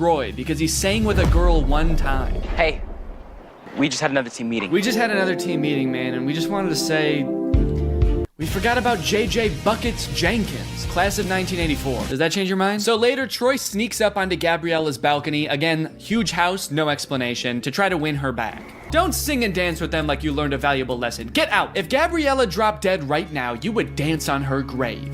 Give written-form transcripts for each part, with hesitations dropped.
Troy because he sang with a girl one time. Hey, we just had another team meeting. We just had another team meeting, man, and we just wanted to say we forgot about JJ Buckets Jenkins, class of 1984. Does that change your mind? So later, Troy sneaks up onto Gabriella's balcony, again, huge house, no explanation, to try to win her back. Don't sing and dance with them like you learned a valuable lesson. Get out. If Gabriella dropped dead right now, you would dance on her grave.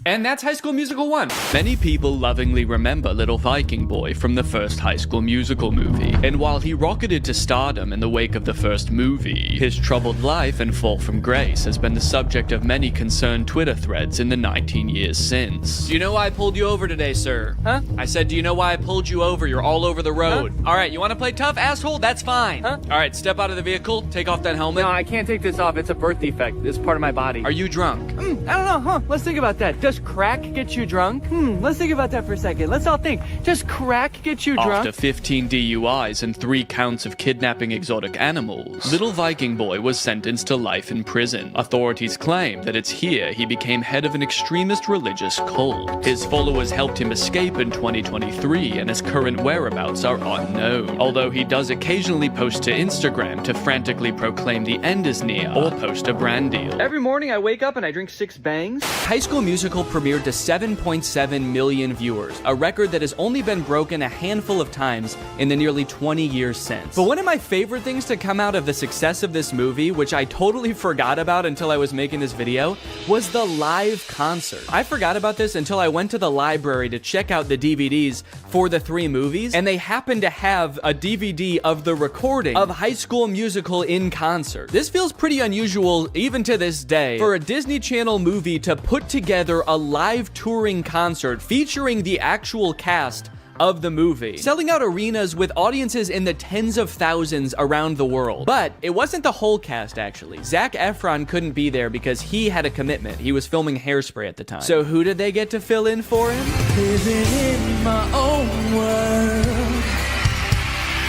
And that's High School Musical 1. Many people lovingly remember Little Viking Boy from the first High School Musical movie. And while he rocketed to stardom in the wake of the first movie, his troubled life and fall from grace has been the subject of many concerned Twitter threads in the 19 years since. Do you know why I pulled you over today, sir? Huh? I said, do you know why I pulled you over? You're all over the road. Huh? All right, you want to play tough, asshole? That's fine. Huh? All right, step out of the vehicle, take off that helmet. No, I can't take this off. It's a birth defect. It's part of my body. Are you drunk? I don't know, huh? Let's think about that. Does crack get you drunk? Let's think about that for a second. Let's all think. Does crack get you drunk? After 15 DUIs and 3 counts of kidnapping exotic animals, Little Viking Boy was sentenced to life in prison. Authorities claim that it's here he became head of an extremist religious cult. His followers helped him escape in 2023, and his current whereabouts are unknown. Although he does occasionally post to Instagram to frantically proclaim the end is near or post a brand deal. Every morning I wake up and I drink 6 bangs. High School Musical premiered to 7.7 million viewers, a record that has only been broken a handful of times in the nearly 20 years since. But one of my favorite things to come out of the success of this movie, which I totally forgot about until I was making this video, was the live concert. I forgot about this until I went to the library to check out the DVDs for the 3 movies, and they happened to have a DVD of the recording of High School Musical in concert. This feels pretty unusual even to this day for a Disney Channel movie to put together a live touring concert featuring the actual cast of the movie, selling out arenas with audiences in the tens of thousands around the world. But it wasn't the whole cast, actually. Zac Efron couldn't be there because he had a commitment. He was filming Hairspray at the time. So who did they get to fill in for him? Living in my own world,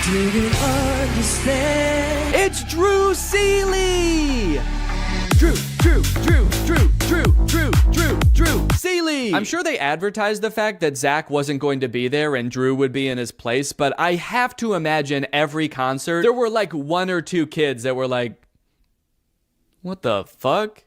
didn't understand. It's Drew Seeley! Drew Seeley! I'm sure they advertised the fact that Zach wasn't going to be there and Drew would be in his place, but I have to imagine every concert, there were like 1 or 2 kids that were like, what the fuck?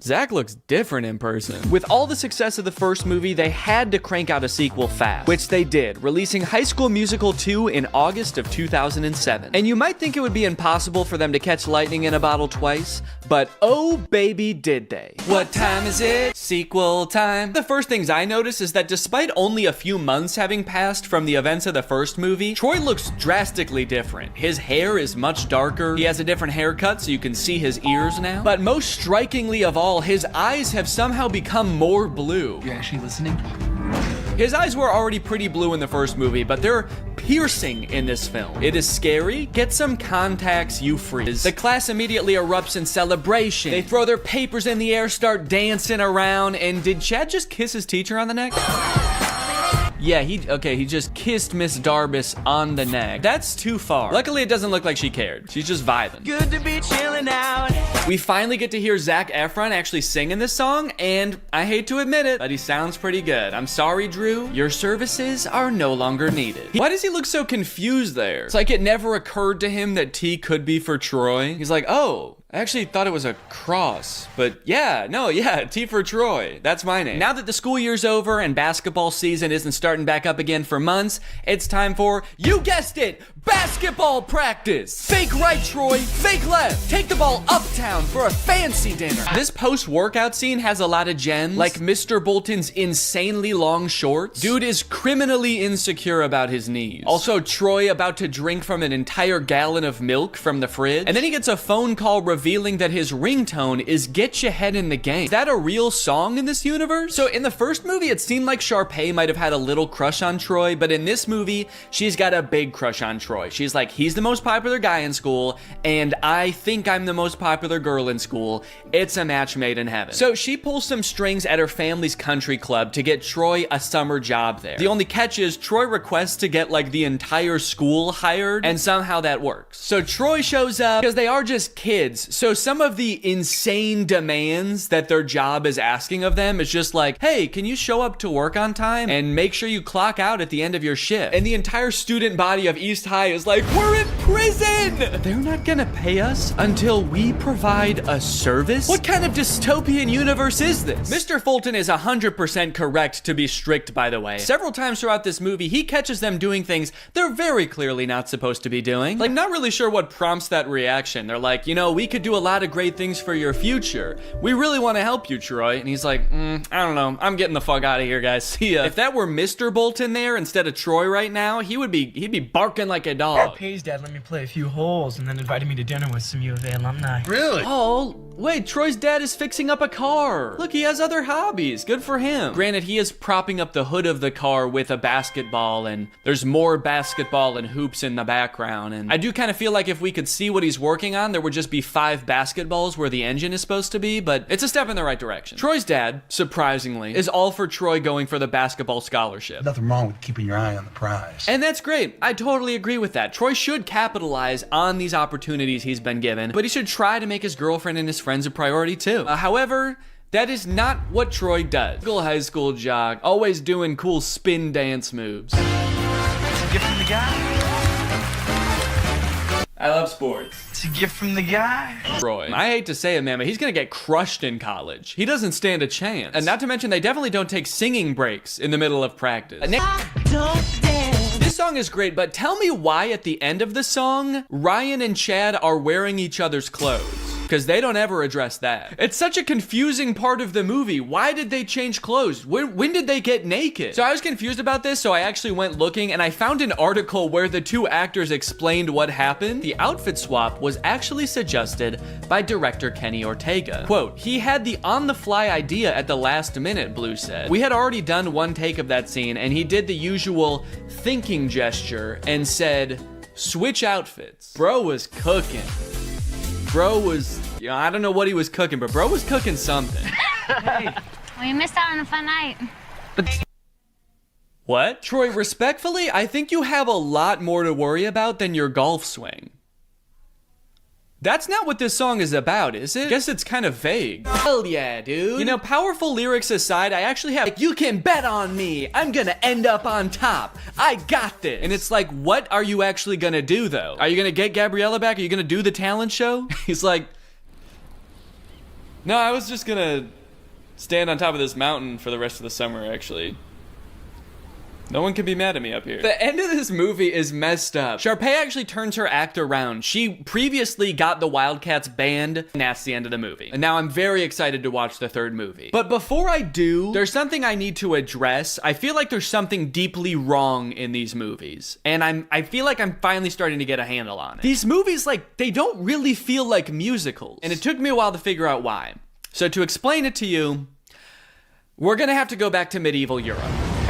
Zach looks different in person. With all the success of the first movie, they had to crank out a sequel fast, which they did, releasing High School Musical 2 in August of 2007. And you might think it would be impossible for them to catch lightning in a bottle twice, but oh baby did they. What time is it? Sequel time. The first things I notice is that despite only a few months having passed from the events of the first movie, Troy looks drastically different. His hair is much darker, he has a different haircut so you can see his ears now, but most strikingly of all, his eyes have somehow become more blue. You actually listening? His eyes were already pretty blue in the first movie, but they're piercing in this film. It is scary. Get some contacts, you freaks. The class immediately erupts in celebration. They throw their papers in the air, start dancing around, and did Chad just kiss his teacher on the neck? Yeah, he just kissed Miss Darbus on the neck. That's too far. Luckily, it doesn't look like she cared. She's just vibing. Good to be chilling out. We finally get to hear Zac Efron actually sing in this song, and I hate to admit it, but he sounds pretty good. I'm sorry, Drew. Your services are no longer needed. Why does he look so confused there? It's like it never occurred to him that T could be for Troy. He's like, oh, I actually thought it was a cross, but yeah, T for Troy. That's my name. Now that the school year's over and basketball season isn't starting back up again for months, it's time for, you guessed it, basketball practice. Fake right, Troy, fake left. Take the ball uptown for a fancy dinner. This post-workout scene has a lot of gems, like Mr. Bolton's insanely long shorts. Dude is criminally insecure about his knees. Also, Troy about to drink from an entire gallon of milk from the fridge. And then he gets a phone call revealing that his ringtone is Get Your Head in the Game. Is that a real song in this universe? So in the first movie, it seemed like Sharpay might have had a little crush on Troy, but in this movie, she's got a big crush on Troy. She's like, he's the most popular guy in school, and I think I'm the most popular girl in school. It's a match made in heaven. So she pulls some strings at her family's country club to get Troy a summer job there. The only catch is Troy requests to get like the entire school hired, and somehow that works. So Troy shows up because they are just kids, So some of the insane demands that their job is asking of them is just like, hey, can you show up to work on time and make sure you clock out at the end of your shift? And the entire student body of East High is like, we're in prison! They're not gonna pay us until we provide a service? What kind of dystopian universe is this? Mr. Fulton is 100% correct to be strict, by the way. Several times throughout this movie, he catches them doing things they're very clearly not supposed to be doing. Like, not really sure what prompts that reaction. They're like, you know, we could do a lot of great things for your future. We really want to help you, Troy. And he's like, I don't know. I'm getting the fuck out of here, guys. See ya. If that were Mr. Bolton there instead of Troy right now, he'd be barking like a dog. Pay's dad let me play a few holes and then invited me to dinner with some U of A alumni. Really? Oh, wait, Troy's dad is fixing up a car. Look, he has other hobbies. Good for him. Granted, he is propping up the hood of the car with a basketball, and there's more basketball and hoops in the background. And I do kind of feel like if we could see what he's working on, there would just be 5 basketballs where the engine is supposed to be, but it's a step in the right direction. Troy's dad, surprisingly, is all for Troy going for the basketball scholarship. Nothing wrong with keeping your eye on the prize. And that's great. I totally agree with that. Troy should capitalize on these opportunities he's been given, but he should try to make his girlfriend and his friends a priority too. However, that is not what Troy does. Typical high school jock, always doing cool spin dance moves. It's a gift from the guy. I love sports. It's a gift from the guy. Troy. I hate to say it, man, but he's gonna get crushed in college. He doesn't stand a chance. And not to mention, they definitely don't take singing breaks in the middle of practice. This song is great, but tell me why at the end of the song, Ryan and Chad are wearing each other's clothes. Because they don't ever address that. It's such a confusing part of the movie. Why did they change clothes? When did they get naked? So I was confused about this, so I actually went looking and I found an article where the 2 actors explained what happened. The outfit swap was actually suggested by director Kenny Ortega. Quote, he had the on-the-fly idea at the last minute, Blue said. We had already done 1 take of that scene and he did the usual thinking gesture and said, switch outfits. Bro was cooking. Bro was, you know, I don't know what he was cooking, but bro was cooking something. Hey. Well, you missed out on a fun night. What? Troy, respectfully, I think you have a lot more to worry about than your golf swing. That's not what this song is about, is it? Guess it's kind of vague. Hell yeah, dude. You know, powerful lyrics aside, I actually have, like, you can bet on me. I'm gonna end up on top. I got this. And it's like, what are you actually gonna do, though? Are you gonna get Gabriella back? Are you gonna do the talent show? He's like, no, I was just gonna stand on top of this mountain for the rest of the summer, actually. No one can be mad at me up here. The end of this movie is messed up. Sharpay actually turns her act around. She previously got the Wildcats banned, and that's the end of the movie. And now I'm very excited to watch the 3rd movie. But before I do, there's something I need to address. I feel like there's something deeply wrong in these movies. And I feel like I'm finally starting to get a handle on it. These movies, like, they don't really feel like musicals. And it took me a while to figure out why. So to explain it to you, we're gonna have to go back to medieval Europe.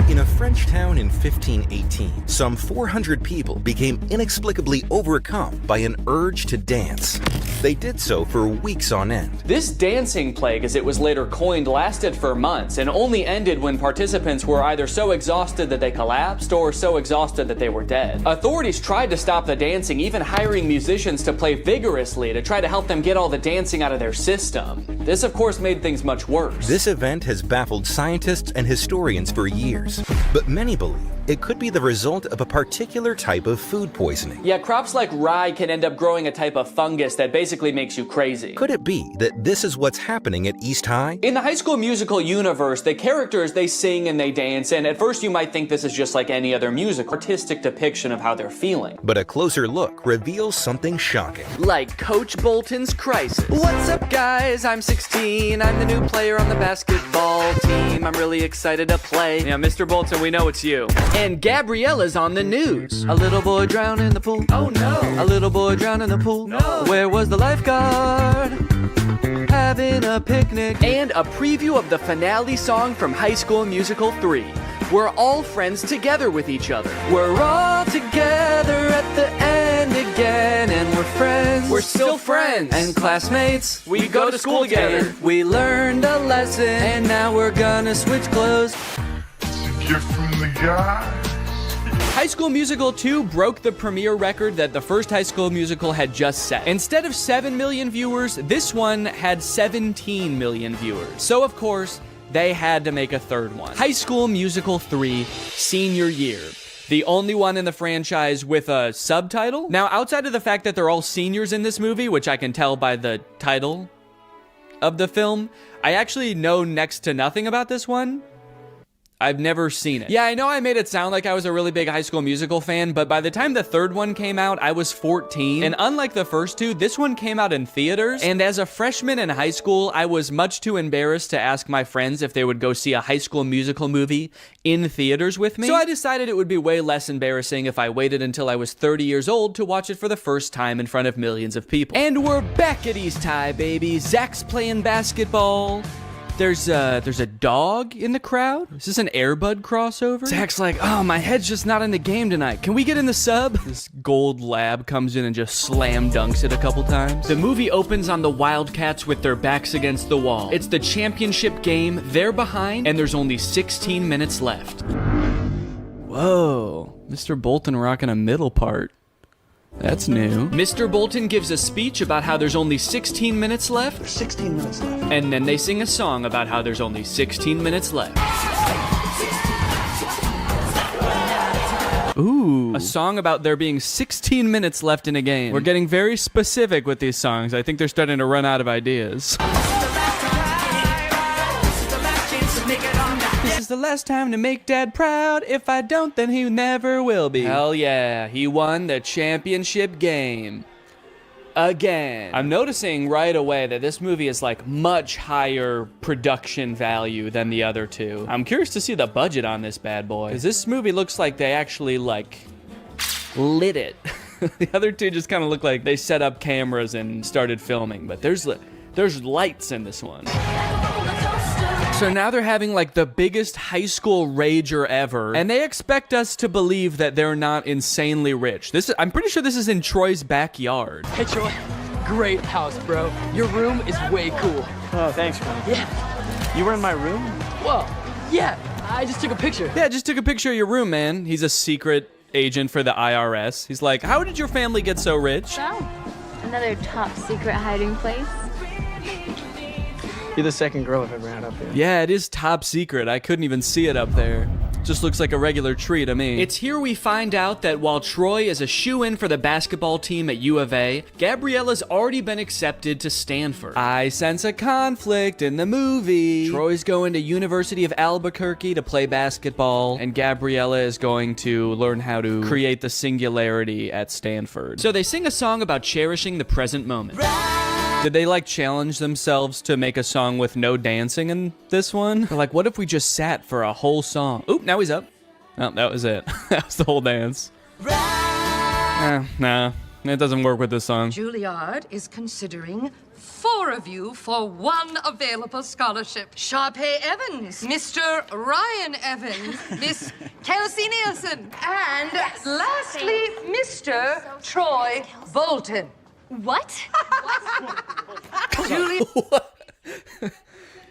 In a French town in 1518, some 400 people became inexplicably overcome by an urge to dance. They did so for weeks on end. This dancing plague, as it was later coined, lasted for months and only ended when participants were either so exhausted that they collapsed or so exhausted that they were dead. Authorities tried to stop the dancing, even hiring musicians to play vigorously to try to help them get all the dancing out of their system. This, of course, made things much worse. This event has baffled scientists and historians for years, but many believe it could be the result of a particular type of food poisoning. Yeah, crops like rye can end up growing a type of fungus that basically makes you crazy. Could it be that this is what's happening at East High? In the High School Musical universe, the characters, they sing and they dance, and at first you might think this is just like any other musical, artistic depiction of how they're feeling. But a closer look reveals something shocking. Like Coach Bolton's crisis. What's up, guys? I'm 16. I'm the new player on the basketball team. I'm really excited to play. Yeah, Mr. Bolton, we know it's you. And Gabriella's on the news. A little boy drowned in the pool. Oh no. A little boy drowned in the pool. No. Where was the lifeguard? Having a picnic. And a preview of the finale song from High School Musical 3. We're all friends together with each other. We're all together at the end again, and we're friends. We're still friends and classmates. We go to school together. We learned a lesson, and now we're gonna switch clothes. It's a gift from the guy. High School Musical 2 broke the premiere record that the first High School Musical had just set. Instead of 7 million viewers, this one had 17 million viewers. So of course, they had to make a third one. High School Musical 3, Senior Year. The only one in the franchise with a subtitle. Now, outside of the fact that they're all seniors in this movie, which I can tell by the title of the film, I actually know next to nothing about this one. I've never seen it. Yeah, I know I made it sound like I was a really big High School Musical fan, but by the time the third one came out, I was 14. And unlike the first two, this one came out in theaters. And as a freshman in high school, I was much too embarrassed to ask my friends if they would go see a High School Musical movie in theaters with me. So I decided it would be way less embarrassing if I waited until I was 30 years old to watch it for the first time in front of millions of people. And we're back at East High, baby. Zach's playing basketball. There's a dog in the crowd. Is this an Air Bud crossover? Zach's like, oh, my head's just not in the game tonight. Can we get in the sub? This gold lab comes in and just slam dunks it a couple times. The movie opens on the Wildcats with their backs against the wall. It's the championship game. They're behind, and there's only 16 minutes left. Whoa, Mr. Bolton rocking a middle part. That's new. Mr. Bolton gives a speech about how there's only 16 minutes left. There's 16 minutes left. And then they sing a song about how there's only 16 minutes left. Ooh, a song about there being 16 minutes left in a game. We're getting very specific with these songs. I think they're starting to run out of ideas. This is the last time to make Dad proud. If I don't, then he never will be. Hell yeah, he won the championship game. Again. I'm noticing right away that this movie is like much higher production value than the other two. I'm curious to see the budget on this bad boy, because this movie looks like they actually like lit it. The other two just kind of look like they set up cameras and started filming, but there's lights in this one. So now they're having like the biggest high school rager ever, and they expect us to believe that they're not insanely rich. I'm pretty sure this is in Troy's backyard. Hey, Troy. Great house, bro. Your room is way cool. Oh, thanks, man. Yeah. You were in my room? Well, yeah. I just took a picture. Yeah, just took a picture of your room, man. He's a secret agent for the IRS. He's like, how did your family get so rich? So, another top secret hiding place. You're the second girl I've ever had up here. Yeah, it is top secret. I couldn't even see it up there. Just looks like a regular tree to me. It's here we find out that while Troy is a shoo-in for the basketball team at U of A, Gabriella's already been accepted to Stanford. I sense a conflict in the movie. Troy's going to University of Albuquerque to play basketball, and Gabriella is going to learn how to create the singularity at Stanford. So they sing a song about cherishing the present moment. Did they like challenge themselves to make a song with no dancing in this one? They're like, what if we just sat for a whole song? Oop, now he's up. Oh, that was it. That was the whole dance. Nah, it doesn't work with this song. Juilliard is considering 4 of you for 1 available scholarship. Sharpay Evans, Mr. Ryan Evans, Miss Kelsey Nielsen, and lastly, Mr. Troy Bolton. What? Julie. What?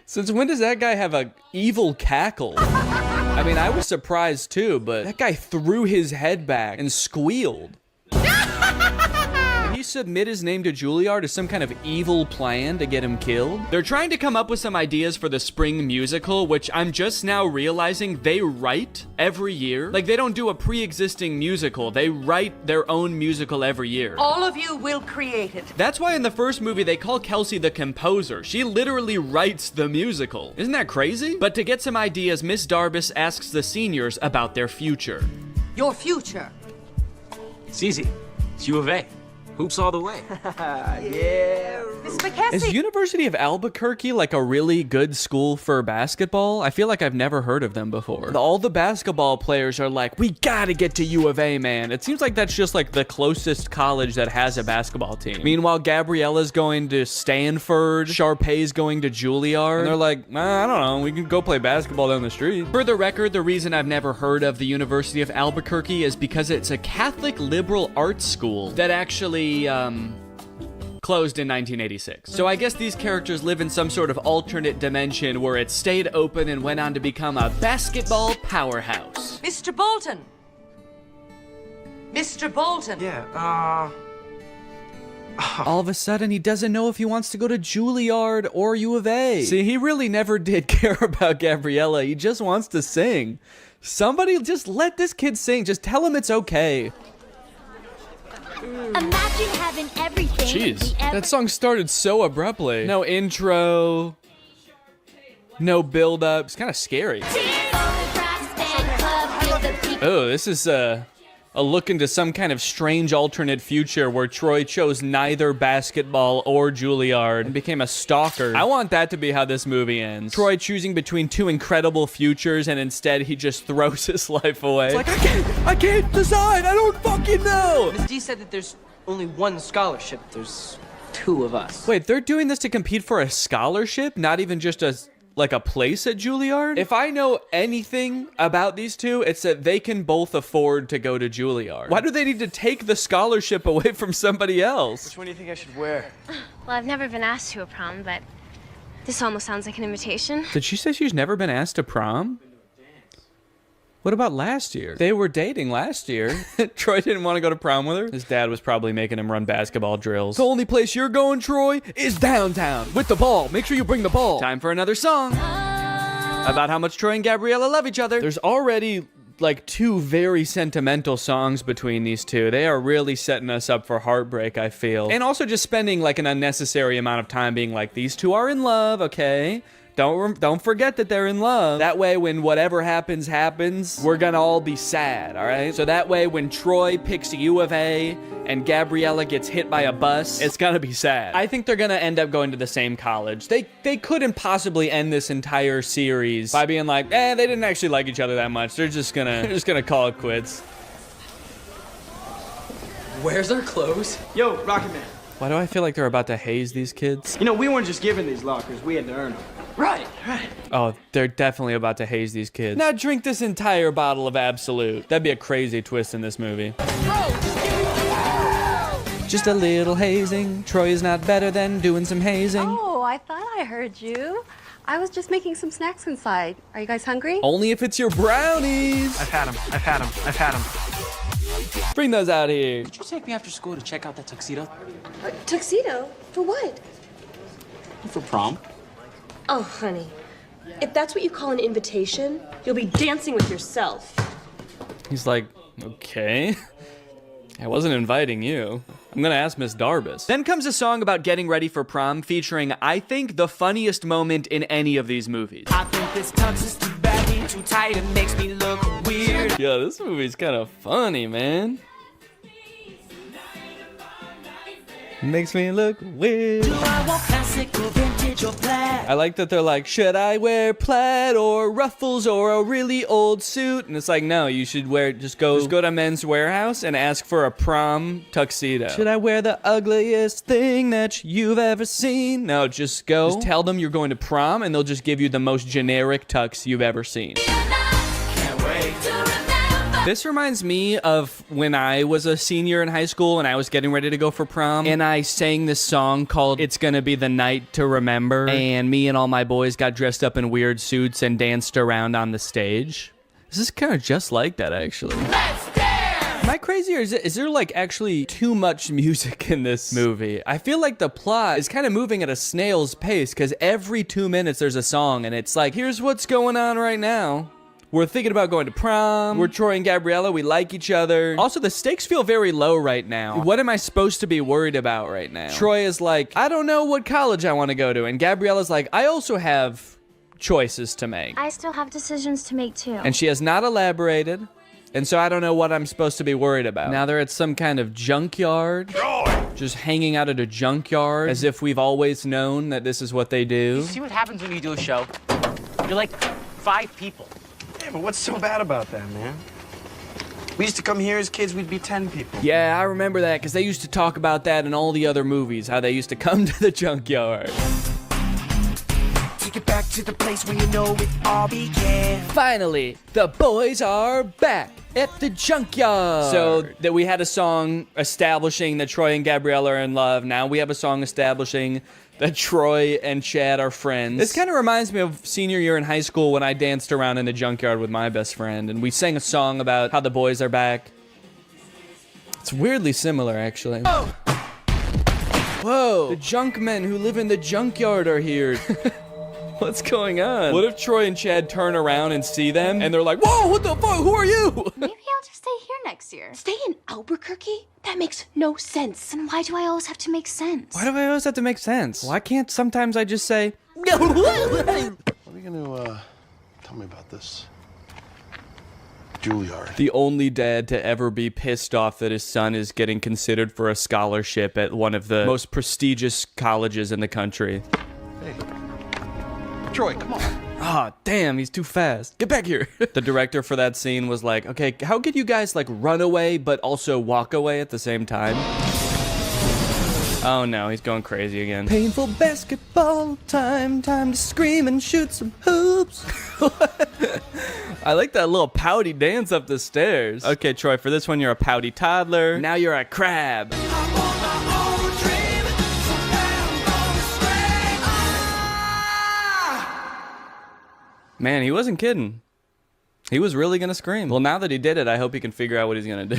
Since when does that guy have a evil cackle? I mean, I was surprised too, but that guy threw his head back and squealed. Did he submit his name to Juilliard as some kind of evil plan to get him killed? They're trying to come up with some ideas for the spring musical, which I'm just now realizing they write every year. Like, they don't do a pre-existing musical. They write their own musical every year. All of you will create it. That's why in the first movie they call Kelsey the composer. She literally writes the musical. Isn't that crazy? But to get some ideas, Miss Darbus asks the seniors about their future. Your future. It's easy. It's U of A. Hoops all the way. Yeah. Miss McKessie. Is University of Albuquerque like a really good school for basketball? I feel like I've never heard of them before. All the basketball players are like, we gotta get to U of A, man. It seems like that's just like the closest college that has a basketball team. Meanwhile, Gabriella's going to Stanford, Sharpay's going to Juilliard, and they're like, I don't know, we can go play basketball down the street. For the record, the reason I've never heard of the University of Albuquerque is because it's a Catholic liberal arts school that actually closed in 1986. So I guess these characters live in some sort of alternate dimension where it stayed open and went on to become a basketball powerhouse. Mr. Bolton. Mr. Bolton. Yeah, All of a sudden, he doesn't know if he wants to go to Juilliard or U of A. See, he really never did care about Gabriella. He just wants to sing. Somebody just let this kid sing. Just tell him it's okay. Imagine having everything. Jeez, that song started so abruptly. No intro, no build up. It's kind of scary. Oh, this is a look into some kind of strange alternate future where Troy chose neither basketball or Juilliard and became a stalker. I want that to be how this movie ends. Troy choosing between two incredible futures, and instead he just throws his life away. It's like, I can't decide. I don't fucking know. Ms. D said that there's only one scholarship. There's two of us. Wait, they're doing this to compete for a scholarship? Not even just a place at Juilliard? If I know anything about these two, it's that they can both afford to go to Juilliard. Why do they need to take the scholarship away from somebody else? Which one do you think I should wear? Well, I've never been asked to a prom, but this almost sounds like an invitation. Did she say she's never been asked to prom? What about last year? They were dating last year. Troy didn't want to go to prom with her. His dad was probably making him run basketball drills. The only place you're going, Troy, is downtown with the ball. Make sure you bring the ball. Time for another song about how much Troy and Gabriella love each other. There's already like two very sentimental songs between these two. They are really setting us up for heartbreak, I feel. And also just spending like an unnecessary amount of time being like, these two are in love, okay? Don't forget that they're in love. That way, when whatever happens, we're gonna all be sad, all right? So that way, when Troy picks U of A and Gabriella gets hit by a bus, it's gonna be sad. I think they're gonna end up going to the same college. They couldn't possibly end this entire series by being like, they didn't actually like each other that much. They're just gonna call it quits. Where's our clothes? Yo, Rocket Man. Why do I feel like they're about to haze these kids? You know, we weren't just given these lockers. We had to earn them. Right. Oh, they're definitely about to haze these kids. Now drink this entire bottle of Absolute. That'd be a crazy twist in this movie. Just a little hazing. Troy is not better than doing some hazing. Oh, I thought I heard you. I was just making some snacks inside. Are you guys hungry? Only if it's your brownies. I've had them. Bring those out here. Could you take me after school to check out that tuxedo? Tuxedo? For what? For prom. Oh, honey. If that's what you call an invitation, you'll be dancing with yourself. He's like, okay. I wasn't inviting you. I'm gonna ask Miss Darbus. Then comes a song about getting ready for prom featuring, I think, the funniest moment in any of these movies. I think this tux is too baggy, too tight, it makes me look weird. Yeah, this movie's kind of funny, man. Makes me look weird. Do I want classic or vintage or plaid? I like that they're like, should I wear plaid or ruffles or a really old suit? And it's like, no, you should wear, just go to Men's Warehouse and ask for a prom tuxedo. Should I wear the ugliest thing that you've ever seen? No, just go. Just tell them you're going to prom and they'll just give you the most generic tux you've ever seen. This reminds me of when I was a senior in high school and I was getting ready to go for prom, and I sang this song called It's Gonna Be the Night to Remember, and me and all my boys got dressed up in weird suits and danced around on the stage. This is kind of just like that, actually. Let's dance! Am I crazy, or is there like actually too much music in this movie? I feel like the plot is kind of moving at a snail's pace, because every 2 minutes there's a song, and it's like, here's what's going on right now. We're thinking about going to prom. We're Troy and Gabriella. We like each other. Also, the stakes feel very low right now. What am I supposed to be worried about right now? Troy is like, I don't know what college I want to go to. And Gabriella's like, I also have choices to make. I still have decisions to make too. And she has not elaborated. And so I don't know what I'm supposed to be worried about. Now they're at some kind of junkyard. Just hanging out at a junkyard as if we've always known that this is what they do. You see what happens when you do a show? You're like 5 people. Yeah, but what's so bad about that, man? We used to come here as kids, we'd be 10 people. Yeah, I remember that, because they used to talk about that in all the other movies, how they used to come to the junkyard. Take it back to the place where you know it all began. Finally, the boys are back at the junkyard. So that we had a song establishing that Troy and Gabriella are in love. Now we have a song establishing that Troy and Chad are friends. This kind of reminds me of senior year in high school when I danced around in the junkyard with my best friend, and we sang a song about how the boys are back. It's weirdly similar, actually. Whoa! The junk men who live in the junkyard are here. What's going on? What if Troy and Chad turn around and see them, and they're like, whoa, what the fuck? Who are you? Maybe I'll just stay here next year. Stay in Albuquerque? That makes no sense. And why do I always have to make sense? Why do I always have to make sense? Why can't sometimes I just say, What are you gonna tell me about this Juilliard? The only dad to ever be pissed off that his son is getting considered for a scholarship at one of the most prestigious colleges in the country. Hey, Troy, come on. Ah, damn, he's too fast. Get back here. The director for that scene was like, okay, how could you guys like run away but also walk away at the same time? Oh no, he's going crazy again. Painful basketball time to scream and shoot some hoops. I like that little pouty dance up the stairs. Okay, Troy, for this one you're a pouty toddler. Now you're a crab. Man, he wasn't kidding. He was really gonna scream. Well, now that he did it, I hope he can figure out what he's gonna do.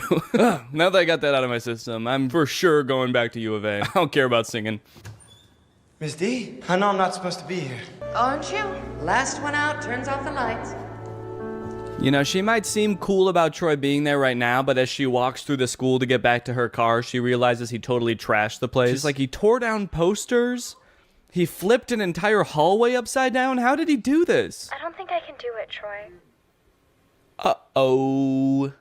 Now that I got that out of my system, I'm for sure going back to U of A. I don't care about singing. Miss D, I know I'm not supposed to be here. Aren't you? Last one out turns off the lights. You know, she might seem cool about Troy being there right now, but as she walks through the school to get back to her car, she realizes he totally trashed the place. She's like, he tore down posters? He flipped an entire hallway upside down? How did he do this? I don't think I can do it, Troy. Uh-oh.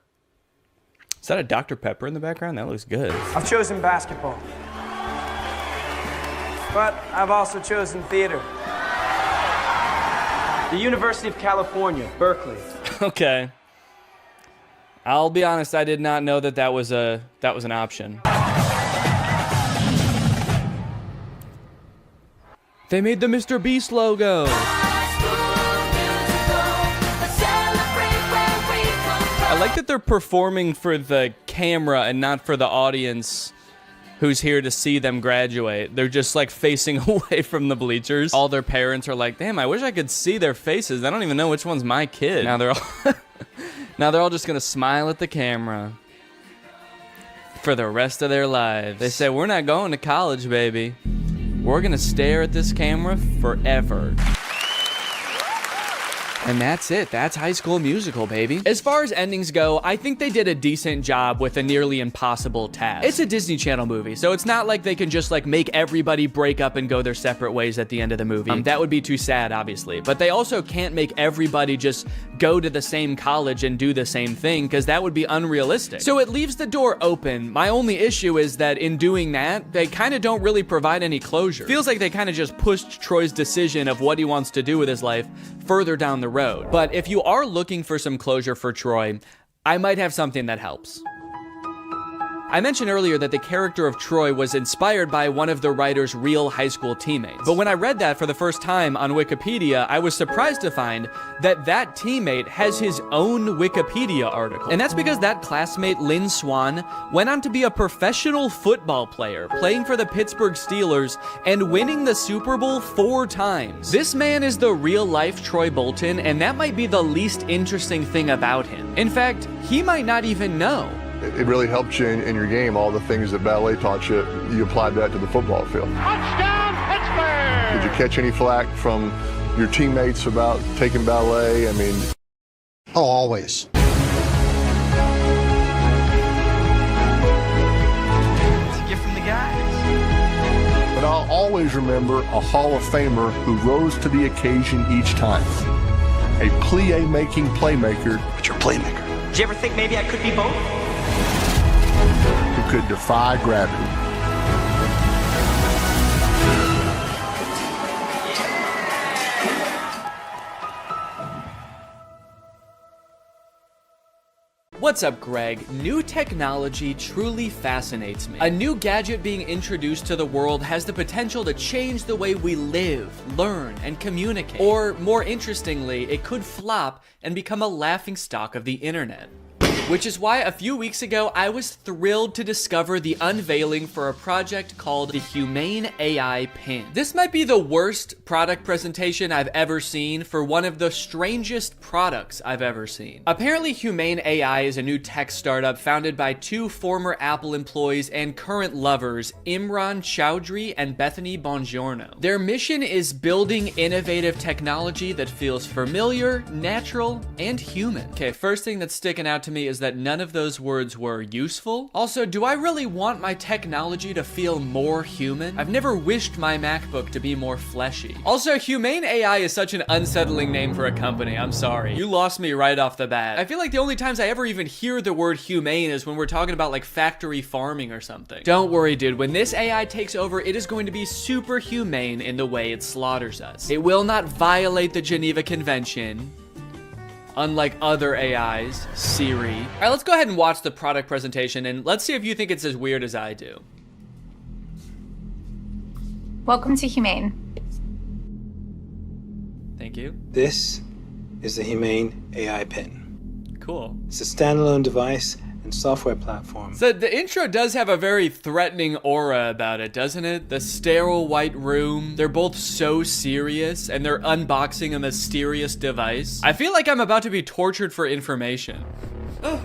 Is that a Dr. Pepper in the background? That looks good. I've chosen basketball. But I've also chosen theater. The University of California, Berkeley. Okay. I'll be honest, I did not know that was an option. They made the Mr. Beast logo. I like that they're performing for the camera and not for the audience who's here to see them graduate. They're just like facing away from the bleachers. All their parents are like, damn, I wish I could see their faces. I don't even know which one's my kid. Now they're all just gonna smile at the camera for the rest of their lives. They say, we're not going to college, baby. We're gonna stare at this camera forever. And that's it. That's High School Musical, baby. As far as endings go, I think they did a decent job with a nearly impossible task. It's a Disney Channel movie, so it's not like they can just like make everybody break up and go their separate ways at the end of the movie. That would be too sad, obviously. But they also can't make everybody just go to the same college and do the same thing, because that would be unrealistic. So it leaves the door open. My only issue is that in doing that, they kind of don't really provide any closure. Feels like they kind of just pushed Troy's decision of what he wants to do with his life further down the road. But if you are looking for some closure for Troy, I might have something that helps. I mentioned earlier that the character of Troy was inspired by one of the writer's real high school teammates. But when I read that for the first time on Wikipedia, I was surprised to find that that teammate has his own Wikipedia article. And that's because that classmate, Lynn Swan, went on to be a professional football player, playing for the Pittsburgh Steelers and winning the Super Bowl 4 times. This man is the real-life Troy Bolton, and that might be the least interesting thing about him. In fact, he might not even know. It really helped you in your game. All the things that ballet taught you, you applied that to the football field. Touchdown, Pittsburgh! Did you catch any flack from your teammates about taking ballet? I mean... Oh, always. It's a gift from the guys. But I'll always remember a Hall of Famer who rose to the occasion each time. A plie-making playmaker. But you're a playmaker. Did you ever think maybe I could be both? Who could defy gravity. What's up, Greg? New technology truly fascinates me. A new gadget being introduced to the world has the potential to change the way we live, learn, and communicate. Or, more interestingly, it could flop and become a laughingstock of the internet. Which is why a few weeks ago, I was thrilled to discover the unveiling for a project called the Humane AI Pin. This might be the worst product presentation I've ever seen for one of the strangest products I've ever seen. Apparently, Humane AI is a new tech startup founded by two former Apple employees and current lovers, Imran Chowdhury and Bethany Bongiorno. Their mission is building innovative technology that feels familiar, natural, and human. Okay, first thing that's sticking out to me is that none of those words were useful. Also, do I really want my technology to feel more human? I've never wished my MacBook to be more fleshy. Also, Humane AI is such an unsettling name for a company. I'm sorry. You lost me right off the bat. I feel like the only times I ever even hear the word humane is when we're talking about like factory farming or something. Don't worry, dude. When this AI takes over, it is going to be super humane in the way it slaughters us. It will not violate the Geneva Convention, unlike other AIs, Siri. All right, let's go ahead and watch the product presentation and let's see if you think it's as weird as I do. Welcome to Humane. Thank you. This is the Humane AI Pin. Cool. It's a standalone device and software platform. So the intro does have a very threatening aura about it, doesn't it? The sterile white room. They're both so serious and they're unboxing a mysterious device. I feel like I'm about to be tortured for information. Oh.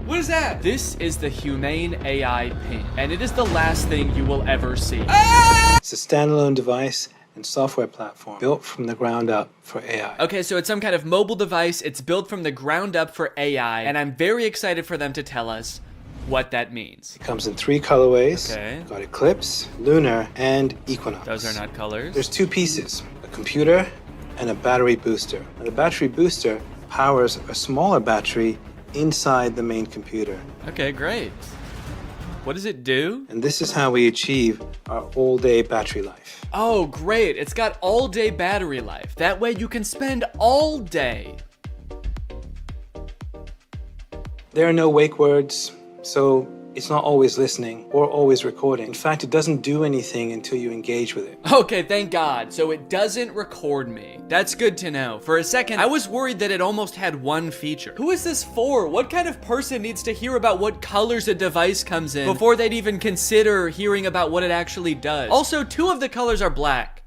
What is that? This is the Humane AI Pin, and it is the last thing you will ever see. Ah! It's a standalone device and software platform built from the ground up for AI. Okay, so it's some kind of mobile device. It's built from the ground up for AI, and I'm very excited for them to tell us what that means. It comes in 3 colorways. Okay. Got Eclipse, Lunar, and Equinox. Those are not colors. There's 2 pieces, a computer and a battery booster. Now, the battery booster powers a smaller battery inside the main computer. Okay, great. What does it do? And this is how we achieve our all-day battery life. Oh, great. It's got all-day battery life. That way you can spend all day. There are no wake words, so it's not always listening or always recording. In fact, it doesn't do anything until you engage with it. Okay, thank God. So it doesn't record me. That's good to know. For a second, I was worried that it almost had one feature. Who is this for? What kind of person needs to hear about what colors a device comes in before they'd even consider hearing about what it actually does? Also, 2 of the colors are black.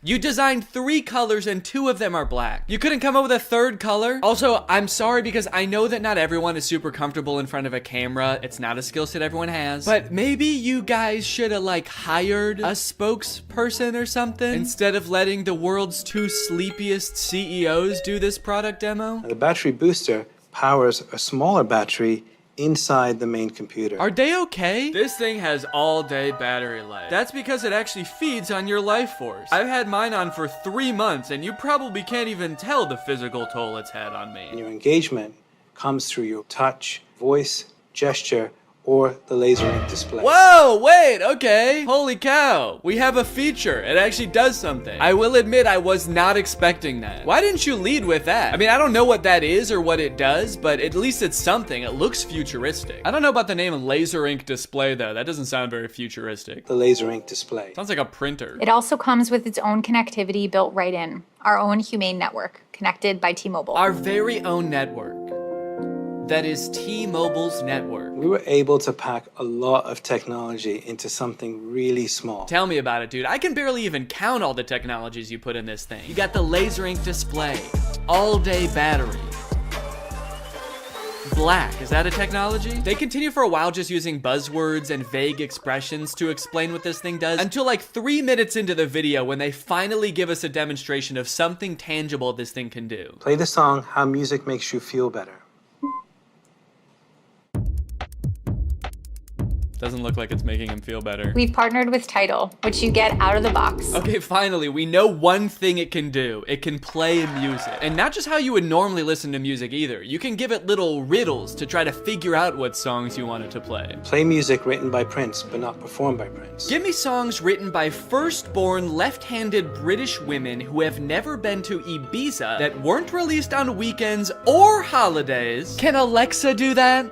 You designed 3 colors and 2 of them are black. You couldn't come up with a 3rd color? Also, I'm sorry because I know that not everyone is super comfortable in front of a camera. It's not a skill set everyone has. But maybe you guys should have like hired a spokesperson or something instead of letting the world's 2 sleepiest CEOs do this product demo. Now, the battery booster powers a smaller battery inside the main computer. Are they okay? This thing has all-day battery life. That's because it actually feeds on your life force. I've had mine on for 3 months, and you probably can't even tell the physical toll it's had on me. And your engagement comes through your touch, voice, gesture, or the laser ink display. Whoa, wait, okay. Holy cow. We have a feature. It actually does something. I will admit I was not expecting that. Why didn't you lead with that? I mean, I don't know what that is or what it does, but at least it's something. It looks futuristic. I don't know about the name laser ink display though. That doesn't sound very futuristic. The laser ink display. Sounds like a printer. It also comes with its own connectivity built right in. Our own Humane network, connected by T-Mobile. Our very own network. That is T-Mobile's network. We were able to pack a lot of technology into something really small. Tell me about it, dude. I can barely even count all the technologies you put in this thing. You got the laser ink display, all-day battery, black. Is that a technology? They continue for a while just using buzzwords and vague expressions to explain what this thing does until like 3 minutes into the video when they finally give us a demonstration of something tangible this thing can do. Play the song How Music Makes You Feel Better. Doesn't look like it's making him feel better. We've partnered with Tidal, which you get out of the box. Okay, finally, we know one thing it can do. It can play music. And not just how you would normally listen to music either. You can give it little riddles to try to figure out what songs you want it to play. Play music written by Prince, but not performed by Prince. Give me songs written by first-born left-handed British women who have never been to Ibiza that weren't released on weekends or holidays. Can Alexa do that?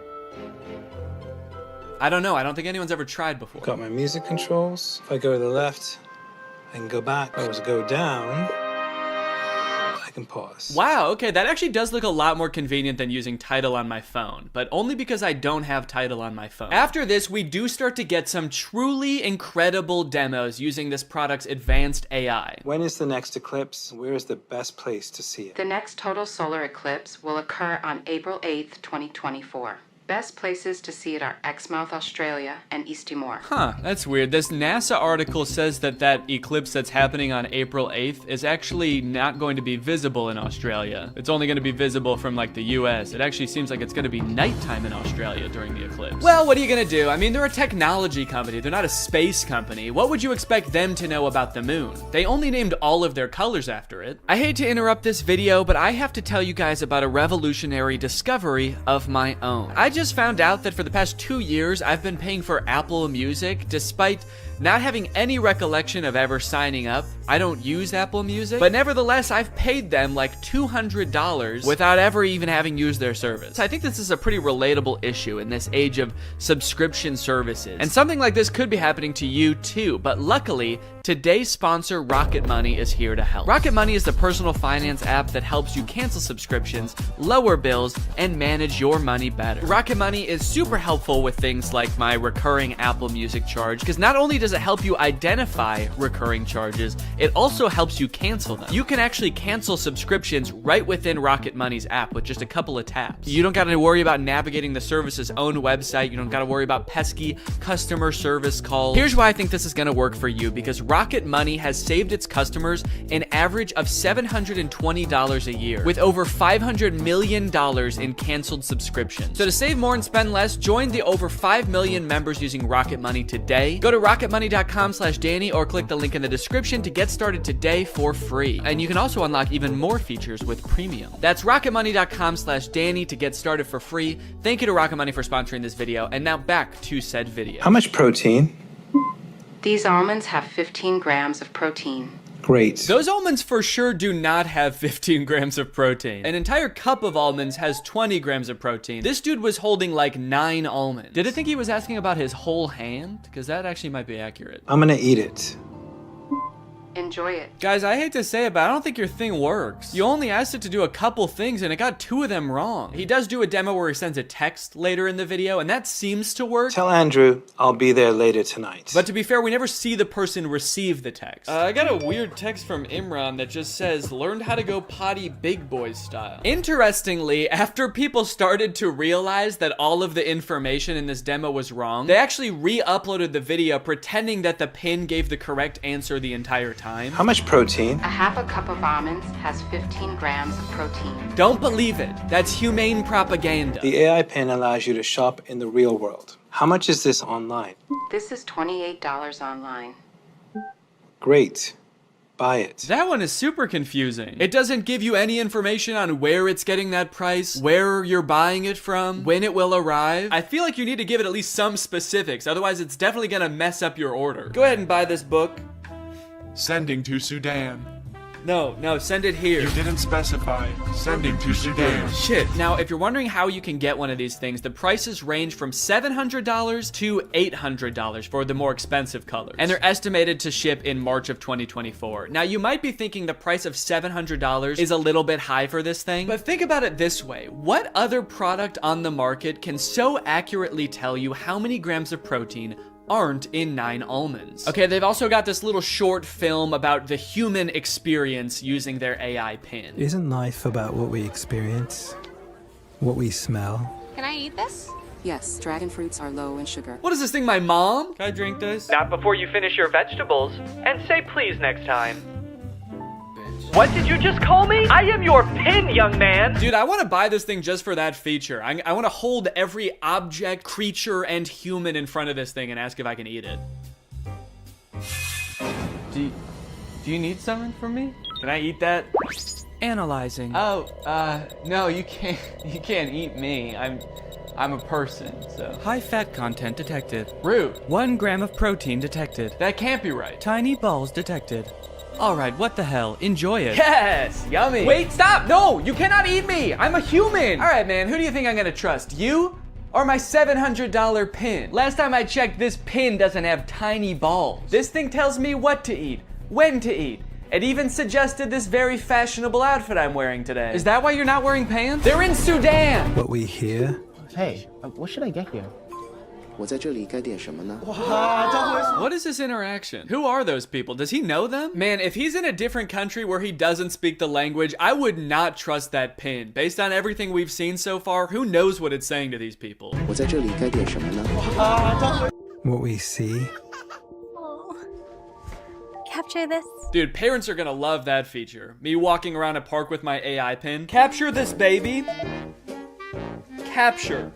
I don't know. I don't think anyone's ever tried before. Got my music controls. If I go to the left, I can go back. If I was to go down, I I can pause. Wow, okay, that actually does look a lot more convenient than using Tidal on my phone, but only because I don't have Tidal on my phone. After this, we do start to get some truly incredible demos using this product's advanced AI. When is the next eclipse? Where is the best place to see it? The next total solar eclipse will occur on April 8th, 2024. Best places to see it are Exmouth, Australia, and East Timor. Huh, that's weird. This NASA article says that that eclipse that's happening on April 8th is actually not going to be visible in Australia. It's only going to be visible from like the US. It actually seems like it's going to be nighttime in Australia during the eclipse. Well, what are you going to do? I mean, they're a technology company. They're not a space company. What would you expect them to know about the moon? They only named all of their colors after it. I hate to interrupt this video, but I have to tell you guys about a revolutionary discovery of my own. I just found out that for the past 2 years, I've been paying for Apple Music despite not having any recollection of ever signing up. I don't use Apple Music, but nevertheless, I've paid them like $200 without ever even having used their service. I think this is a pretty relatable issue in this age of subscription services. And something like this could be happening to you too, but luckily, today's sponsor, Rocket Money, is here to help. Rocket Money is the personal finance app that helps you cancel subscriptions, lower bills, and manage your money better. Rocket Money is super helpful with things like my recurring Apple Music charge, because not only does it help you identify recurring charges, it also helps you cancel them. You can actually cancel subscriptions right within Rocket Money's app with just a couple of taps. You don't gotta worry about navigating the service's own website. You don't gotta worry about pesky customer service calls. Here's why I think this is gonna work for you, because Rocket Money has saved its customers an average of $720 a year, with over $500 million in canceled subscriptions. So to save more and spend less, join the over 5 million members using Rocket Money today. Go to rocketmoney.com/Danny or click the link in the description to get started today for free. And you can also unlock even more features with premium. That's rocketmoney.com/Danny to get started for free. Thank you to Rocket Money for sponsoring this video. And now back to said video. How much protein? These almonds have 15 grams of protein. Great. Those almonds for sure do not have 15 grams of protein. An entire cup of almonds has 20 grams of protein. This dude was holding like 9 almonds. Did I think he was asking about his whole hand? Because that actually might be accurate. I'm gonna eat it. Enjoy it. Guys, I hate to say it, but I don't think your thing works. You only asked it to do a couple things and it got 2 of them wrong. He does do a demo where he sends a text later in the video, and that seems to work. Tell Andrew I'll be there later tonight. But to be fair, we never see the person receive the text. I got a weird text from Imran that just says, learned how to go potty big boy style. Interestingly, after people started to realize that all of the information in this demo was wrong, they actually re-uploaded the video pretending that the pin gave the correct answer the entire time. How much protein? A half a cup of almonds has 15 grams of protein. Don't believe it. That's humane propaganda. The AI pin allows you to shop in the real world. How much is this online? This is $28 online. Great. Buy it. That one is super confusing. It doesn't give you any information on where it's getting that price, where you're buying it from, when it will arrive. I feel like you need to give it at least some specifics, otherwise it's definitely gonna mess up your order. Go ahead and buy this book. Sending to Sudan. No, send it here. You didn't specify. Sending to Sudan. Shit. Now, if you're wondering how you can get one of these things, the prices range from $700 to $800 for the more expensive colors. And they're estimated to ship in March of 2024. Now, you might be thinking the price of $700 is a little bit high for this thing, but think about it this way. What other product on the market can so accurately tell you how many grams of protein aren't in 9 almonds? Okay, they've also got this little short film about the human experience using their AI pin. Isn't life about what we experience? What we smell? Can I eat this? Yes, dragon fruits are low in sugar. What is this thing, my mom? Can I drink this? Not before you finish your vegetables. And say please next time. What did you just call me? I am your pin, young man. Dude, I want to buy this thing just for that feature. I want to hold every object, creature, and human in front of this thing and ask if I can eat it. Do you need something from me? Can I eat that? Analyzing. Oh, no, you can't eat me. I'm a person, so. High fat content detected. Rude. 1 gram of protein detected. That can't be right. Tiny balls detected. All right, what the hell? Enjoy it. Yes, yummy. Wait, stop. No, you cannot eat me. I'm a human. All right, man, who do you think I'm gonna trust? You or my $700 pin? Last time I checked, this pin doesn't have tiny balls. This thing tells me what to eat, when to eat, It even suggested this very fashionable outfit I'm wearing today. Is that why you're not wearing pants? They're in Sudan! What we hear, Hey, what should I get here? What is this interaction? Who are those people? Does he know them? Man, if he's in a different country where he doesn't speak the language, I would not trust that pin. Based on everything we've seen so far, who knows what it's saying to these people? what we see, Capture this. Dude, parents are gonna love that feature. Me walking around a park with my AI pin. Capture this, baby. Capture.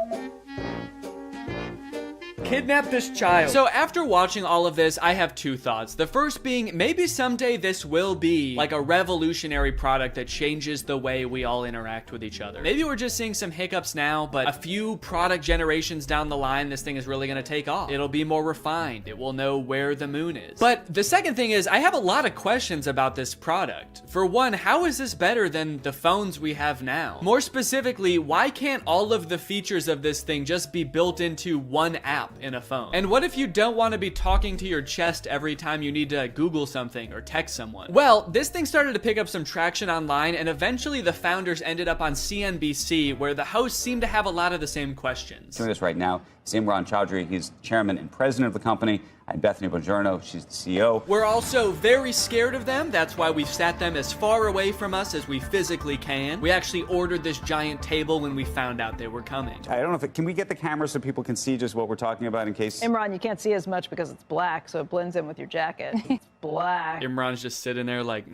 Kidnap this child. So after watching all of this, I have two thoughts. The first being, maybe someday this will be like a revolutionary product that changes the way we all interact with each other. Maybe we're just seeing some hiccups now, but a few product generations down the line, this thing is really gonna take off. It'll be more refined. It will know where the moon is. But the second thing is, I have a lot of questions about this product. For one, how is this better than the phones we have now? More specifically, why can't all of the features of this thing just be built into one app in a phone? And what if you don't want to be talking to your chest every time you need to Google something or text someone? Well, this thing started to pick up some traction online, and eventually the founders ended up on CNBC, where the hosts seemed to have a lot of the same questions. Doing this right now is Imran Chaudhry. He's chairman and president of the company. I'm Bethany Bongiorno. She's the CEO. We're also very scared of them. That's why we've sat them as far away from us as we physically can. We actually ordered this giant table when we found out they were coming. I don't know if can we get the camera so people can see just what we're talking about in case? Imran, you can't see as much because it's black, so it blends in with your jacket. It's black. Imran's just sitting there like...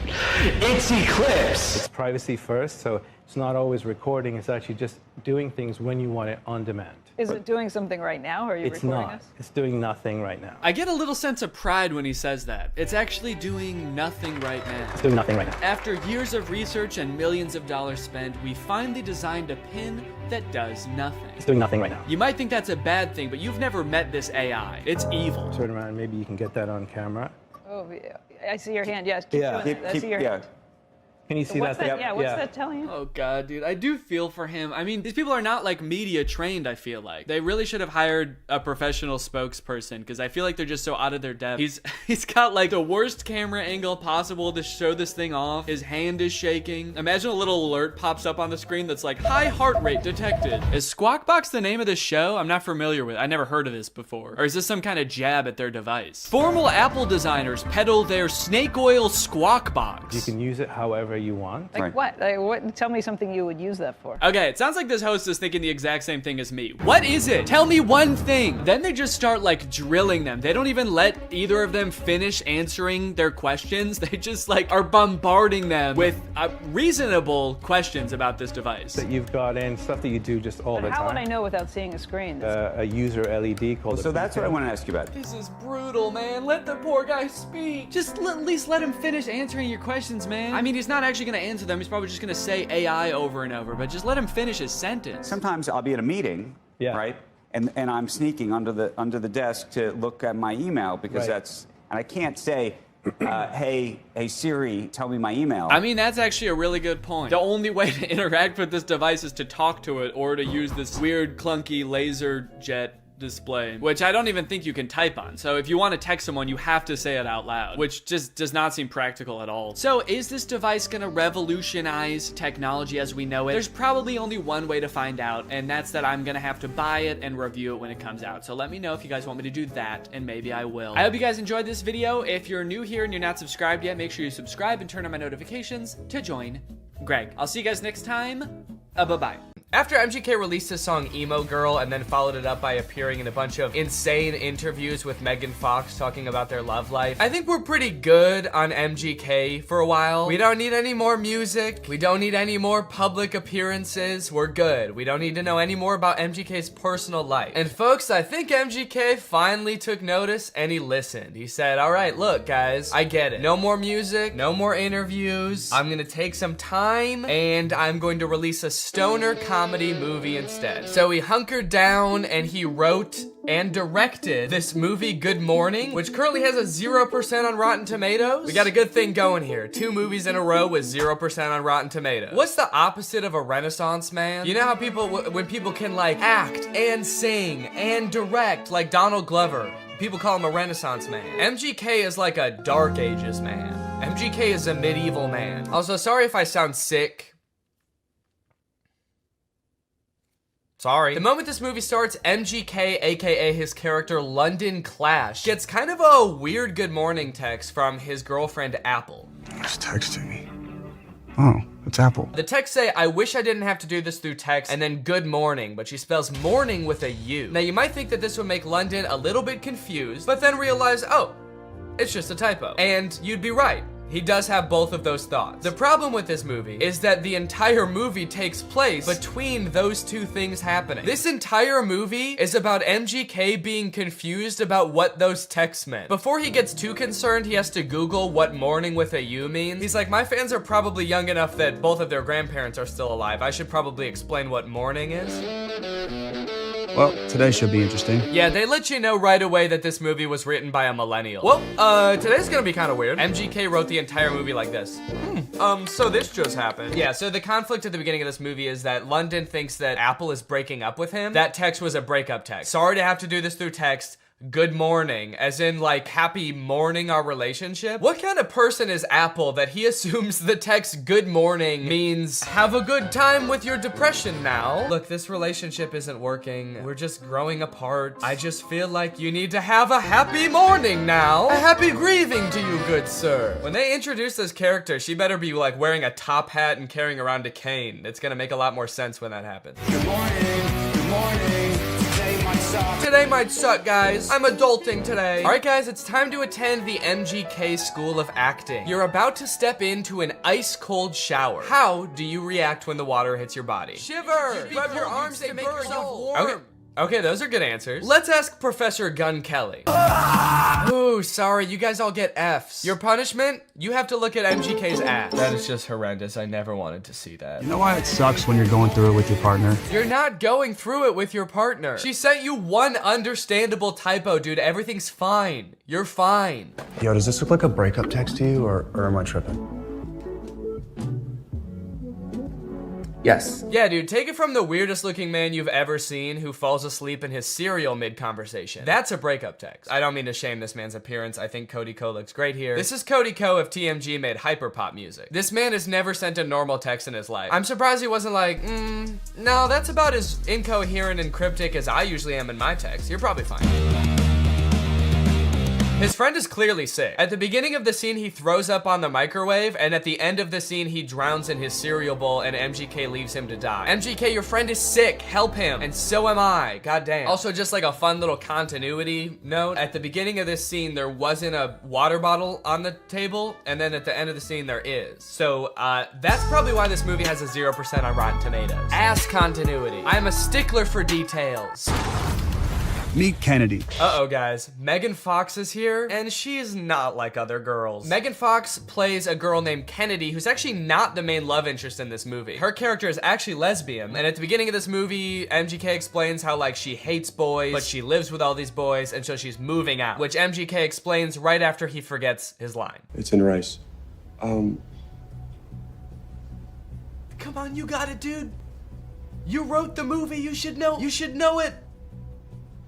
It's Eclipse. It's privacy first, so it's not always recording. It's actually just doing things when you want it on demand. Is it doing something right now, or are you recording us? It's doing nothing right now. I get a little sense of pride when he says that. It's actually doing nothing right now. It's doing nothing right now. After years of research and millions of dollars spent, we finally designed a pin that does nothing. It's doing nothing right now. You might think that's a bad thing, but you've never met this AI. It's evil. Turn around, maybe you can get that on camera. Oh, yeah. I see your hand. Yes, keep showing it. I see your hand. Can you see what's that? Yeah, what's that telling you? Oh God, dude, I do feel for him. I mean, these people are not like media trained, I feel like. They really should have hired a professional spokesperson, because I feel like they're just so out of their depth. He's got like the worst camera angle possible to show this thing off. His hand is shaking. Imagine a little alert pops up on the screen that's like, high heart rate detected. Is Squawk Box the name of the show? I'm not familiar with it. I never heard of this before. Or is this some kind of jab at their device? Formal Apple designers peddle their snake oil Squawk Box. You can use it however you want. Like what? Like what? Tell me something you would use that for. Okay, it sounds like this host is thinking the exact same thing as me. What is it? Tell me one thing. Then they just start like drilling them. They don't even let either of them finish answering their questions. They just like are bombarding them with reasonable questions about this device. That you've got in, stuff that you do just all the time. How would I know without seeing a screen? A user LED called. So that's what I want to ask you about. This is brutal, man. Let the poor guy speak. Just at least let him finish answering your questions, man. I mean, he's not actually gonna answer them. He's probably just gonna say AI over and over, but just let him finish his sentence. Sometimes I'll be at a meeting, right? And I'm sneaking under the desk to look at my email because that's, and I can't say, hey Siri, tell me my email. I mean, that's actually a really good point. The only way to interact with this device is to talk to it or to use this weird clunky laser jet display, which I don't even think you can type on. So if you want to text someone, you have to say it out loud, which just does not seem practical at all. So is this device gonna revolutionize technology as we know it? There's probably only one way to find out, and that's that I'm gonna have to buy it and review it when it comes out. So let me know if you guys want me to do that, and maybe I will. I hope you guys enjoyed this video. If you're new here and you're not subscribed yet, make sure you subscribe and turn on my notifications to join Greg. I'll see you guys next time. Bye-bye. After MGK released his song Emo Girl and then followed it up by appearing in a bunch of insane interviews with Megan Fox talking about their love life, I think we're pretty good on MGK for a while. We don't need any more music. We don't need any more public appearances. We're good. We don't need to know any more about MGK's personal life. And folks, I think MGK finally took notice and he listened. He said, all right, look guys, I get it. No more music, no more interviews. I'm gonna take some time and I'm going to release a stoner comedy movie instead. So he hunkered down and he wrote and directed this movie Good Morning, which currently has a 0% on Rotten Tomatoes. We got a good thing going here. 2 movies in a row with 0% on Rotten Tomatoes. What's the opposite of a Renaissance man? You know how people, when people can like act and sing and direct like Donald Glover. People call him a Renaissance man. MGK is like a Dark Ages man. MGK is a medieval man. Also, sorry if I sound sick. Sorry. The moment this movie starts, MGK, aka his character London Clash, gets kind of a weird good morning text from his girlfriend Apple. Who's texting me? Oh, it's Apple. The texts say, I wish I didn't have to do this through text, and then good morning, but she spells morning with a U. Now you might think that this would make London a little bit confused, but then realize, oh, it's just a typo. And you'd be right. He does have both of those thoughts. The problem with this movie is that the entire movie takes place between those two things happening. This entire movie is about MGK being confused about what those texts meant. Before he gets too concerned, he has to Google what morning with a U means. He's like, my fans are probably young enough that both of their grandparents are still alive. I should probably explain what morning is. Well, today should be interesting. Yeah, they let you know right away that this movie was written by a millennial. Well, today's gonna be kind of weird. MGK wrote the entire movie like this. So this just happened. Yeah, so the conflict at the beginning of this movie is that London thinks that Apple is breaking up with him. That text was a breakup text. Sorry to have to do this through text. Good morning, as in like happy morning our relationship. What kind of person is Apple that he assumes the text good morning means have a good time with your depression now? Look, this relationship isn't working. We're just growing apart. I just feel like you need to have a happy morning now. A happy grieving to you, good sir. When they introduce this character, she better be like wearing a top hat and carrying around a cane. It's gonna make a lot more sense when that happens. Good morning, good morning. Today might suck, guys. I'm adulting today. All right, guys, it's time to attend the MGK School of Acting. You're about to step into an ice-cold shower. How do you react when the water hits your body? Shiver! Rub your arms to make yourself warm. Okay, those are good answers. Let's ask Professor Gun Kelly. Ooh, sorry, you guys all get Fs. Your punishment? You have to look at MGK's ass. That is just horrendous. I never wanted to see that. You know why it sucks when you're going through it with your partner? You're not going through it with your partner. She sent you one understandable typo, dude. Everything's fine. You're fine. Yo, does this look like a breakup text to you, or am I tripping? Yes. Yeah, dude, take it from the weirdest looking man you've ever seen who falls asleep in his cereal mid-conversation. That's a breakup text. I don't mean to shame this man's appearance. I think Cody Ko looks great here. This is Cody Ko if TMG made hyperpop music. This man has never sent a normal text in his life. I'm surprised he wasn't like, no, that's about as incoherent and cryptic as I usually am in my text. You're probably fine. His friend is clearly sick. At the beginning of the scene, he throws up on the microwave, and at the end of the scene, he drowns in his cereal bowl, and MGK leaves him to die. MGK, your friend is sick. Help him. And so am I. Goddamn. Also, just like a fun little continuity note, at the beginning of this scene, there wasn't a water bottle on the table, and then at the end of the scene, there is. So, that's probably why this movie has a 0% on Rotten Tomatoes. Ass continuity. I'm a stickler for details. Meet Kennedy. Uh-oh, guys. Megan Fox is here, and she is not like other girls. Megan Fox plays a girl named Kennedy, who's actually not the main love interest in this movie. Her character is actually lesbian, and at the beginning of this movie, MGK explains how, like, she hates boys, but she lives with all these boys, and so she's moving out, which MGK explains right after he forgets his line. It's in rice. Come on, you got it, dude. You wrote the movie, you should know it.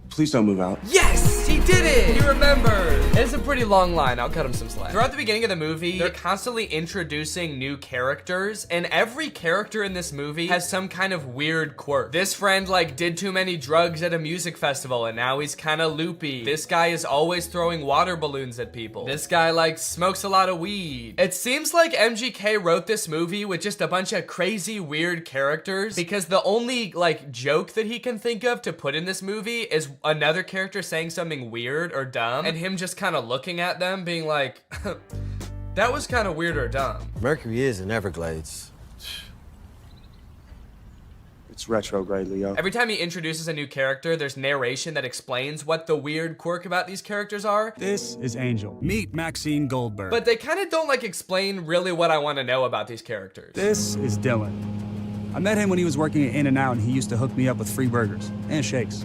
Please don't move out. Yes! He did it! He remembered. It's a pretty long line. I'll cut him some slack. Throughout the beginning of the movie, they're constantly introducing new characters, and every character in this movie has some kind of weird quirk. This friend, like, did too many drugs at a music festival, and now he's kind of loopy. This guy is always throwing water balloons at people. This guy, like, smokes a lot of weed. It seems like MGK wrote this movie with just a bunch of crazy, weird characters, because the only, like, joke that he can think of to put in this movie is another character saying something weird or dumb, and him just kind of looking at them being like, that was kind of weird or dumb. Mercury is in Everglades. It's retrograde, Leo. Every time he introduces a new character, there's narration that explains what the weird quirk about these characters are. This is Angel. Meet Maxine Goldberg. But they kind of don't, like, explain really what I want to know about these characters. This is Dylan. I met him when he was working at In-N-Out, and he used to hook me up with free burgers and shakes.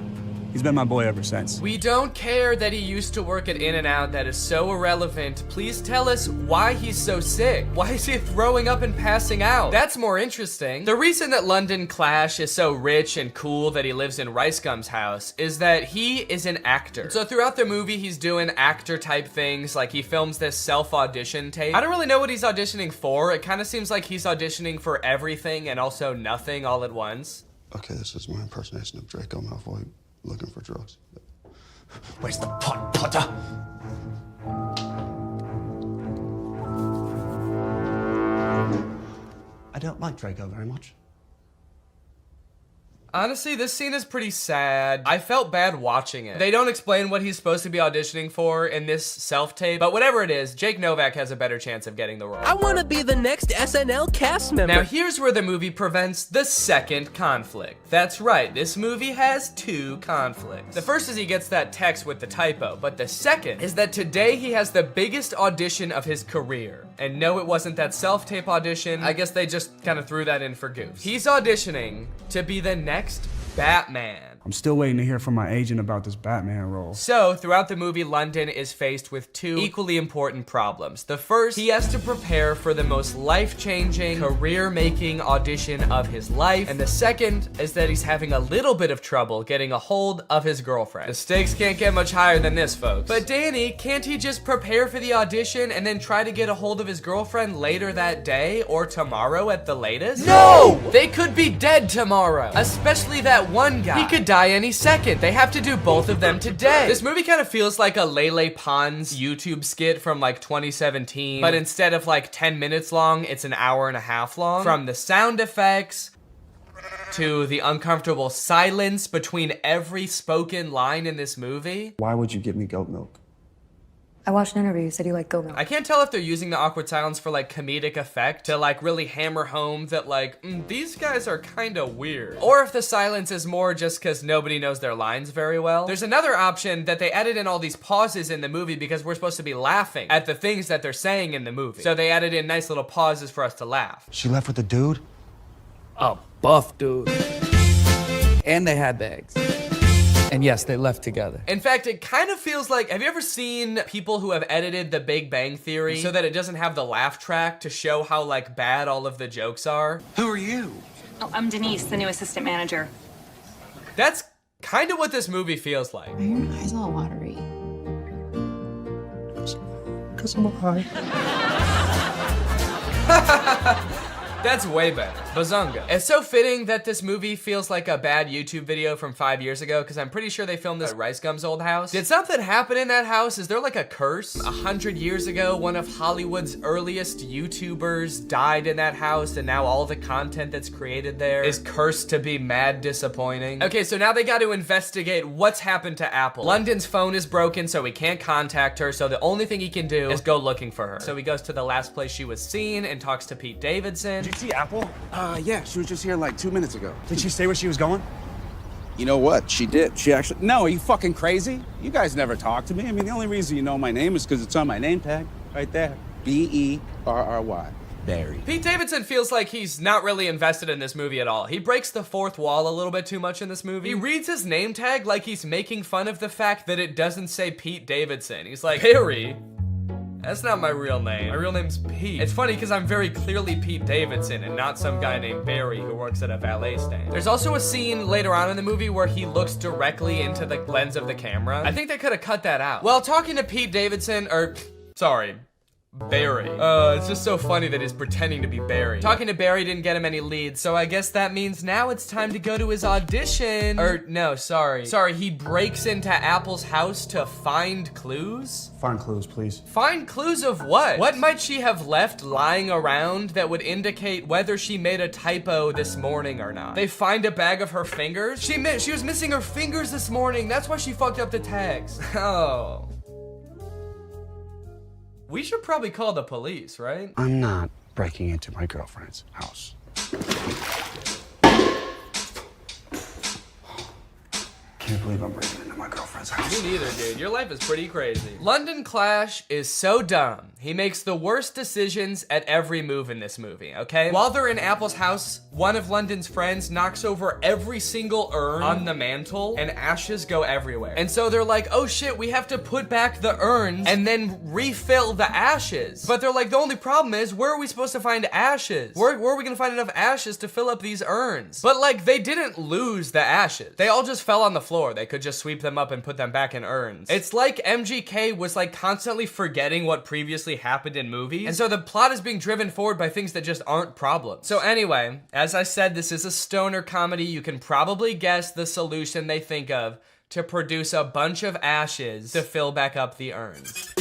He's been my boy ever since. We don't care that he used to work at In-N-Out. That is so irrelevant. Please tell us why he's so sick. Why is he throwing up and passing out? That's more interesting. The reason that London Clash is so rich and cool that he lives in Rice Gum's house is that he is an actor. So throughout the movie, he's doing actor type things, like he films this self-audition tape. I don't really know what he's auditioning for. It kind of seems like he's auditioning for everything and also nothing all at once. Okay, this is my impersonation of Draco Malfoy looking for drugs. Where's the pot, Potter? I don't like Draco very much. Honestly, this scene is pretty sad. I felt bad watching it. They don't explain what he's supposed to be auditioning for in this self-tape, but whatever it is, Jake Novak has a better chance of getting the role. I want to be the next SNL cast member. Now here's where the movie prevents the second conflict. That's right, this movie has two conflicts. The first is he gets that text with the typo, but the second is that today he has the biggest audition of his career. And no, it wasn't that self-tape audition. I guess they just kind of threw that in for goofs. He's auditioning to be the next Batman. I'm still waiting to hear from my agent about this Batman role. So, throughout the movie, London is faced with two equally important problems. The first, he has to prepare for the most life-changing, career-making audition of his life. And the second is that he's having a little bit of trouble getting a hold of his girlfriend. The stakes can't get much higher than this, folks. But Danny, can't he just prepare for the audition and then try to get a hold of his girlfriend later that day or tomorrow at the latest? No! They could be dead tomorrow, especially that one guy. He could die any second. They have to do both of them today. This movie kind of feels like a Lele Pons YouTube skit from like 2017, but instead of like 10 minutes long, it's an hour and a half long. From the sound effects to the uncomfortable silence between every spoken line in this movie. Why would you give me goat milk? I watched an interview. You said you like goat milk. I can't tell if they're using the awkward silence for like comedic effect to like really hammer home that like, these guys are kind of weird. Or if the silence is more just because nobody knows their lines very well. There's another option that they added in all these pauses in the movie because we're supposed to be laughing at the things that they're saying in the movie. So they added in nice little pauses for us to laugh. She left with the dude? A buff dude. And they had bags. And yes, they left together. In fact, it kind of feels like, have you ever seen people who have edited The Big Bang Theory so that it doesn't have the laugh track to show how like bad all of the jokes are? Who are you? Oh, I'm Denise, the new assistant manager. That's kind of what this movie feels like. Are your eyes all watery? Because I'm high. That's way better. Bazunga. It's so fitting that this movie feels like a bad YouTube video from 5 years ago, because I'm pretty sure they filmed this at Rice Gum's old house. Did something happen in that house? Is there like a curse? 100 years ago, one of Hollywood's earliest YouTubers died in that house, and now all the content that's created there is cursed to be mad disappointing. Okay, so now they got to investigate what's happened to Apple. London's phone is broken, so he can't contact her, so the only thing he can do is go looking for her. So he goes to the last place she was seen and talks to Pete Davidson. Did you see Apple? Yeah, she was just here like 2 minutes ago. Did she say where she was going? You know what? She did. She actually... No, are you fucking crazy? You guys never talk to me. I mean, the only reason you know my name is because it's on my name tag right there. B-E-R-R-Y. Barry. Pete Davidson feels like he's not really invested in this movie at all. He breaks the fourth wall a little bit too much in this movie. He reads his name tag like he's making fun of the fact that it doesn't say Pete Davidson. He's like, Barry? That's not my real name. My real name's Pete. It's funny because I'm very clearly Pete Davidson and not some guy named Barry who works at a valet stand. There's also a scene later on in the movie where he looks directly into the lens of the camera. I think they could have cut that out. Well, talking to Pete Davidson, sorry, Barry. It's just so funny that he's pretending to be Barry. Talking to Barry didn't get him any leads, so I guess that means now it's time to go to his audition. No, sorry. Sorry, he breaks into Apple's house to find clues? Find clues, please. Find clues of what? What might she have left lying around that would indicate whether she made a typo this morning or not? They find a bag of her fingers? She was missing her fingers this morning. That's why she fucked up the tags. Oh. We should probably call the police, right? I'm not breaking into my girlfriend's house. can't believe I'm breaking into my girlfriend's house. Me neither, dude. Your life is pretty crazy. London Clash is so dumb. He makes the worst decisions at every move in this movie, okay? While they're in Apple's house, one of London's friends knocks over every single urn on the mantle, and ashes go everywhere. And so they're like, oh shit, we have to put back the urns and then refill the ashes. But they're like, the only problem is, where are we supposed to find ashes? Where are we gonna find enough ashes to fill up these urns? But like, they didn't lose the ashes. They all just fell on the floor. They could just sweep them up and put them back in urns. It's like MGK was like constantly forgetting what previously happened in movies, and so the plot is being driven forward by things that just aren't problems. So anyway, as I said, this is a stoner comedy. You can probably guess the solution they think of to produce a bunch of ashes to fill back up the urns.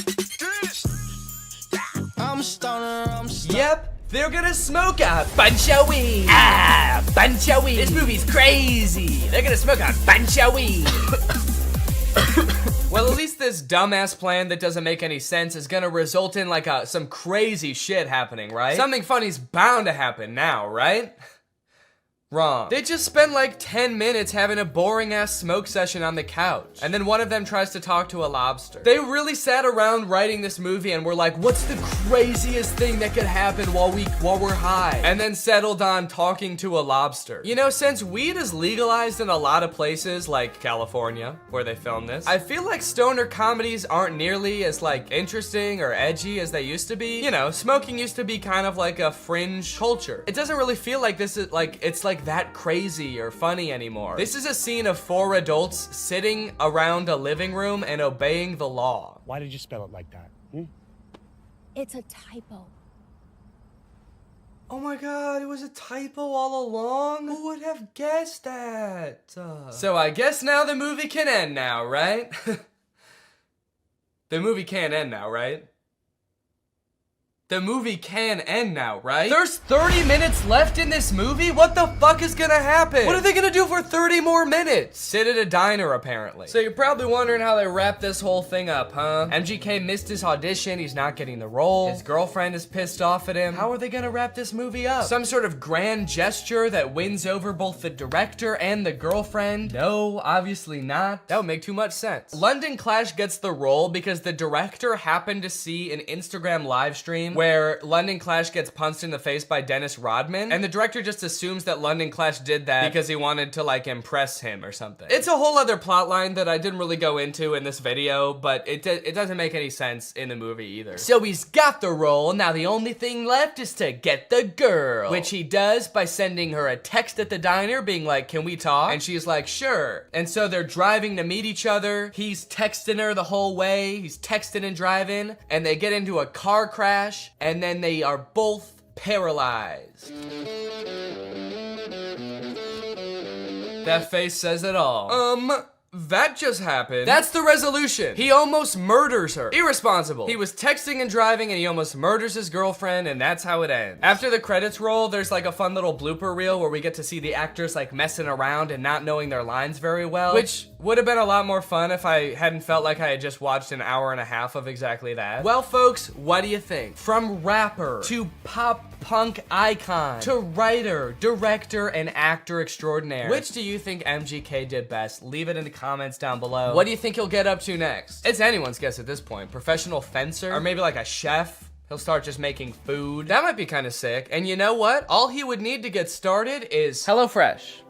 I'm a stoner. Yep. They're gonna smoke a bunch of weed. Ah, bunch of weed. This movie's crazy. They're gonna smoke a bunch of weed. Well, at least this dumbass plan that doesn't make any sense is gonna result in like some crazy shit happening, right? Something funny's bound to happen now, right? Wrong. They just spend like 10 minutes having a boring ass smoke session on the couch. And then one of them tries to talk to a lobster. They really sat around writing this movie and were like, what's the craziest thing that could happen while we're high? And then settled on talking to a lobster. You know, since weed is legalized in a lot of places like California, where they filmed this, I feel like stoner comedies aren't nearly as like interesting or edgy as they used to be. You know, smoking used to be kind of like a fringe culture. It doesn't really feel like this is like, it's like that crazy or funny anymore. This is a scene of 4 adults sitting around a living room and obeying the law. Why did you spell it like that? It's a typo. Oh my god, it was a typo all along? Who would have guessed that? So I guess now the movie can end now, right? The movie can't end now, right? The movie can end now, right? There's 30 minutes left in this movie? What the fuck is gonna happen? What are they gonna do for 30 more minutes? Sit at a diner, apparently. So you're probably wondering how they wrap this whole thing up, huh? MGK missed his audition, he's not getting the role. His girlfriend is pissed off at him. How are they gonna wrap this movie up? Some sort of grand gesture that wins over both the director and the girlfriend? No, obviously not. That would make too much sense. London Clash gets the role because the director happened to see an Instagram live stream where London Clash gets punched in the face by Dennis Rodman, and the director just assumes that London Clash did that because he wanted to like impress him or something. It's a whole other plot line that I didn't really go into in this video, but it doesn't make any sense in the movie either. So he's got the role, now the only thing left is to get the girl, which he does by sending her a text at the diner being like, can we talk? And she's like, sure. And so they're driving to meet each other. He's texting her the whole way. He's texting and driving, and they get into a car crash, and then they are both paralyzed. That face says it all. That just happened. That's the resolution. He almost murders her. Irresponsible. He was texting and driving and he almost murders his girlfriend, and that's how it ends. After the credits roll, there's like a fun little blooper reel where we get to see the actors like messing around and not knowing their lines very well, which would have been a lot more fun if I hadn't felt like I had just watched an hour and a half of exactly that. Well, folks, what do you think? From rapper to pop punk icon to writer, director, and actor extraordinaire, which do you think MGK did best? Leave it in the comments down below. What do you think he'll get up to next? It's anyone's guess at this point. Professional fencer? Or maybe like a chef? He'll start just making food. That might be kind of sick. And you know what? All he would need to get started is HelloFresh,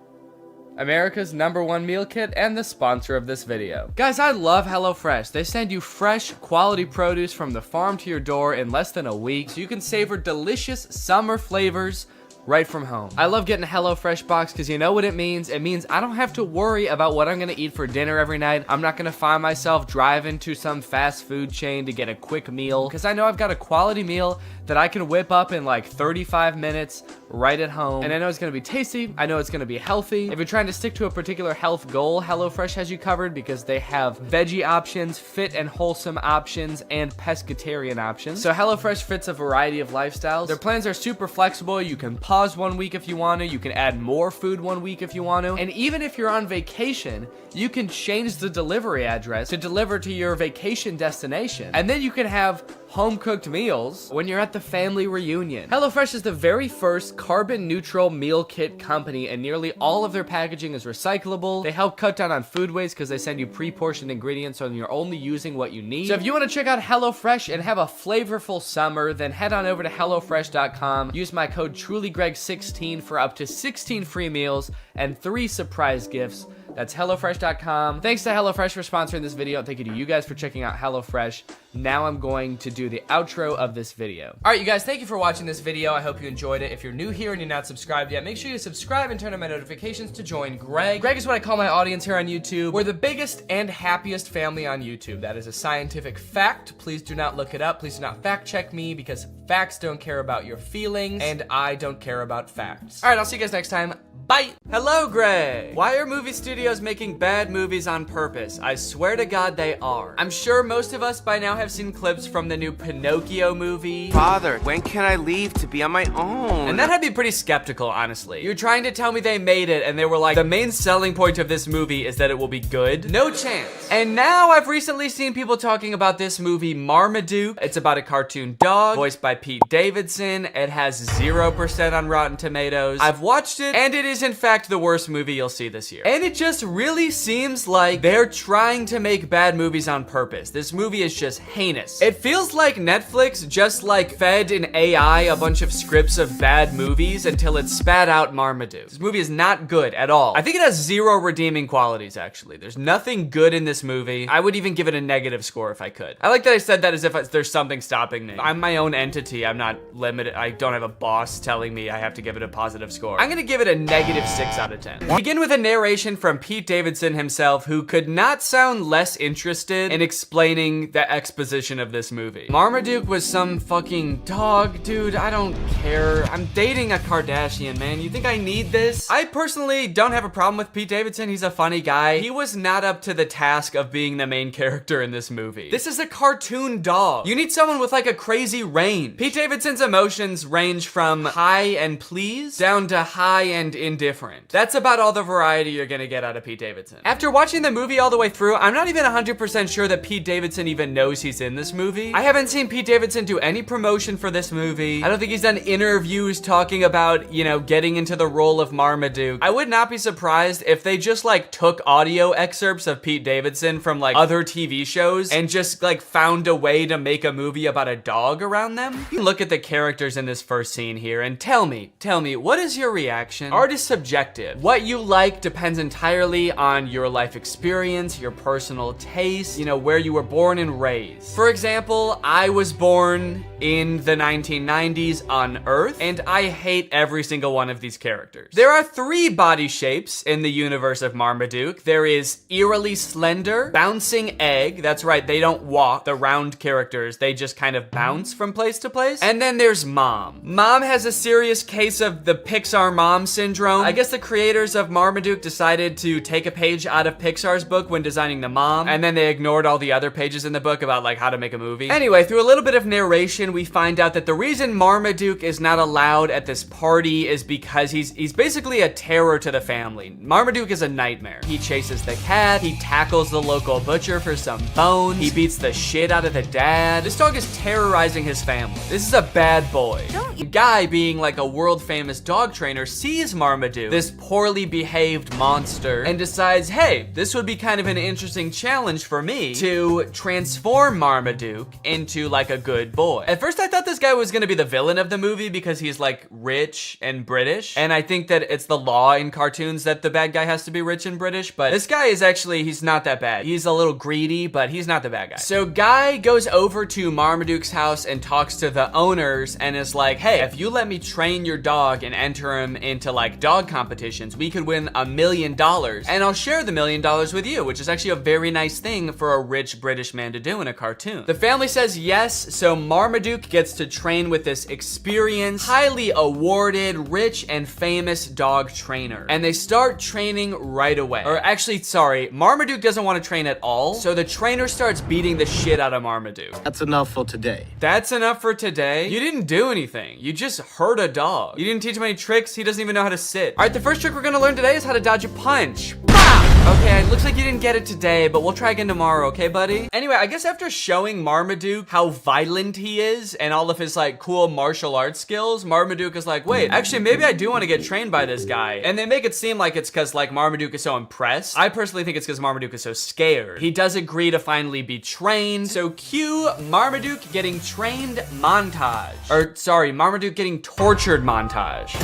America's #1 meal kit and the sponsor of this video. Guys, I love HelloFresh. They send you fresh, quality produce from the farm to your door in less than a week, so you can savor delicious summer flavors right from home. I love getting a HelloFresh box because you know what it means? It means I don't have to worry about what I'm gonna eat for dinner every night. I'm not gonna find myself driving to some fast food chain to get a quick meal, because I know I've got a quality meal that I can whip up in like 35 minutes right at home. And I know it's gonna be tasty. I know it's gonna be healthy. If you're trying to stick to a particular health goal, HelloFresh has you covered because they have veggie options, fit and wholesome options, and pescatarian options. So HelloFresh fits a variety of lifestyles. Their plans are super flexible. You can pause 1 week if you want to. You can add more food 1 week if you want to. And even if you're on vacation, you can change the delivery address to deliver to your vacation destination. And then you can have home-cooked meals when you're at the family reunion. HelloFresh is the very first carbon-neutral meal kit company, and nearly all of their packaging is recyclable. They help cut down on food waste because they send you pre-portioned ingredients so you're only using what you need. So if you want to check out HelloFresh and have a flavorful summer, then head on over to HelloFresh.com. Use my code TrulyGreg16 for up to 16 free meals and 3 surprise gifts. That's HelloFresh.com. Thanks to HelloFresh for sponsoring this video. Thank you to you guys for checking out HelloFresh. Now I'm going to do the outro of this video. All right, you guys, thank you for watching this video. I hope you enjoyed it. If you're new here and you're not subscribed yet, make sure you subscribe and turn on my notifications to join Greg. Greg is what I call my audience here on YouTube. We're the biggest and happiest family on YouTube. That is a scientific fact. Please do not look it up. Please do not fact check me because facts don't care about your feelings and I don't care about facts. All right, I'll see you guys next time. Bye. Hello, Greg. Why are movie studios making bad movies on purpose? I swear to God they are. I'm sure most of us by now have seen clips from the new Pinocchio movie. Father, when can I leave to be on my own? And that had me pretty skeptical, honestly. You're trying to tell me they made it and they were like, the main selling point of this movie is that it will be good? No chance. And now I've recently seen people talking about this movie Marmaduke. It's about a cartoon dog voiced by Pete Davidson. It has 0% on Rotten Tomatoes. I've watched it and it is in fact the worst movie you'll see this year. And it just really seems like they're trying to make bad movies on purpose. This movie is just heinous. It feels like Netflix just like fed an AI a bunch of scripts of bad movies until it spat out Marmaduke. This movie is not good at all. I think it has 0 redeeming qualities, actually. There's nothing good in this movie. I would even give it a negative score if I could. I like that I said that as if there's something stopping me. I'm my own entity. I'm not limited. I don't have a boss telling me I have to give it a positive score. I'm gonna give it a negative 6 out of 10. Begin with a narration from Pete Davidson himself, who could not sound less interested in explaining the exposition of this movie. Marmaduke was some fucking dog, dude. I don't care. I'm dating a Kardashian, man. You think I need this? I personally don't have a problem with Pete Davidson. He's a funny guy. He was not up to the task of being the main character in this movie. This is a cartoon dog. You need someone with like a crazy range. Pete Davidson's emotions range from high and pleased down to high and indifferent. That's about all the variety you're gonna get out of Pete Davidson. After watching the movie all the way through, I'm not even 100% sure that Pete Davidson even knows he's in this movie. I haven't seen Pete Davidson do any promotion for this movie. I don't think he's done interviews talking about, you know, getting into the role of Marmaduke. I would not be surprised if they just like took audio excerpts of Pete Davidson from like other TV shows and just like found a way to make a movie about a dog around them. You look at the characters in this first scene here and tell me, what is your reaction? Art is subjective. What you like depends entirely on your life experience, your personal taste, you know, where you were born and raised. For example, I was born in the 1990s on Earth, and I hate every single one of these characters. There are 3 body shapes in the universe of Marmaduke. There is eerily slender, bouncing egg. That's right, they don't walk, the round characters. They just kind of bounce from place to place. And then there's Mom. Mom has a serious case of the Pixar mom syndrome. I guess the creators of Marmaduke decided to take a page out of Pixar's book when designing the mom, and then they ignored all the other pages in the book about like how to make a movie. Anyway, through a little bit of narration, we find out that the reason Marmaduke is not allowed at this party is because he's basically a terror to the family. Marmaduke is a nightmare. He chases the cat, he tackles the local butcher for some bones, he beats the shit out of the dad. This dog is terrorizing his family. This is a bad boy. Guy, being like a world famous dog trainer, sees Marmaduke, this poorly behaved monster, and decides, hey, this would be kind of an interesting challenge for me to transform Marmaduke into like a good boy. At first I thought this guy was gonna be the villain of the movie because he's like rich and British, and I think that it's the law in cartoons that the bad guy has to be rich and British, but this guy is actually, he's not that bad. He's a little greedy, but he's not the bad guy. So Guy goes over to Marmaduke's house and talks to the owners and is like, hey, if you let me train your dog and enter him into like dog competitions, we could win $1 million and I'll share the $1 million with you, which is actually a very nice thing for a rich British man to do in a cartoon. The family says yes, so Marmaduke gets to train with this experienced, highly awarded, rich and famous dog trainer. And they start training right away. Or actually, sorry, Marmaduke doesn't want to train at all, so the trainer starts beating the shit out of Marmaduke. That's enough for today. That's enough for today? You didn't do anything. You just hurt a dog. You didn't teach him any tricks. He doesn't even know how to sit. All right, the first trick we're gonna learn today is how to dodge a punch. Pow! Okay, it looks like you didn't get it today, but we'll try again tomorrow, okay, buddy? Anyway, I guess after showing Marmaduke how violent he is and all of his like cool martial arts skills, Marmaduke is like, wait, actually maybe I do want to get trained by this guy. And they make it seem like it's because like Marmaduke is so impressed. I personally think it's because Marmaduke is so scared. He does agree to finally be trained. So cue Marmaduke getting trained montage. Or sorry, Marmaduke getting tortured montage.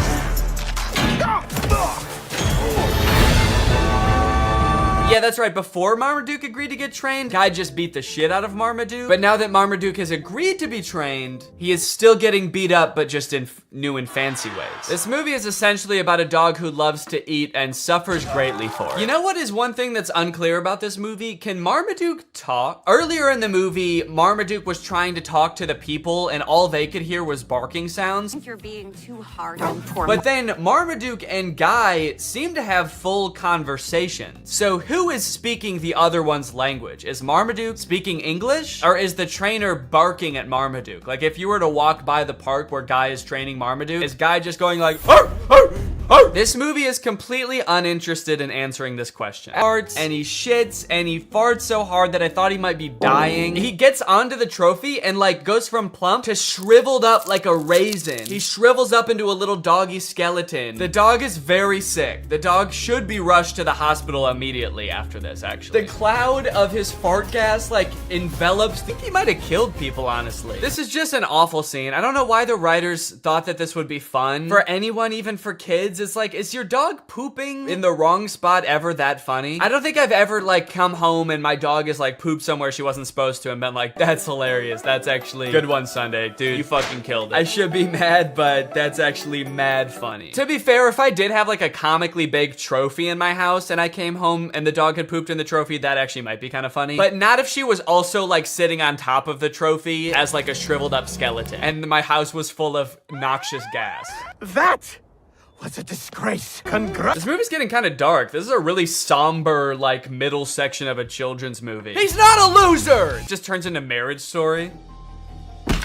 Yeah, that's right. Before Marmaduke agreed to get trained, Guy just beat the shit out of Marmaduke. But now that Marmaduke has agreed to be trained, he is still getting beat up, but just in new and fancy ways. This movie is essentially about a dog who loves to eat and suffers greatly for it. You know what is one thing that's unclear about this movie? Can Marmaduke talk? Earlier in the movie, Marmaduke was trying to talk to the people and all they could hear was barking sounds. I think you're being too hard on poor But then Marmaduke and Guy seem to have full conversations. So who is speaking the other one's language? Is Marmaduke speaking English? Or is the trainer barking at Marmaduke? Like if you were to walk by the park where Guy is training Marmaduke, is Guy just going like, "Arr, arr, arr"? This movie is completely uninterested in answering this question. Farts, and he shits, and he farts so hard that I thought he might be dying. He gets onto the trophy and like goes from plump to shriveled up like a raisin. He shrivels up into a little doggy skeleton. The dog is very sick. The dog should be rushed to the hospital immediately after this, actually. The cloud of his fart gas like envelops. I think he might have killed people, honestly. This is just an awful scene. I don't know why the writers thought that this would be fun for anyone, even for kids. It's like, is your dog pooping in the wrong spot ever that funny? I don't think I've ever like come home and my dog is like pooped somewhere she wasn't supposed to and been like, that's hilarious. That's actually good one, Sunday. Dude, you fucking killed it. I should be mad, but that's actually mad funny. To be fair, if I did have like a comically big trophy in my house and I came home and the dog had pooped in the trophy, that actually might be kind of funny. But not if she was also like sitting on top of the trophy as like a shriveled up skeleton and my house was full of noxious gas. That was a disgrace. This movie's getting kind of dark. This is a really somber, like, middle section of a children's movie. He's not a loser! It just turns into Marriage Story.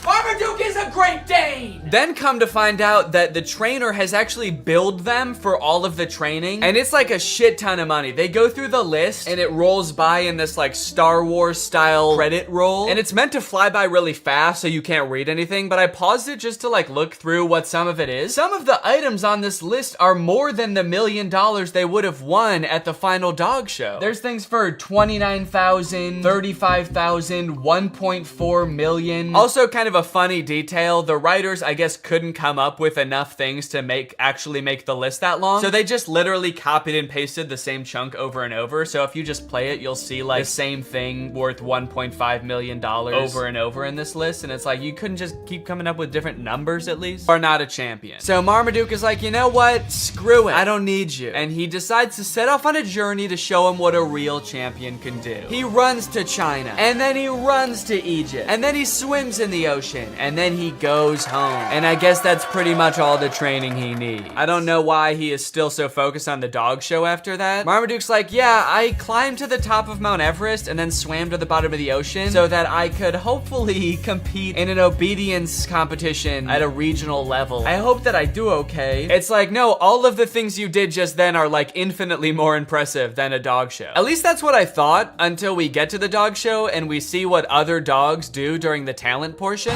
Marmaduke is a Great Dane! Then come to find out that the trainer has actually billed them for all of the training, and it's like a shit ton of money. They go through the list, and it rolls by in this like Star Wars style credit roll, and it's meant to fly by really fast so you can't read anything, but I paused it just to like look through what some of it is. Some of the items on this list are more than the $1 million they would have won at the final dog show. There's things for $29,000, $35,000, $1.4 million. Also kind of a funny detail, the writers I guess couldn't come up with enough things to actually make the list that long, so they just literally copied and pasted the same chunk over and over. So if you just play it, you'll see like the same thing worth $1.5 million over and over in this list, and it's like you couldn't just keep coming up with different numbers at least? Are not a champion. So Marmaduke is like, you know what, screw it, I don't need you, and he decides to set off on a journey to show him what a real champion can do. He runs to China, and then he runs to Egypt, and then he swims in the ocean, and then he goes home. And I guess that's pretty much all the training he needs. I don't know why he is still so focused on the dog show after that. Marmaduke's like, yeah, I climbed to the top of Mount Everest and then swam to the bottom of the ocean so that I could hopefully compete in an obedience competition at a regional level. I hope that I do okay. It's like, no, all of the things you did just then are like infinitely more impressive than a dog show. At least that's what I thought until we get to the dog show and we see what other dogs do during the talent portion.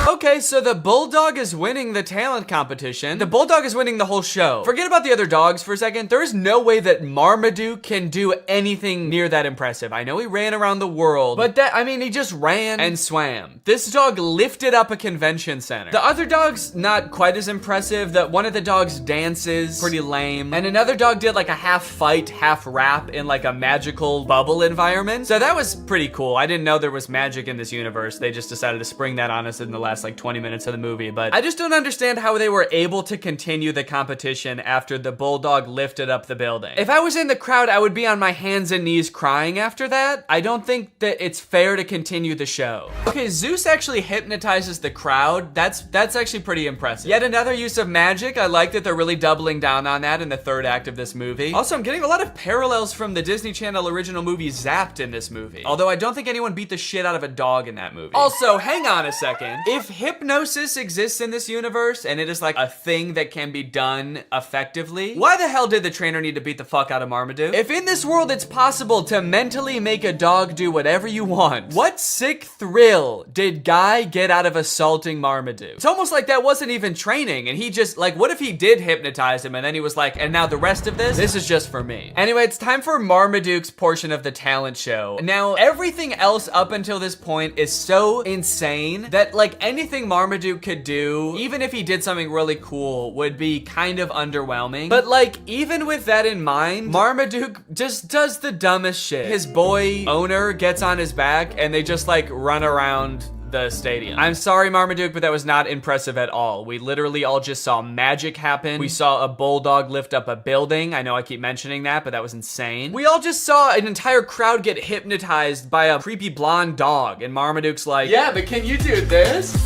Okay, so the bulldog is winning the talent competition. The bulldog is winning the whole show. Forget about the other dogs for a second. There is no way that Marmaduke can do anything near that impressive. I know he ran around the world, but he just ran and swam. This dog lifted up a convention center. The other dog's not quite as impressive. One of the dogs dances, pretty lame. And another dog did like a half fight, half rap in like a magical bubble environment. So that was pretty cool. I didn't know there was magic in this universe. They just decided to spring that on us in the last like 20 minutes of the movie, but I just don't understand how they were able to continue the competition after the bulldog lifted up the building. If I was in the crowd, I would be on my hands and knees crying after that. I don't think that it's fair to continue the show. Okay, Zeus actually hypnotizes the crowd. That's actually pretty impressive. Yet another use of magic. I like that they're really doubling down on that in the third act of this movie. Also, I'm getting a lot of parallels from the Disney Channel original movie Zapped in this movie. Although I don't think anyone beat the shit out of a dog in that movie. Also, hang on a second. If hip hypnosis exists in this universe and it is like a thing that can be done effectively, why the hell did the trainer need to beat the fuck out of Marmaduke? If in this world it's possible to mentally make a dog do whatever you want, what sick thrill did Guy get out of assaulting Marmaduke? It's almost like that wasn't even training and he just, like, what if he did hypnotize him and then he was like, and now the rest of this is just for me. Anyway, it's time for Marmaduke's portion of the talent show. Now, everything else up until this point is so insane that, like, anything Marmaduke could do, even if he did something really cool, would be kind of underwhelming. But, like, even with that in mind, Marmaduke just does the dumbest shit. His boy owner gets on his back and they just, like, run around the stadium. I'm sorry, Marmaduke, but that was not impressive at all. We literally all just saw magic happen. We saw a bulldog lift up a building. I know I keep mentioning that, but that was insane. We all just saw an entire crowd get hypnotized by a creepy blonde dog, and Marmaduke's like, yeah, but can you do this?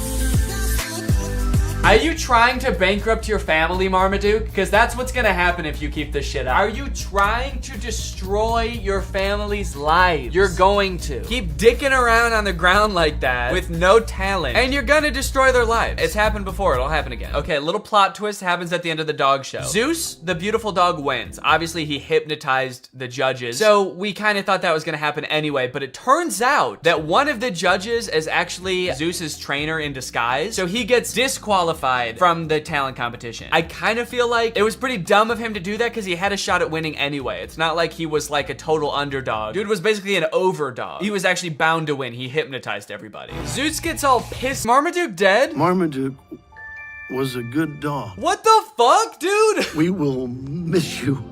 Are you trying to bankrupt your family, Marmaduke? Because that's what's gonna happen if you keep this shit up. Are you trying to destroy your family's lives? You're going to. Keep dicking around on the ground like that with no talent, and you're gonna destroy their lives. It's happened before, it'll happen again. Okay, a little plot twist happens at the end of the dog show. Zeus, the beautiful dog, wins. Obviously, he hypnotized the judges, so we kind of thought that was gonna happen anyway, but it turns out that one of the judges is actually Zeus's trainer in disguise, so he gets disqualified from the talent competition. I kind of feel like it was pretty dumb of him to do that because he had a shot at winning anyway. It's not like he was like a total underdog. Dude was basically an overdog. He was actually bound to win. He hypnotized everybody. Zeus gets all pissed. Marmaduke dead? Marmaduke was a good dog. What the fuck, dude? We will miss you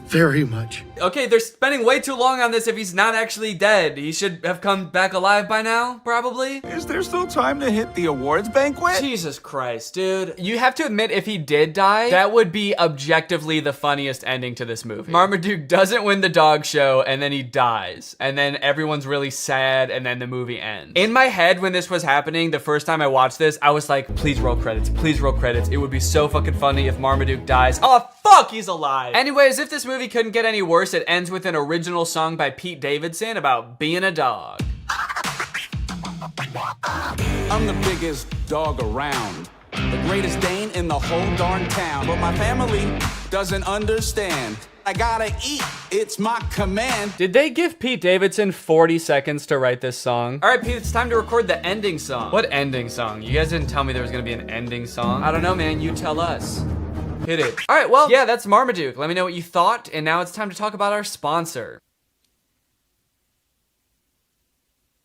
very much. Okay, they're spending way too long on this if he's not actually dead. He should have come back alive by now, probably. Is there still time to hit the awards banquet? Jesus Christ, dude. You have to admit, if he did die, that would be objectively the funniest ending to this movie. Marmaduke doesn't win the dog show, and then he dies. And then everyone's really sad, and then the movie ends. In my head, when this was happening, the first time I watched this, I was like, please roll credits, please roll credits. It would be so fucking funny if Marmaduke dies. Oh, fuck, he's alive. Anyways, if this movie couldn't get any worse, it ends with an original song by Pete Davidson about being a dog. I'm the biggest dog around, the greatest Dane in the whole darn town, but my family doesn't understand. I gotta eat, it's my command. Did they give Pete Davidson 40 seconds to write this song? All right, Pete, it's time to record the ending song. What ending song? You guys didn't tell me there was gonna be an ending song. I don't know, man, you tell us. Hit it. All right, well, yeah, that's Marmaduke. Let me know what you thought, and now it's time to talk about our sponsor.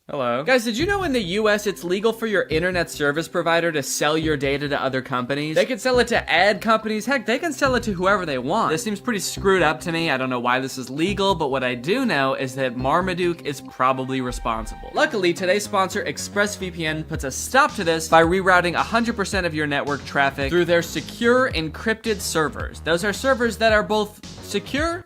Hello. Guys, did you know in the US it's legal for your internet service provider to sell your data to other companies? They can sell it to ad companies. Heck, they can sell it to whoever they want. This seems pretty screwed up to me. I don't know why this is legal, but what I do know is that Marmaduke is probably responsible. Luckily, today's sponsor, ExpressVPN, puts a stop to this by rerouting 100% of your network traffic through their secure encrypted servers. Those are servers that are both secure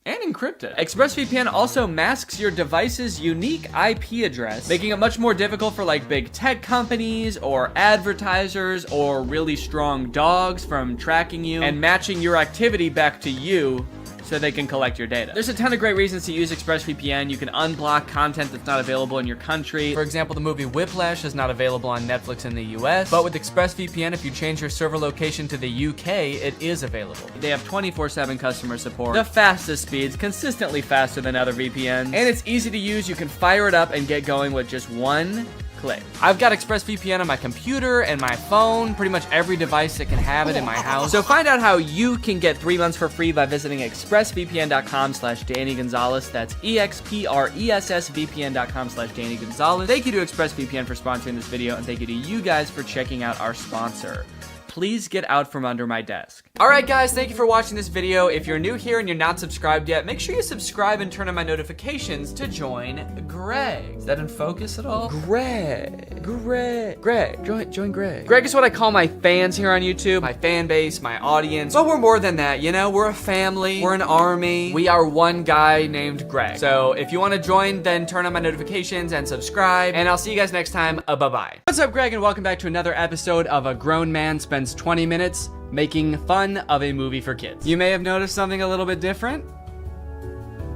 and encrypted. ExpressVPN also masks your device's unique IP address, making it much more difficult for like big tech companies or advertisers or really strong dogs from tracking you and matching your activity back to you so they can collect your data. There's a ton of great reasons to use ExpressVPN. You can unblock content that's not available in your country. For example, the movie Whiplash is not available on Netflix in the US, but with ExpressVPN, if you change your server location to the UK, it is available. They have 24/7 customer support, the fastest speeds, consistently faster than other VPNs, and it's easy to use. You can fire it up and get going with just one click. I've got ExpressVPN on my computer and my phone, pretty much every device that can have it in my house. So find out how you can get 3 months for free by visiting expressvpn.com/Danny Gonzalez. That's expressvpn.com/Danny Gonzalez. Thank you to ExpressVPN for sponsoring this video, and thank you to you guys for checking out our sponsor. Please get out from under my desk. All right, guys, thank you for watching this video. If you're new here and you're not subscribed yet, make sure you subscribe and turn on my notifications to join Greg. Is that in focus at all? Greg, join Greg. Greg is what I call my fans here on YouTube, my fan base, my audience. But we're more than that, you know? We're a family, we're an army. We are one guy named Greg. So if you want to join, then turn on my notifications and subscribe, and I'll see you guys next time. Bye-bye. What's up, Greg, and welcome back to another episode of A Grown Man Spends 20 minutes making fun of a movie for kids. You may have noticed something a little bit different.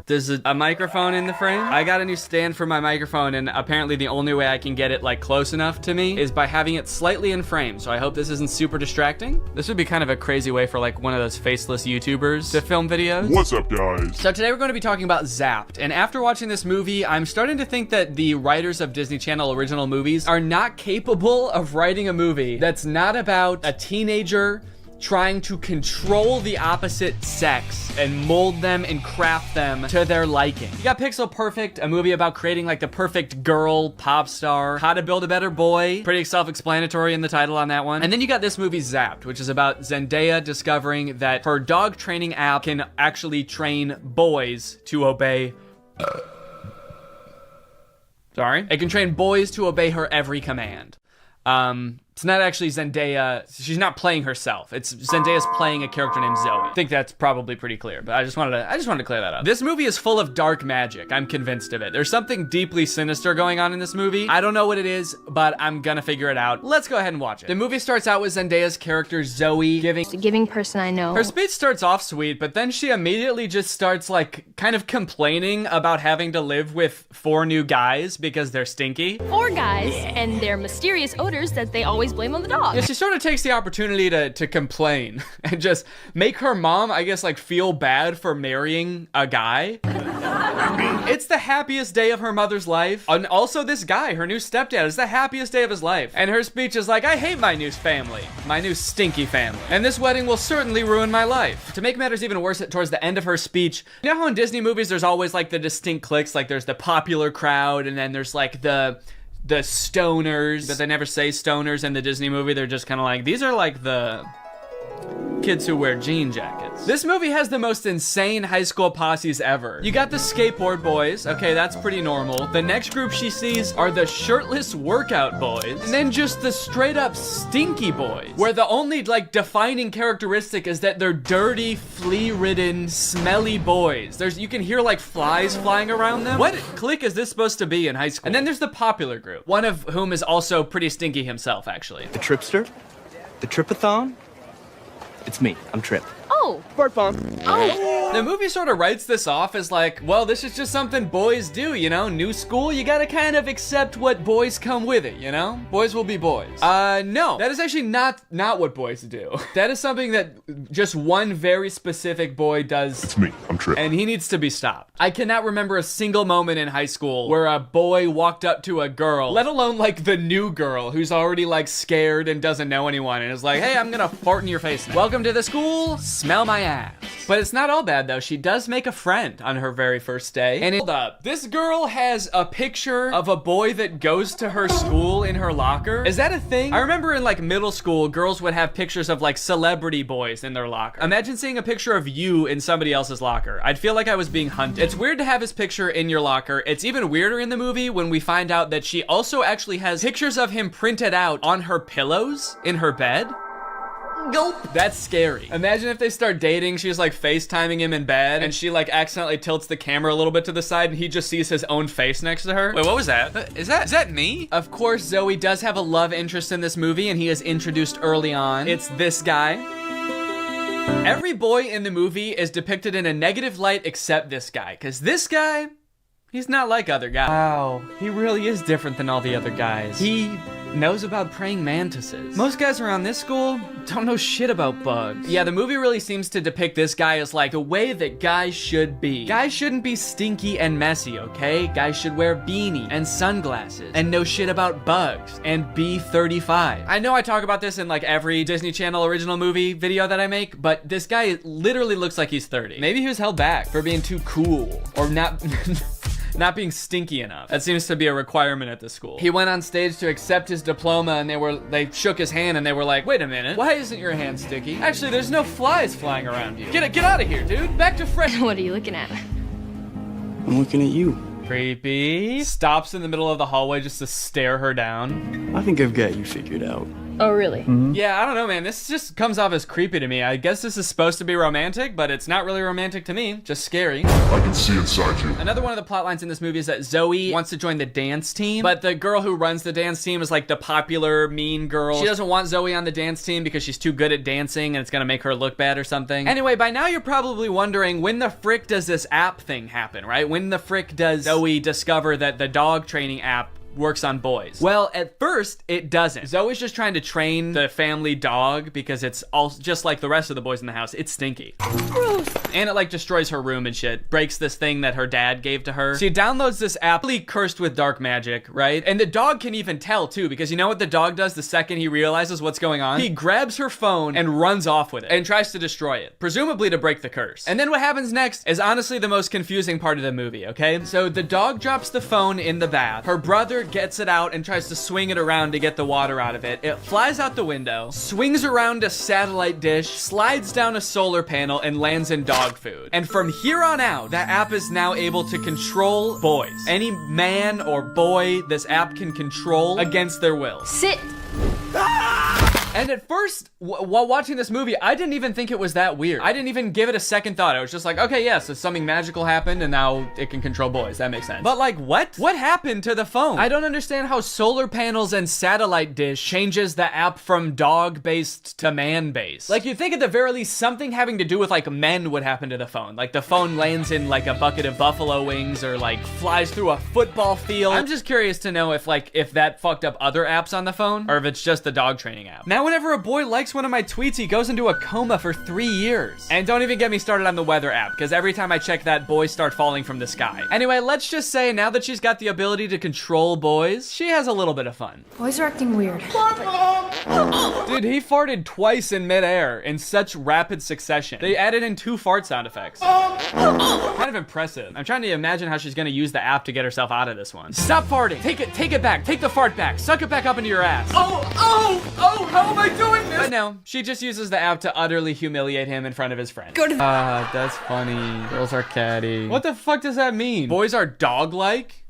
There's a microphone in the frame. I got a new stand for my microphone, and apparently the only way I can get it like close enough to me is by having it slightly in frame. So I hope this isn't super distracting. This would be kind of a crazy way for like one of those faceless YouTubers to film videos. What's up, guys? So today we're going to be talking about Zapped, and after watching this movie, I'm starting to think that the writers of Disney Channel original movies are not capable of writing a movie that's not about a teenager trying to control the opposite sex and mold them and craft them to their liking. You got Pixel Perfect, a movie about creating like the perfect girl pop star. How to Build a Better Boy, pretty self-explanatory in the title on that one. And then you got this movie Zapped, which is about Zendaya discovering that her dog training app can actually train boys to obey it can train boys to obey her every command. It's not actually Zendaya. She's not playing herself. It's Zendaya's playing a character named Zoe. I think that's probably pretty clear, but I just wanted to clear that up. This movie is full of dark magic. I'm convinced of it. There's something deeply sinister going on in this movie. I don't know what it is, but I'm gonna figure it out. Let's go ahead and watch it. The movie starts out with Zendaya's character Zoe The giving person I know. her speech starts off sweet, but then she immediately just starts like kind of complaining about having to live with 4 new guys because they're stinky. 4 guys and their mysterious odors that they always blame on the dog. Yeah, she sort of takes the opportunity to complain and just make her mom, I guess, like feel bad for marrying a guy. It's the happiest day of her mother's life. And also this guy, her new stepdad, is the happiest day of his life. And her speech is like, I hate my new family, my new stinky family. And this wedding will certainly ruin my life. To make matters even worse, towards the end of her speech, you know how in Disney movies there's always like the distinct cliques, like there's the popular crowd and then there's like the stoners, but they never say stoners in the Disney movie. They're just kind of like, these are like the kids who wear jean jackets. This movie has the most insane high school posses ever. You got the skateboard boys. Okay, that's pretty normal. The next group she sees are the shirtless workout boys. And then just the straight up stinky boys, where the only like defining characteristic is that they're dirty, flea-ridden, smelly boys. You can hear like flies flying around them. What clique is this supposed to be in high school? And then there's the popular group, one of whom is also pretty stinky himself, actually. The Tripster? The Tripathon? It's me. I'm Trip. Oh. Fart bomb. Oh. The movie sort of writes this off as like, well, this is just something boys do, you know? New school, you gotta kind of accept what boys come with it, you know? Boys will be boys. No. That is actually not what boys do. That is something that just one very specific boy does. It's me. I'm Trip. And he needs to be stopped. I cannot remember a single moment in high school where a boy walked up to a girl, let alone like the new girl who's already like scared and doesn't know anyone and is like, hey, I'm gonna fart in your face now. Welcome to the school, smell my ass. But it's not all bad though. She does make a friend on her very first day. And hold up, this girl has a picture of a boy that goes to her school in her locker. Is that a thing? I remember in like middle school, girls would have pictures of like celebrity boys in their locker. Imagine seeing a picture of you in somebody else's locker. I'd feel like I was being hunted. It's weird to have his picture in your locker. It's even weirder in the movie when we find out that she also actually has pictures of him printed out on her pillows in her bed. Gulp. That's scary. Imagine if they start dating, she's like FaceTiming him in bed, and she like accidentally tilts the camera a little bit to the side, and he just sees his own face next to her. Wait, what was that? Is that me? Of course, Zoe does have a love interest in this movie, and he is introduced early on. It's this guy. Every boy in the movie is depicted in a negative light except this guy, because this guy, he's not like other guys. Wow, he really is different than all the other guys. He knows about praying mantises. Most guys around this school don't know shit about bugs. Yeah, the movie really seems to depict this guy as like the way that guys should be. Guys shouldn't be stinky and messy, okay? Guys should wear beanie and sunglasses and know shit about bugs and be 35. I know I talk about this in like every Disney Channel original movie video that I make, but this guy literally looks like he's 30. Maybe he was held back for being too cool or not not being stinky enough. That seems to be a requirement at the school. He went on stage to accept his diploma and they shook his hand and they were like, wait a minute, why isn't your hand sticky? Actually, there's no flies flying around you. Get out of here, dude. Back to fresh. What are you looking at? I'm looking at you. Creepy. Stops in the middle of the hallway just to stare her down. I think I've got you figured out. Oh, really? Yeah, I don't know, man. This just comes off as creepy to me. I guess this is supposed to be romantic, but it's not really romantic to me. Just scary. I can see inside you. Another one of the plot lines in this movie is that Zoe wants to join the dance team, but the girl who runs the dance team is like the popular mean girl. She doesn't want Zoe on the dance team because she's too good at dancing and it's gonna make her look bad or something. Anyway, by now you're probably wondering, when the frick does this app thing happen, right? When the frick does Zoe discover that the dog training app works on boys? Well, at first, it doesn't. Zoe's just trying to train the family dog because it's all just like the rest of the boys in the house. It's stinky. Gross. And it like destroys her room and shit. Breaks this thing that her dad gave to her. She downloads this app, really cursed with dark magic, right? And the dog can even tell too, because you know what the dog does the second he realizes what's going on? He grabs her phone and runs off with it and tries to destroy it, presumably to break the curse. And then what happens next is honestly the most confusing part of the movie, okay? So the dog drops the phone in the bath. Her brother gets it out and tries to swing it around to get the water out of it. It flies out the window, swings around a satellite dish, slides down a solar panel, and lands in dog food. And from here on out, that app is now able to control boys. Any man or boy this app can control against their will. Sit. And at first, while watching this movie, I didn't even think it was that weird. I didn't even give it a second thought. I was just like, okay, yeah, so something magical happened and now it can control boys. That makes sense. But like, what? What happened to the phone? I don't understand how solar panels and satellite dish changes the app from dog-based to man-based. Like, you'd think at the very least something having to do with like men would happen to the phone. Like the phone lands in like a bucket of buffalo wings or like flies through a football field. I'm just curious to know if that fucked up other apps on the phone or if it's just the dog training app. Now, whenever a boy likes one of my tweets, he goes into a coma for 3 years. And don't even get me started on the weather app, because every time I check that, boys start falling from the sky. Anyway, let's just say now that she's got the ability to control boys, she has a little bit of fun. Boys are acting weird. Dude, he farted twice in midair in such rapid succession. They added in 2 fart sound effects. Kind of impressive. I'm trying to imagine how she's gonna use the app to get herself out of this one. Stop farting. Take it back. Take the fart back. Suck it back up into your ass. Oh, how am I doing this? But no, she just uses the app to utterly humiliate him in front of his friends. That's funny. Girls are catty. What the fuck does that mean? Boys are dog-like?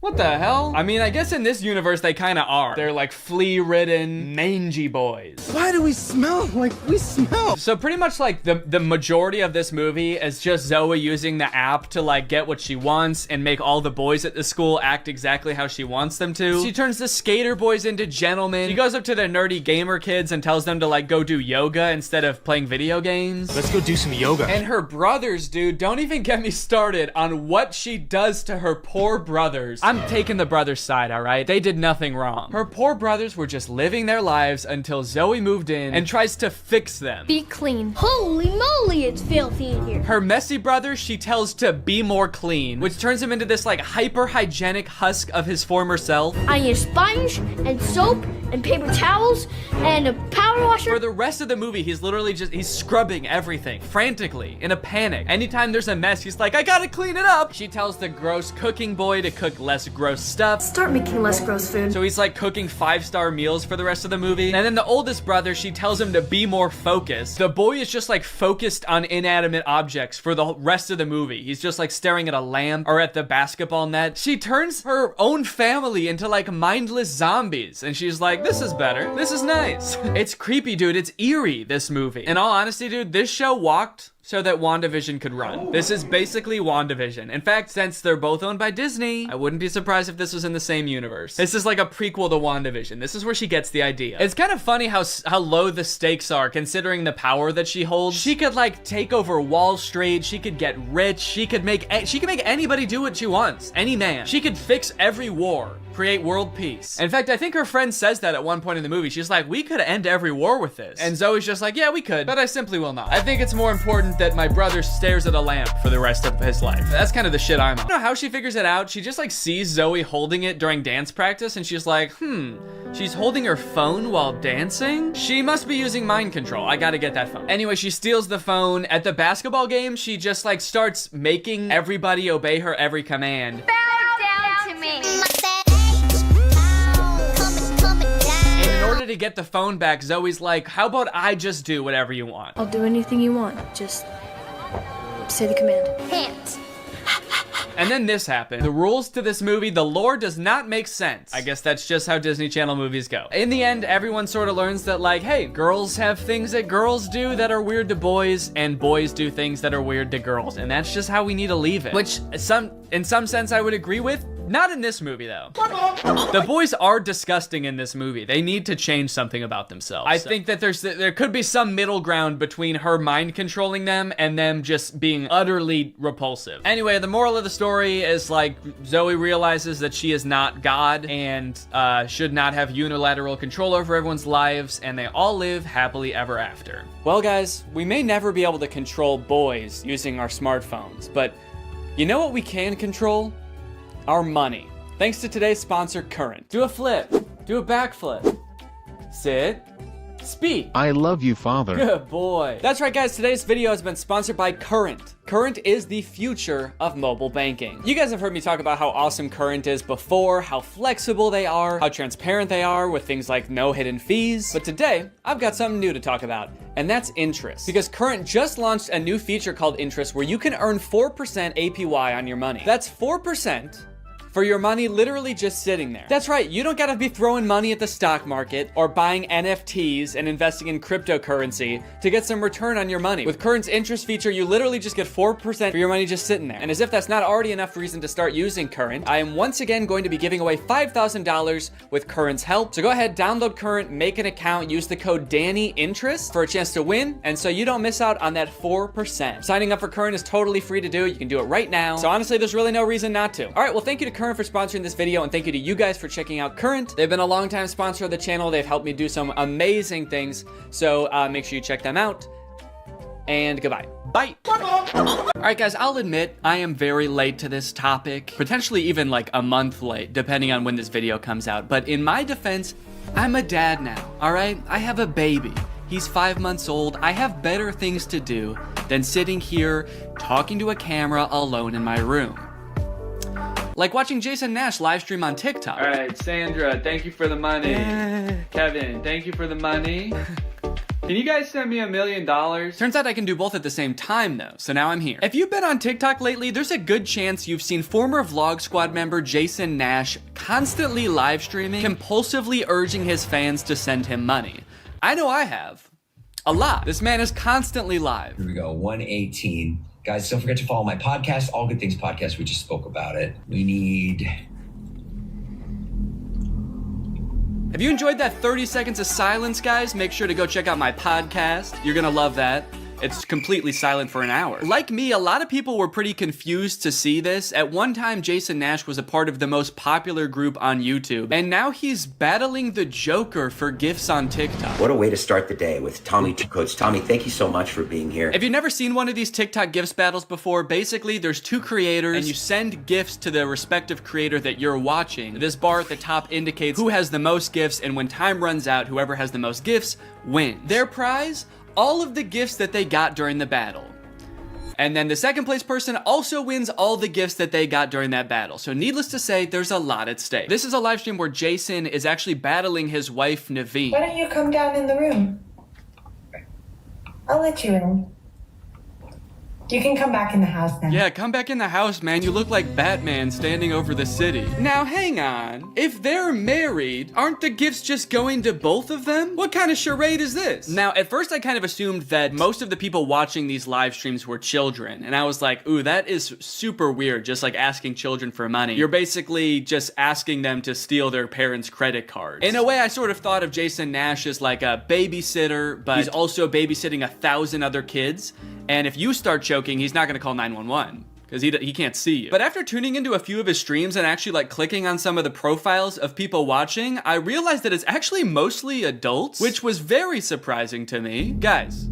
What the hell? I mean, I guess in this universe they kind of are. They're like flea-ridden, mangy boys. Why do we smell like we smell? So pretty much like the majority of this movie is just Zoe using the app to like get what she wants and make all the boys at the school act exactly how she wants them to. She turns the skater boys into gentlemen. She goes up to the nerdy gamer kids and tells them to like go do yoga instead of playing video games. Let's go do some yoga. And her brothers, dude, don't even get me started on what she does to her poor brothers. I'm taking the brothers' side, all right? They did nothing wrong. Her poor brothers were just living their lives until Zoe moved in and tries to fix them. Be clean. Holy moly, it's filthy in here. Her messy brother, she tells to be more clean, which turns him into this like hyper-hygienic husk of his former self. I need a sponge and soap and paper towels and a power washer. For the rest of the movie, he's literally he's scrubbing everything frantically in a panic. Anytime there's a mess, he's like, I gotta clean it up. She tells the gross cooking boy to cook less gross stuff. Start making less gross food. So he's like cooking 5-star meals for the rest of the movie. And then the oldest brother, she tells him to be more focused. The boy is just like focused on inanimate objects for the rest of the movie. He's just like staring at a lamp or at the basketball net. She turns her own family into like mindless zombies. And she's like, this is better. This is nice. It's creepy, dude. It's eerie, this movie. In all honesty, dude, this show walked so that WandaVision could run. This is basically WandaVision. In fact, since they're both owned by Disney, I wouldn't be surprised if this was in the same universe. This is like a prequel to WandaVision. This is where she gets the idea. It's kind of funny how low the stakes are considering the power that she holds. She could like take over Wall Street. She could get rich. She could make anybody do what she wants. Any man. She could fix every war. Create world peace. In fact, I think her friend says that at one point in the movie. She's like, we could end every war with this. And Zoe's just like, yeah, we could, but I simply will not. I think it's more important that my brother stares at a lamp for the rest of his life. That's kind of the shit I'm on. I don't know how she figures it out. She just like sees Zoe holding it during dance practice and she's like, she's holding her phone while dancing? She must be using mind control. I gotta get that phone. Anyway, she steals the phone. At the basketball game, she just like starts making everybody obey her every command. Bow down to me. In order to get the phone back, Zoe's like, how about I just do whatever you want? I'll do anything you want. Just say the command. Hands. And then this happened. The rules to this movie, the lore does not make sense. I guess that's just how Disney Channel movies go. In the end, everyone sort of learns that, like, hey, girls have things that girls do that are weird to boys, and boys do things that are weird to girls. And that's just how we need to leave it. Which, in some sense, I would agree with. Not in this movie, though. The boys are disgusting in this movie. They need to change something about themselves. I think that there could be some middle ground between her mind controlling them and them just being utterly repulsive. Anyway, the moral of the story is, like, Zoe realizes that she is not God and should not have unilateral control over everyone's lives, and they all live happily ever after. Well, guys, we may never be able to control boys using our smartphones, but you know what we can control? Our money. Thanks to today's sponsor, Current. Do a flip. Do a backflip. Sit. Speak. I love you, Father. Good boy. That's right, guys. Today's video has been sponsored by Current. Current is the future of mobile banking. You guys have heard me talk about how awesome Current is before, how flexible they are, how transparent they are with things like no hidden fees. But today, I've got something new to talk about, and that's interest. Because Current just launched a new feature called Interest where you can earn 4% APY on your money. That's 4% for your money literally just sitting there. That's right, you don't gotta be throwing money at the stock market or buying NFTs and investing in cryptocurrency to get some return on your money. With Current's interest feature, you literally just get 4% for your money just sitting there. And as if that's not already enough reason to start using Current, I am once again going to be giving away $5,000 with Current's help. So go ahead, download Current, make an account, use the code DANNYINTEREST for a chance to win, and so you don't miss out on that 4%. Signing up for Current is totally free to do. You can do it right now. So honestly, there's really no reason not to. All right, well, thank you to Current for sponsoring this video, and thank you to you guys for checking out Current. They've been a long-time sponsor of the channel. They've helped me do some amazing things, so make sure you check them out, and goodbye. Bye. All right, guys, I'll admit I am very late to this topic, potentially even like a month late, depending on when this video comes out, but in my defense, I'm a dad now, all right? I have a baby. He's 5 months old. I have better things to do than sitting here talking to a camera alone in my room. Like watching Jason Nash live stream on TikTok. All right, Sandra, thank you for the money. Kevin, thank you for the money. Can you guys send me $1 million? Turns out I can do both at the same time though, so now I'm here. If you've been on TikTok lately, there's a good chance you've seen former Vlog Squad member Jason Nash constantly live streaming, compulsively urging his fans to send him money. I know I have. A lot. This man is constantly live. Here we go, 118. Guys, don't forget to follow my podcast, All Good Things Podcast. We just spoke about it. We need... If you enjoyed that 30 seconds of silence, guys, make sure to go check out my podcast. You're gonna love that. It's completely silent for an hour. Like me, a lot of people were pretty confused to see this. At one time, Jason Nash was a part of the most popular group on YouTube, and now he's battling the Joker for gifts on TikTok. What a way to start the day with Tommy Two Coats. Tommy, thank you so much for being here. If you've never seen one of these TikTok gifts battles before, basically there's two creators, and you send gifts to the respective creator that you're watching. This bar at the top indicates who has the most gifts, and when time runs out, whoever has the most gifts wins. Their prize? All of the gifts that they got during the battle. And then the second place person also wins all the gifts that they got during that battle. So needless to say, there's a lot at stake. This is a live stream where Jason is actually battling his wife, Naveen. Why don't you come down in the room? I'll let you in. You can come back in the house now. Yeah, come back in the house, man. You look like Batman standing over the city. Now, hang on. If they're married, aren't the gifts just going to both of them? What kind of charade is this? Now, at first, I kind of assumed that most of the people watching these live streams were children. And I was like, ooh, that is super weird, just like asking children for money. You're basically just asking them to steal their parents' credit cards. In a way, I sort of thought of Jason Nash as like a babysitter, but he's also babysitting 1,000 other kids. And if you start choking, he's not gonna call 911 because he can't see you. But after tuning into a few of his streams and actually like clicking on some of the profiles of people watching, I realized that it's actually mostly adults, which was very surprising to me. Guys,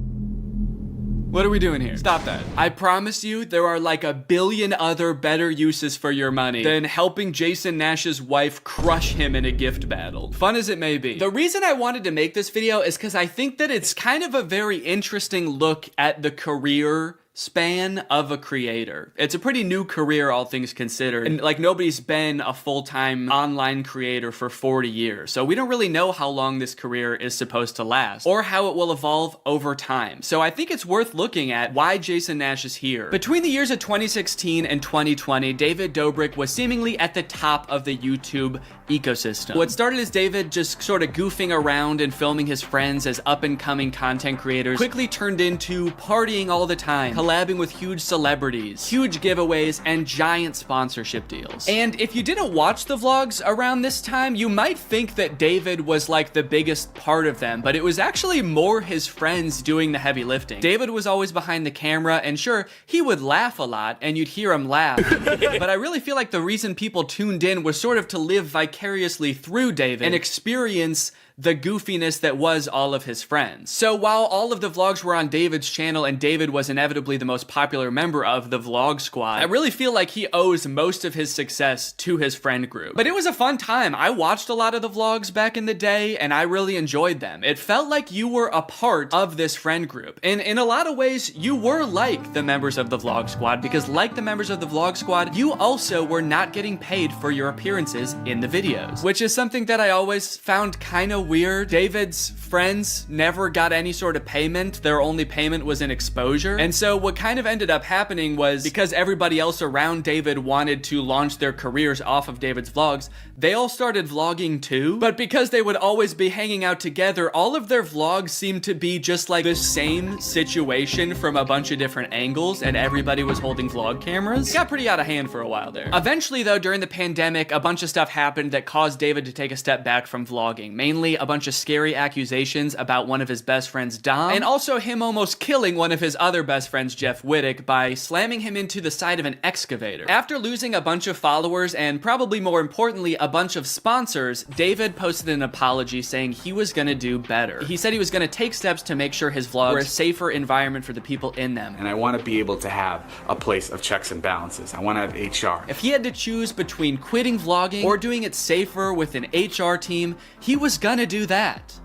what are we doing here? Stop that. I promise you there are like 1 billion other better uses for your money than helping Jason Nash's wife crush him in a gift battle. Fun as it may be. The reason I wanted to make this video is because I think that it's kind of a very interesting look at the career span of a creator. It's a pretty new career, all things considered. And like nobody's been a full-time online creator for 40 years. So we don't really know how long this career is supposed to last or how it will evolve over time. So I think it's worth looking at why Jason Nash is here. Between the years of 2016 and 2020, David Dobrik was seemingly at the top of the YouTube ecosystem. What started as David just sort of goofing around and filming his friends as up-and-coming content creators quickly turned into partying all the time, collabing with huge celebrities, huge giveaways, and giant sponsorship deals. And if you didn't watch the vlogs around this time, you might think that David was like the biggest part of them, but it was actually more his friends doing the heavy lifting. David was always behind the camera, and sure, he would laugh a lot, and you'd hear him laugh. But I really feel like the reason people tuned in was sort of to live vicariously through David and experience the goofiness that was all of his friends. So while all of the vlogs were on David's channel and David was inevitably the most popular member of the vlog squad, I really feel like he owes most of his success to his friend group. But it was a fun time. I watched a lot of the vlogs back in the day and I really enjoyed them. It felt like you were a part of this friend group. And in a lot of ways, you were like the members of the vlog squad, because like the members of the vlog squad, you also were not getting paid for your appearances in the videos, which is something that I always found kind of weird. David's friends never got any sort of payment. Their only payment was in exposure. And so what kind of ended up happening was, because everybody else around David wanted to launch their careers off of David's vlogs, they all started vlogging too. But because they would always be hanging out together, all of their vlogs seemed to be just like the same situation from a bunch of different angles, and everybody was holding vlog cameras. It got pretty out of hand for a while there. Eventually though, during the pandemic, a bunch of stuff happened that caused David to take a step back from vlogging. Mainly a bunch of scary accusations about one of his best friends, Dom, and also him almost killing one of his other best friends, Jeff Wittick, by slamming him into the side of an excavator. After losing a bunch of followers and probably more importantly, a bunch of sponsors, David posted an apology saying he was gonna do better. He said he was gonna take steps to make sure his vlogs were a safer environment for the people in them. And I want to be able to have a place of checks and balances. I want to have HR. If he had to choose between quitting vlogging or doing it safer with an HR team, he was gonna do that.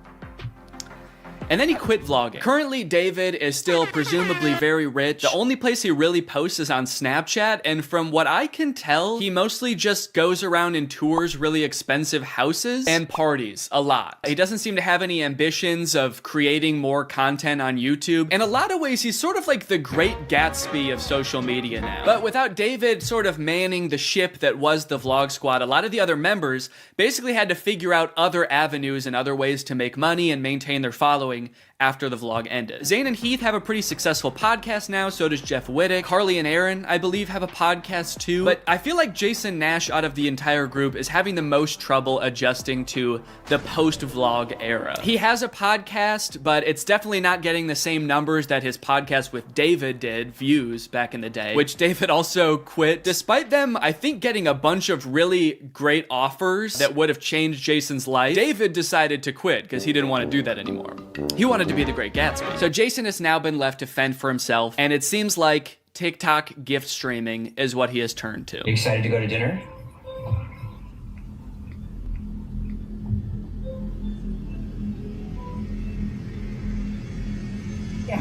And then he quit vlogging. Currently, David is still presumably very rich. The only place he really posts is on Snapchat, and from what I can tell, he mostly just goes around and tours really expensive houses and parties a lot. He doesn't seem to have any ambitions of creating more content on YouTube. In a lot of ways, he's sort of like the Great Gatsby of social media now. But without David sort of manning the ship that was the vlog squad, a lot of the other members basically had to figure out other avenues and other ways to make money and maintain their following after the vlog ended. Zane and Heath have a pretty successful podcast now, so does Jeff Wittick. Carly and Aaron, I believe, have a podcast too. But I feel like Jason Nash out of the entire group is having the most trouble adjusting to the post-vlog era. He has a podcast, but it's definitely not getting the same numbers that his podcast with David did, views, back in the day, which David also quit. Despite them, I think, getting a bunch of really great offers that would have changed Jason's life, David decided to quit because he didn't want to do that anymore. He wanted to be the Great Gatsby. So Jason has now been left to fend for himself, and it seems like TikTok gift streaming is what he has turned to. You excited to go to dinner?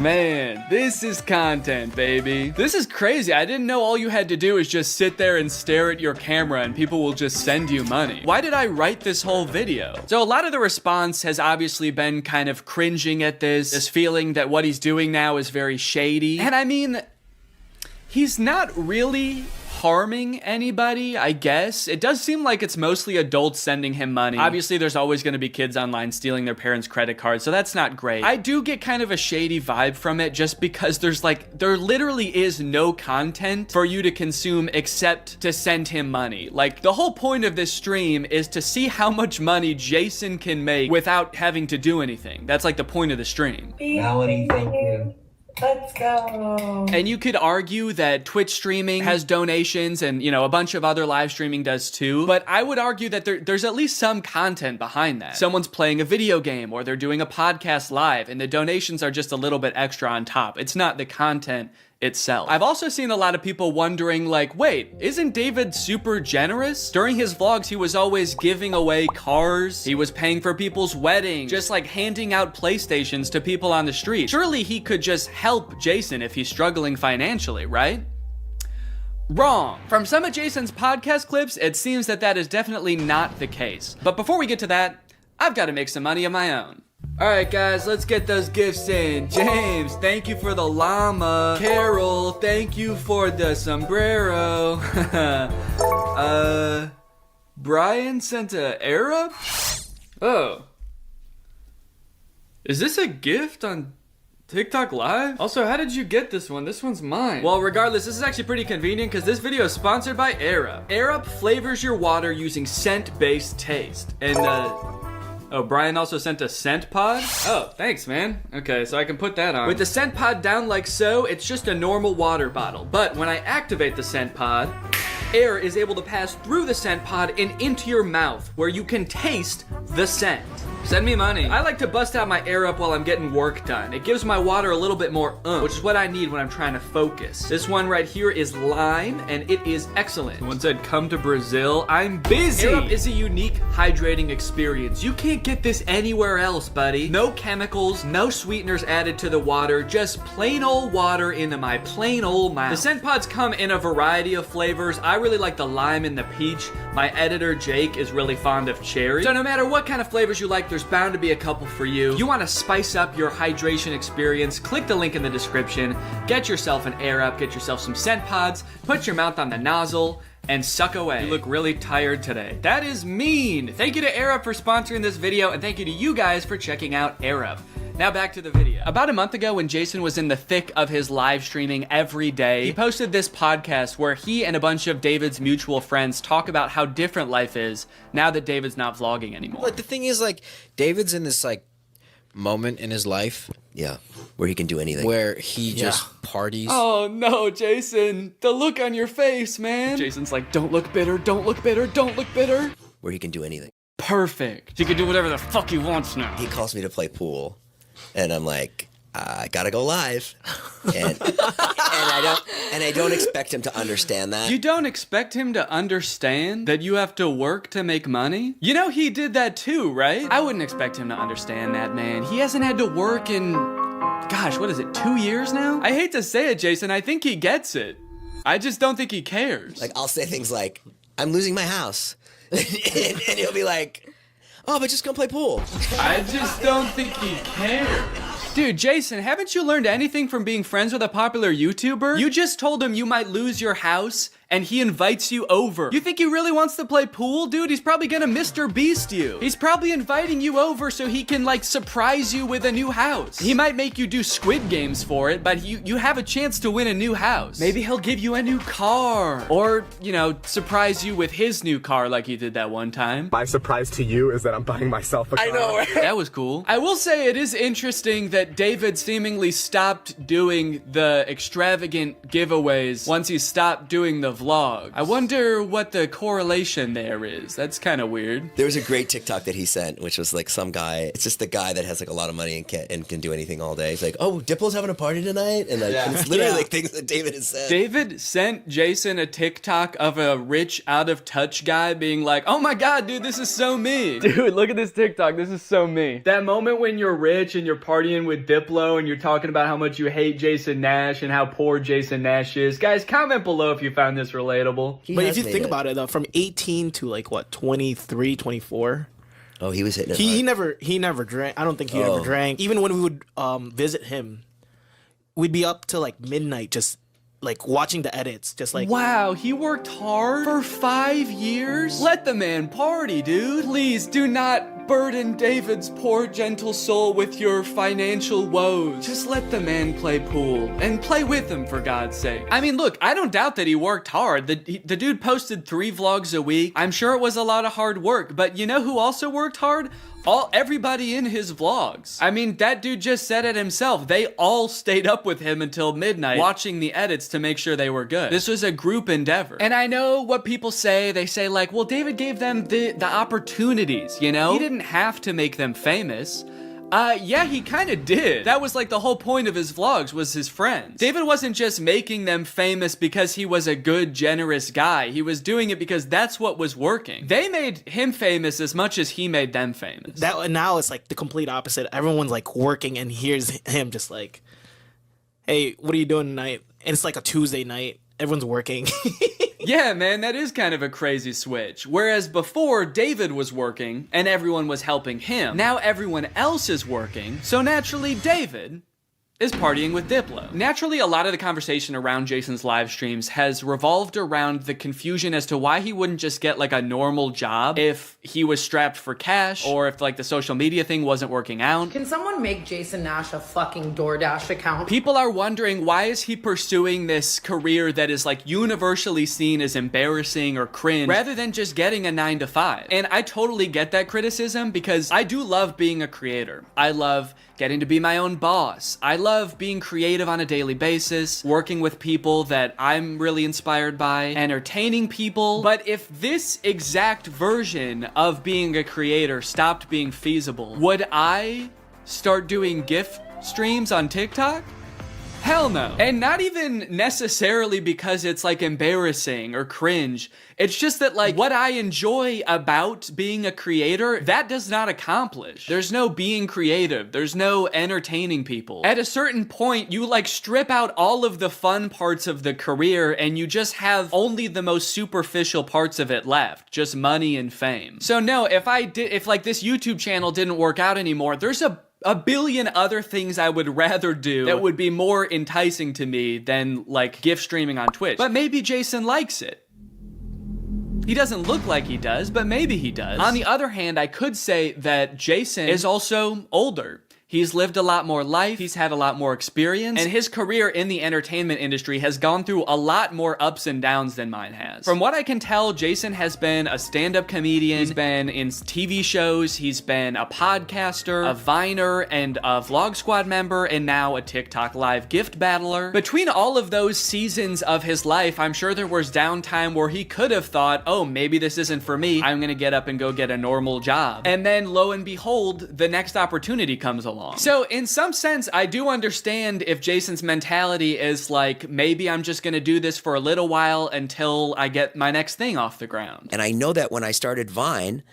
Man, this is content, baby. This is crazy. I didn't know all you had to do is just sit there and stare at your camera and people will just send you money. Why did I write this whole video? So a lot of the response has obviously been kind of cringing at this feeling that what he's doing now is very shady. And I mean, he's not really harming anybody, I guess. It does seem like it's mostly adults sending him money. Obviously, there's always going to be kids online stealing their parents' credit cards, so that's not great. I do get kind of a shady vibe from it just because there literally is no content for you to consume except to send him money. Like, the whole point of this stream is to see how much money Jason can make without having to do anything. That's like the point of the stream. Melanie, thank you. Let's go. And you could argue that Twitch streaming has donations and, you know, a bunch of other live streaming does too. But I would argue that there's at least some content behind that. Someone's playing a video game or they're doing a podcast live and the donations are just a little bit extra on top. It's not the content itself. I've also seen a lot of people wondering like, wait, isn't David super generous? During his vlogs, he was always giving away cars. He was paying for people's weddings, just like handing out PlayStations to people on the street. Surely he could just help Jason if he's struggling financially, right? Wrong. From some of Jason's podcast clips, it seems that that is definitely not the case. But before we get to that, I've got to make some money of my own. Alright guys, let's get those gifts in. James, thank you for the llama. Carol, thank you for the sombrero. Brian sent a Arab? Oh. Is this a gift on TikTok Live? Also, how did you get this one? This one's mine. Well, regardless, this is actually pretty convenient because this video is sponsored by Arab. Arab flavors your water using scent-based taste. And, oh, Brian also sent a scent pod? Oh, thanks, man. Okay, so I can put that on. With the scent pod down like so, it's just a normal water bottle. But when I activate the scent pod, air is able to pass through the scent pod and into your mouth, where you can taste the scent. Send me money. I like to bust out my air up while I'm getting work done. It gives my water a little bit more which is what I need when I'm trying to focus. This one right here is lime, and it is excellent. Someone said, come to Brazil. I'm busy. Air up is a unique hydrating experience. You can't get this anywhere else, buddy. No chemicals, no sweeteners added to the water, just plain old water into my plain old mouth. The scent pods come in a variety of flavors. I really like the lime and the peach. My editor, Jake, is really fond of cherry. So no matter what kind of flavors you like, there's bound to be a couple for you. You want to spice up your hydration experience, click the link in the description, get yourself an Air Up, get yourself some scent pods, put your mouth on the nozzle, and suck away. You look really tired today. That is mean. Thank you to Air Up for sponsoring this video, and thank you to you guys for checking out Air Up. Now back to the video. About a month ago when Jason was in the thick of his live streaming every day, he posted this podcast where he and a bunch of David's mutual friends talk about how different life is now that David's not vlogging anymore. But the thing is, like, David's in this, like, moment in his life. Yeah, where he can do anything. Where he just parties. Oh no, Jason. The look on your face, man. Jason's like, don't look bitter, don't look bitter, don't look bitter. Where he can do anything. Perfect. He can do whatever the fuck he wants now. He calls me to play pool. And I'm like, I gotta go live, and I don't expect him to understand that. You don't expect him to understand that you have to work to make money? You know he did that too, right? I wouldn't expect him to understand that, man. He hasn't had to work in, gosh, what is it, 2 years now? I hate to say it, Jason, I think he gets it. I just don't think he cares. Like, I'll say things like, I'm losing my house, and he'll be like, oh, but just come play pool. I just don't think he cares. Dude, Jason, haven't you learned anything from being friends with a popular YouTuber? You just told him you might lose your house, and he invites you over. You think he really wants to play pool? Dude, he's probably gonna Mr. Beast you. He's probably inviting you over so he can, like, surprise you with a new house. He might make you do Squid Games for it, but you have a chance to win a new house. Maybe he'll give you a new car. Or, you know, surprise you with his new car like he did that one time. My surprise to you is that I'm buying myself a car. I know, right? That was cool. I will say it is interesting that David seemingly stopped doing the extravagant giveaways once he stopped doing the vlog. I wonder what the correlation there is. That's kind of weird. There was a great TikTok that he sent, which was like some guy. It's just the guy that has like a lot of money and can do anything all day. He's like, oh, Diplo's having a party tonight, and like and it's literally like things that David has said. David sent Jason a TikTok of a rich, out of touch guy being like, "Oh my god, dude, this is so me." Dude, look at this TikTok. This is so me. That moment when you're rich and you're partying with Diplo and you're talking about how much you hate Jason Nash and how poor Jason Nash is. Guys, comment below if you found this relatable. But if you think about it, though, from 18 to like what, 23, 24. Oh, he was hitting it. He never drank. I don't think he ever drank. Even when we would visit him, we'd be up till like midnight, just like watching the edits, just like. Wow, he worked hard for 5 years? Let the man party, dude. Please do not burden David's poor, gentle soul with your financial woes. Just let the man play pool and play with him, for God's sake. I mean, look, I don't doubt that he worked hard. The dude posted 3 vlogs a week. I'm sure it was a lot of hard work, but you know who also worked hard? Everybody in his vlogs. I mean, that dude just said it himself. They all stayed up with him until midnight watching the edits to make sure they were good. This was a group endeavor. And I know what people say. They say like, well, David gave them the opportunities, you know? He didn't have to make them famous. Yeah, he kind of did. That was like the whole point of his vlogs, was his friends. David wasn't just making them famous because he was a good, generous guy. He was doing it because that's what was working. They made him famous as much as he made them famous. Now it's like the complete opposite. Everyone's like working, and here's him just like, hey, what are you doing tonight? And it's like a Tuesday night. Everyone's working. Yeah, man, that is kind of a crazy switch. Whereas before, David was working and everyone was helping him. Now everyone else is working, so naturally David is partying with Diplo. Naturally, a lot of the conversation around Jason's live streams has revolved around the confusion as to why he wouldn't just get like a normal job if he was strapped for cash, or if like the social media thing wasn't working out. Can someone make Jason Nash a fucking DoorDash account? People are wondering, why is he pursuing this career that is like universally seen as embarrassing or cringe, rather than just getting a 9-to-5? And I totally get that criticism, because I do love being a creator. I love getting to be my own boss. I love being creative on a daily basis, working with people that I'm really inspired by, entertaining people. But if this exact version of being a creator stopped being feasible, would I start doing gift streams on TikTok? Hell no. And not even necessarily because it's like embarrassing or cringe. It's just that like what I enjoy about being a creator, that does not accomplish. There's no being creative. There's no entertaining people. At a certain point, you like strip out all of the fun parts of the career and you just have only the most superficial parts of it left. Just money and fame. So no, if like this YouTube channel didn't work out anymore, there's a billion other things I would rather do that would be more enticing to me than like gift streaming on Twitch. But maybe Jason likes it. He doesn't look like he does, but maybe he does. On the other hand, I could say that Jason is also older. He's lived a lot more life, he's had a lot more experience, and his career in the entertainment industry has gone through a lot more ups and downs than mine has. From what I can tell, Jason has been a stand-up comedian, he's been in TV shows, he's been a podcaster, a Viner, and a Vlog Squad member, and now a TikTok live gift battler. Between all of those seasons of his life, I'm sure there was downtime where he could have thought, oh, maybe this isn't for me, I'm gonna get up and go get a normal job. And then, lo and behold, the next opportunity comes along. So in some sense, I do understand if Jason's mentality is like, maybe I'm just gonna do this for a little while until I get my next thing off the ground. And I know that when I started Vine,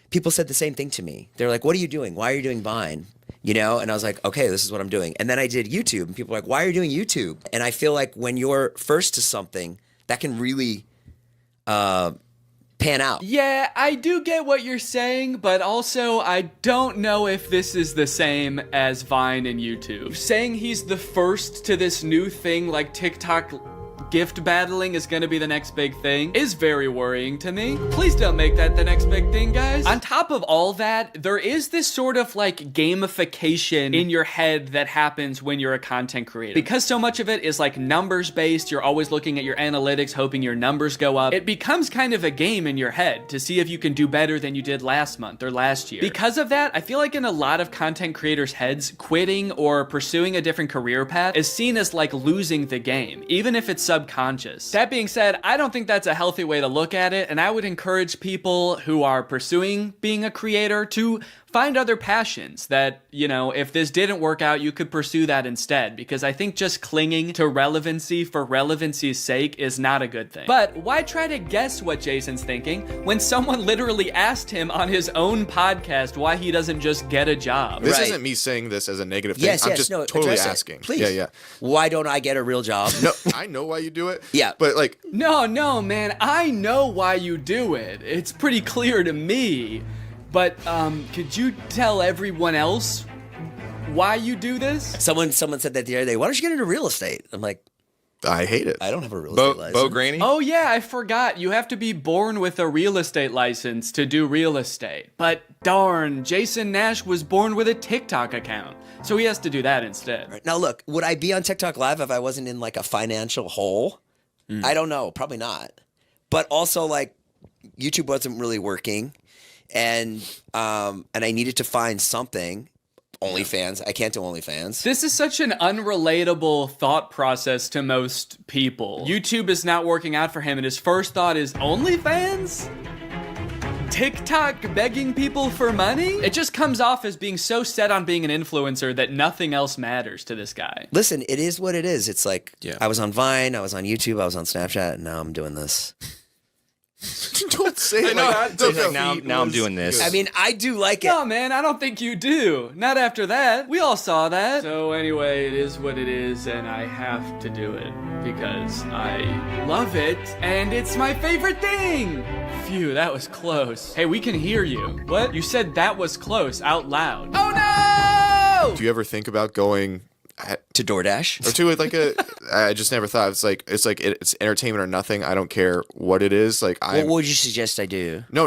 people said the same thing to me. They're like, what are you doing? Why are you doing Vine? You know? And I was like, okay, this is what I'm doing. And then I did YouTube, and people were like, why are you doing YouTube? And I feel like when you're first to something, that can really pan out. Yeah, I do get what you're saying, but also I don't know if this is the same as Vine and YouTube. Saying he's the first to this new thing like TikTok gift battling is gonna be the next big thing is very worrying to me. Please don't make that the next big thing, guys. On top of all that, there is this sort of like gamification in your head that happens when you're a content creator. Because so much of it is like numbers based, you're always looking at your analytics, hoping your numbers go up. It becomes kind of a game in your head to see if you can do better than you did last month or last year. Because of that, I feel like in a lot of content creators' heads, quitting or pursuing a different career path is seen as like losing the game, even if it's subconscious. That being said, I don't think that's a healthy way to look at it, and I would encourage people who are pursuing being a creator to find other passions that, you know, if this didn't work out, you could pursue that instead, because I think just clinging to relevancy for relevancy's sake is not a good thing. But why try to guess what Jason's thinking when someone literally asked him on his own podcast why he doesn't just get a job? This isn't me saying this as a negative thing. I'm just totally asking. Please. Yeah. Why don't I get a real job? No, I know why you do it. Yeah. But like... No, man, I know why you do it. It's pretty clear to me. But could you tell everyone else why you do this? Someone said that the other day, why don't you get into real estate? I'm like, I hate it. I don't have a real estate license. Bo Granny? Oh yeah, I forgot. You have to be born with a real estate license to do real estate. But darn, Jason Nash was born with a TikTok account, so he has to do that instead. Right. Now look, would I be on TikTok Live if I wasn't in like a financial hole? I don't know, probably not. But also like YouTube wasn't really working. And I needed to find something. OnlyFans. I can't do OnlyFans. This is such an unrelatable thought process to most people. YouTube is not working out for him, and his first thought is OnlyFans? TikTok begging people for money? It just comes off as being so set on being an influencer that nothing else matters to this guy. Listen, it is what it is. It's like, I was on Vine, I was on YouTube, I was on Snapchat, and now I'm doing this. Don't say it like that. Now I'm doing this. I mean, I do like it. No, man, I don't think you do. Not after that. We all saw that. So anyway, it is what it is, and I have to do it because I love it, and it's my favorite thing. Phew, that was close. Hey, we can hear you. What? You said that was close out loud. Oh no! Do you ever think about going to DoorDash or to like a? I just never thought it's entertainment or nothing. I don't care what it is. Like, what would you suggest I do? No.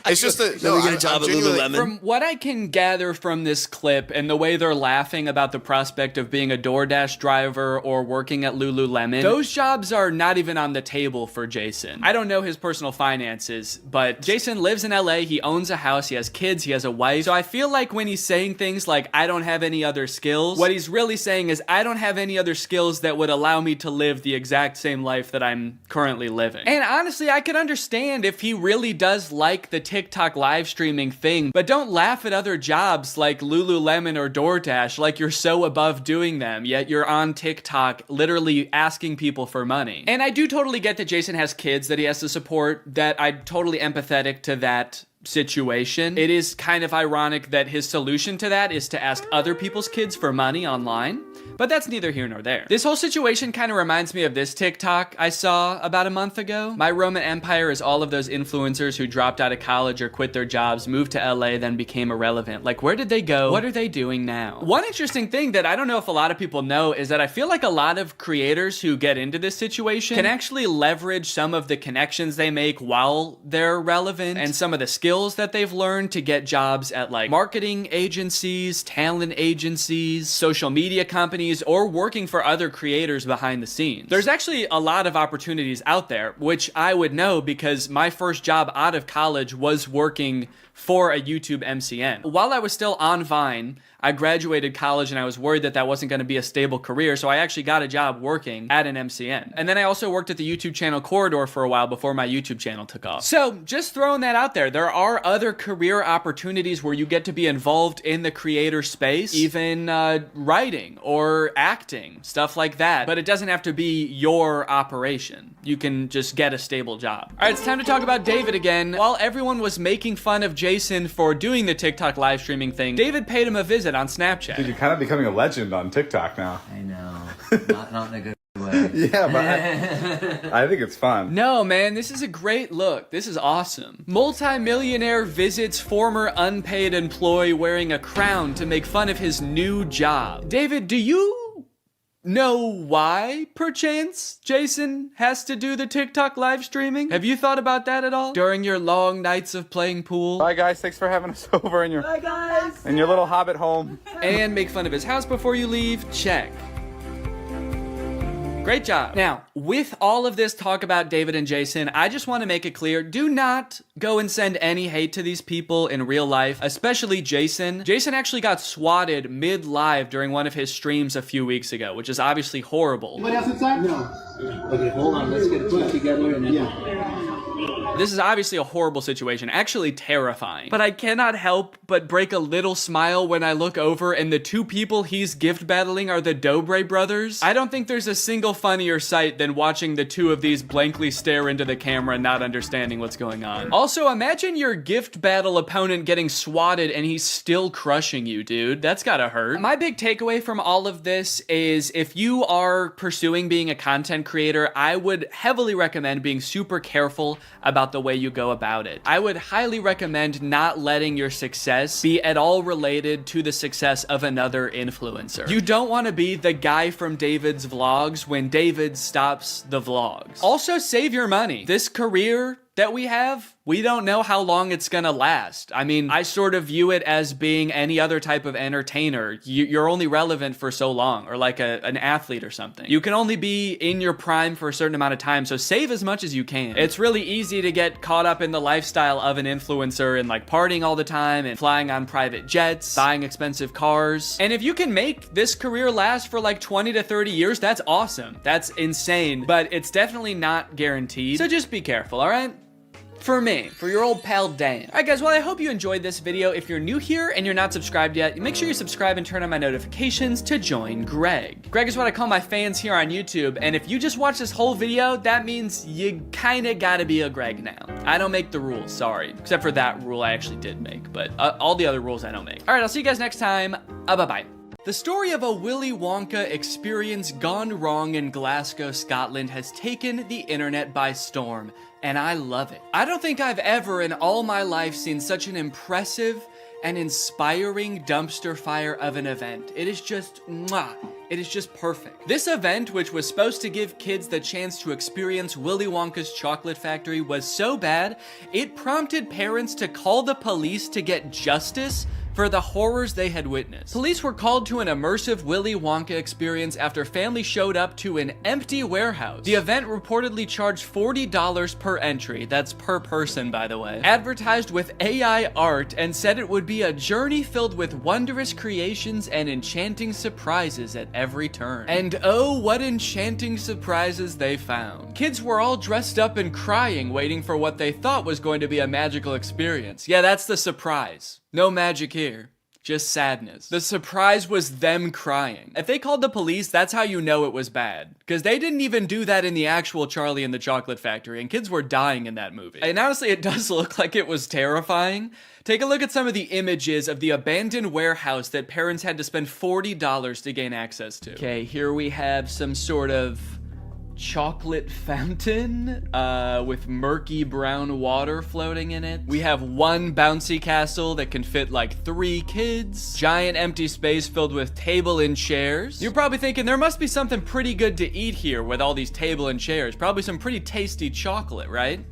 It's just that we get a job at Lululemon. From what I can gather from this clip and the way they're laughing about the prospect of being a DoorDash driver or working at Lululemon, those jobs are not even on the table for Jason. I don't know his personal finances, but Jason lives in LA, he owns a house, he has kids, he has a wife. So I feel like when he's saying things like, I don't have any other skills, what he's really saying is, I don't have any other skills that would allow me to live the exact same life that I'm currently living. And honestly, I could understand if he really does like the TikTok live streaming thing, but don't laugh at other jobs like Lululemon or DoorDash like you're so above doing them, yet you're on TikTok literally asking people for money. And I do totally get that Jason has kids that he has to support, that I'm totally empathetic to that situation. It is kind of ironic that his solution to that is to ask other people's kids for money online, but that's neither here nor there. This whole situation kind of reminds me of this TikTok I saw about a month ago. My Roman Empire is all of those influencers who dropped out of college or quit their jobs, moved to LA, then became irrelevant. Like, where did they go? What are they doing now? One interesting thing that I don't know if a lot of people know is that I feel like a lot of creators who get into this situation can actually leverage some of the connections they make while they're relevant and some of the skills that they've learned to get jobs at like marketing agencies, talent agencies, social media companies, or working for other creators behind the scenes. There's actually a lot of opportunities out there, which I would know because my first job out of college was working for a YouTube MCN. While I was still on Vine, I graduated college and I was worried that that wasn't going to be a stable career, so I actually got a job working at an MCN. And then I also worked at the YouTube channel Corridor for a while before my YouTube channel took off. So just throwing that out there, there are other career opportunities where you get to be involved in the creator space, even writing or acting, stuff like that. But it doesn't have to be your operation. You can just get a stable job. All right, it's time to talk about David again. While everyone was making fun of Jason for doing the TikTok live streaming thing, David paid him a visit on Snapchat. Dude, you're kind of becoming a legend on TikTok now. I know. Not in a good way. Yeah, but I think it's fun. No, man, this is a great look. This is awesome. Multi-millionaire visits former unpaid employee wearing a crown to make fun of his new job. David, do you know why, perchance, Jason has to do the TikTok live streaming? Have you thought about that at all? During your long nights of playing pool? Bye, guys. Thanks for having us over in your little hobbit home. And make fun of his house before you leave? Check. Great job. Now, with all of this talk about David and Jason, I just want to make it clear, do not go and send any hate to these people in real life, especially Jason. Jason actually got swatted mid-live during one of his streams a few weeks ago, which is obviously horrible. Anybody else inside? No. Okay, hold on. Let's get it put together and then... This is obviously a horrible situation, actually terrifying. But I cannot help but break a little smile when I look over and the two people he's gift battling are the Dobre brothers. I don't think there's a single funnier sight than watching the two of these blankly stare into the camera not understanding what's going on. Also, imagine your gift battle opponent getting swatted and he's still crushing you, dude. That's gotta hurt. My big takeaway from all of this is if you are pursuing being a content creator, I would heavily recommend being super careful about the way you go about it. I would highly recommend not letting your success be at all related to the success of another influencer. You don't want to be the guy from David's vlogs when David stops the vlogs. Also, save your money. This career that we have, we don't know how long it's gonna last. I mean, I sort of view it as being any other type of entertainer. You're only relevant for so long, or like an athlete or something. You can only be in your prime for a certain amount of time, so save as much as you can. It's really easy to get caught up in the lifestyle of an influencer and like partying all the time and flying on private jets, buying expensive cars. And if you can make this career last for like 20 to 30 years, that's awesome. That's insane, but it's definitely not guaranteed. So just be careful, all right? For me, for your old pal Dan. Alright guys, well I hope you enjoyed this video. If you're new here and you're not subscribed yet, make sure you subscribe and turn on my notifications to join Greg. Greg is what I call my fans here on YouTube, and if you just watch this whole video, that means you kinda gotta be a Greg now. I don't make the rules, sorry. Except for that rule I actually did make, but all the other rules I don't make. Alright, I'll see you guys next time. Bye-bye. The story of a Willy Wonka experience gone wrong in Glasgow, Scotland has taken the internet by storm, and I love it. I don't think I've ever in all my life seen such an impressive and inspiring dumpster fire of an event. It is just, mwah. It is just perfect. This event, which was supposed to give kids the chance to experience Willy Wonka's chocolate factory, was so bad, it prompted parents to call the police to get justice for the horrors they had witnessed. Police were called to an immersive Willy Wonka experience after families showed up to an empty warehouse. The event reportedly charged $40 per entry, that's per person by the way, advertised with AI art, and said it would be a journey filled with wondrous creations and enchanting surprises at every turn. And oh, what enchanting surprises they found. Kids were all dressed up and crying, waiting for what they thought was going to be a magical experience. Yeah, that's the surprise. No magic here, just sadness. The surprise was them crying. If they called the police, that's how you know it was bad. Because they didn't even do that in the actual Charlie and the Chocolate Factory, and kids were dying in that movie. And honestly, it does look like it was terrifying. Take a look at some of the images of the abandoned warehouse that parents had to spend $40 to gain access to. Okay, here we have some sort of chocolate fountain with murky brown water floating in it. We have one bouncy castle that can fit like 3 kids. Giant empty space filled with table and chairs. You're probably thinking there must be something pretty good to eat here with all these table and chairs. Probably some pretty tasty chocolate, right?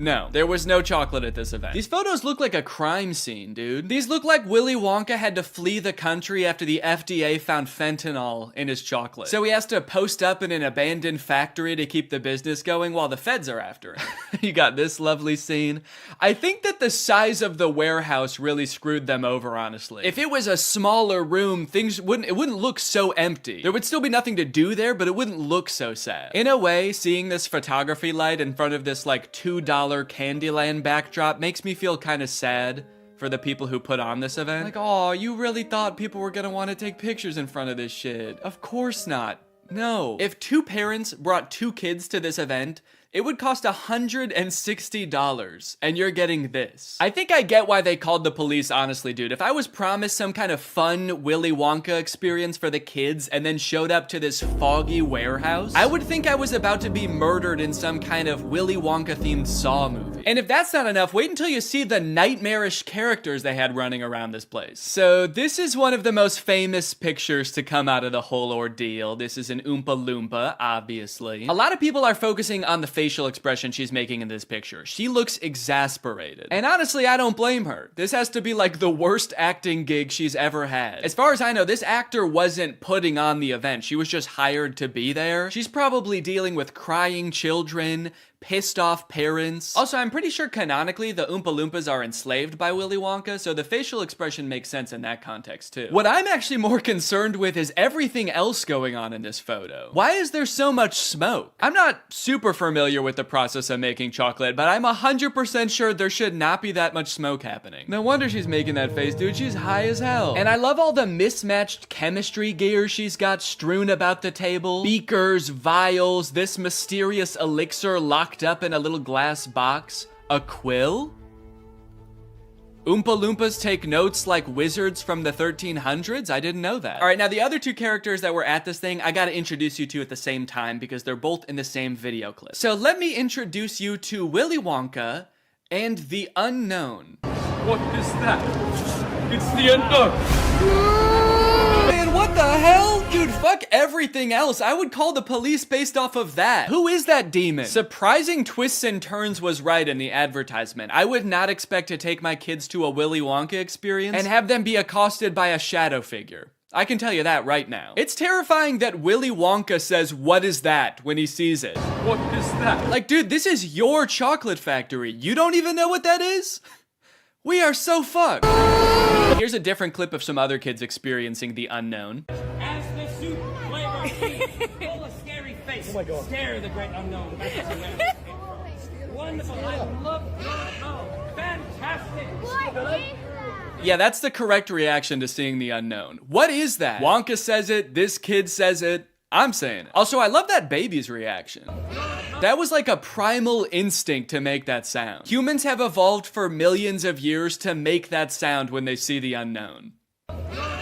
No, there was no chocolate at this event. These photos look like a crime scene, dude. These look like Willy Wonka had to flee the country after the FDA found fentanyl in his chocolate. So he has to post up in an abandoned factory to keep the business going while the feds are after him. You got this lovely scene. I think that the size of the warehouse really screwed them over, honestly. If it was a smaller room, it wouldn't look so empty. There would still be nothing to do there, but it wouldn't look so sad. In a way, seeing this photography light in front of this like $2 Candyland backdrop makes me feel kind of sad for the people who put on this event. Like, oh, you really thought people were gonna want to take pictures in front of this shit? Of course not. No. If 2 parents brought 2 kids to this event, it would cost $160, and you're getting this. I think I get why they called the police, honestly, dude. If I was promised some kind of fun Willy Wonka experience for the kids and then showed up to this foggy warehouse, I would think I was about to be murdered in some kind of Willy Wonka-themed Saw movie. And if that's not enough, wait until you see the nightmarish characters they had running around this place. So this is one of the most famous pictures to come out of the whole ordeal. This is an Oompa Loompa, obviously. A lot of people are focusing on the facial expression she's making in this picture. She looks exasperated. And honestly, I don't blame her. This has to be like the worst acting gig she's ever had. As far as I know, this actor wasn't putting on the event. She was just hired to be there. She's probably dealing with crying children, pissed off parents. Also, I'm pretty sure canonically the Oompa Loompas are enslaved by Willy Wonka, so the facial expression makes sense in that context too. What I'm actually more concerned with is everything else going on in this photo. Why is there so much smoke? I'm not super familiar with the process of making chocolate, but I'm 100% sure there should not be that much smoke happening. No wonder she's making that face, dude. She's high as hell. And I love all the mismatched chemistry gear she's got strewn about the table. Beakers, vials, this mysterious elixir locked up in a little glass box. A quill? Oompa Loompas take notes like wizards from the 1300s? I didn't know that. All right, now the other 2 characters that were at this thing, I gotta introduce you to at the same time because they're both in the same video clip. So let me introduce you to Willy Wonka and the Unknown. What is that? It's the unknown. Man, what the hell? Dude, fuck everything else. I would call the police based off of that. Who is that demon? Surprising twists and turns was right in the advertisement. I would not expect to take my kids to a Willy Wonka experience and have them be accosted by a shadow figure. I can tell you that right now. It's terrifying that Willy Wonka says, "What is that?" when he sees it. What is that? Like, dude, this is your chocolate factory. You don't even know what that is? We are so fucked. Here's a different clip of some other kids experiencing the unknown. As the soup flavor full of scary face. Oh my God. Stare the great unknown. What wonderful. I love fantastic. Yeah, that's the correct reaction to seeing The Unknown. What is that? Wonka says it, this kid says it, I'm saying it. Also, I love that baby's reaction. That was like a primal instinct to make that sound. Humans have evolved for millions of years to make that sound when they see the unknown.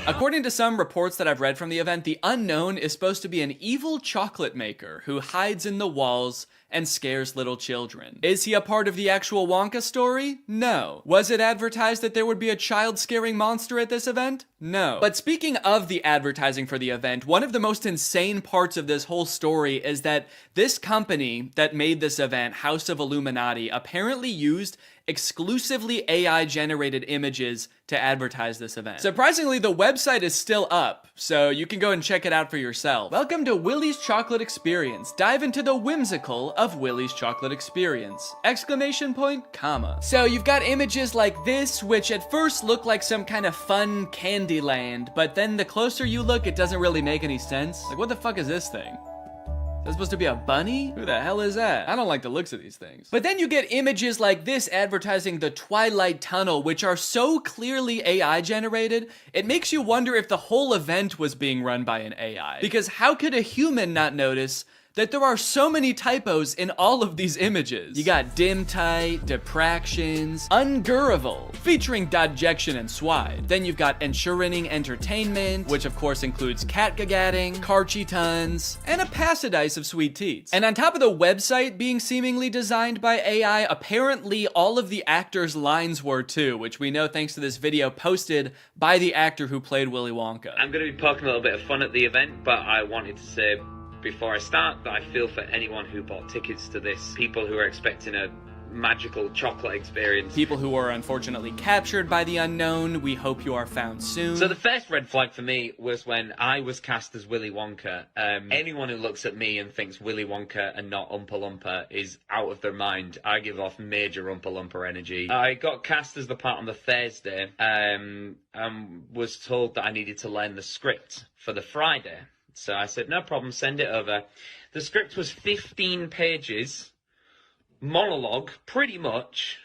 According to some reports that I've read from the event, the unknown is supposed to be an evil chocolate maker who hides in the walls and scares little children. Is he a part of the actual Wonka story? No. Was it advertised that there would be a child-scaring monster at this event? No. But speaking of the advertising for the event, one of the most insane parts of this whole story is that this company that made this event, House of Illuminati, apparently used exclusively AI-generated images to advertise this event. Surprisingly, the website is still up, so you can go and check it out for yourself. Welcome to Willy's Chocolate Experience. Dive into the whimsical of Willy's Chocolate Experience! Exclamation point, comma. So you've got images like this, which at first look like some kind of fun candy land, but then the closer you look, it doesn't really make any sense. Like, what the fuck is this thing? Is that supposed to be a bunny? Who the hell is that? I don't like the looks of these things. But then you get images like this advertising the Twilight Tunnel, which are so clearly AI generated, it makes you wonder if the whole event was being run by an AI. Because how could a human not notice that there are so many typos in all of these images? You got dim tight, depractions, ungurrival, featuring dodjection and swide. Then you've got ensuring entertainment, which of course includes catgagatting, carchy tons, and a paradise of sweet teats. And on top of the website being seemingly designed by AI, apparently all of the actors' lines were too, which we know thanks to this video posted by the actor who played Willy Wonka. I'm going to be poking a little bit of fun at the event, but I wanted to say before I start that I feel for anyone who bought tickets to this, people who are expecting a magical chocolate experience. People who are unfortunately captured by the unknown, we hope you are found soon. So the first red flag for me was when I was cast as Willy Wonka. Anyone who looks at me and thinks Willy Wonka and not Oompa Loompa is out of their mind. I give off major Oompa Loompa energy. I got cast as the part on the Thursday, and was told that I needed to learn the script for the Friday. So I said, no problem, send it over. The script was 15 pages, monologue, pretty much,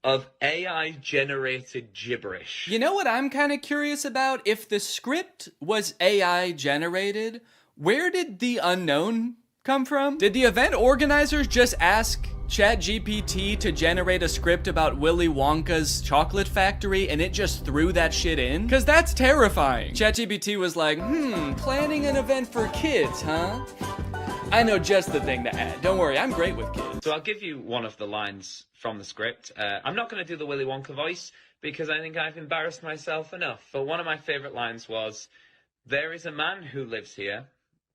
of AI-generated gibberish. You know what I'm kind of curious about? If the script was AI-generated, where did the unknown come from? Did the event organizers just ask ChatGPT to generate a script about Willy Wonka's chocolate factory and it just threw that shit in? Cause that's terrifying. ChatGPT was like, planning an event for kids, huh? I know just the thing to add. Don't worry, I'm great with kids. So I'll give you one of the lines from the script. I'm not going to do the Willy Wonka voice because I think I've embarrassed myself enough. But one of my favorite lines was, there is a man who lives here.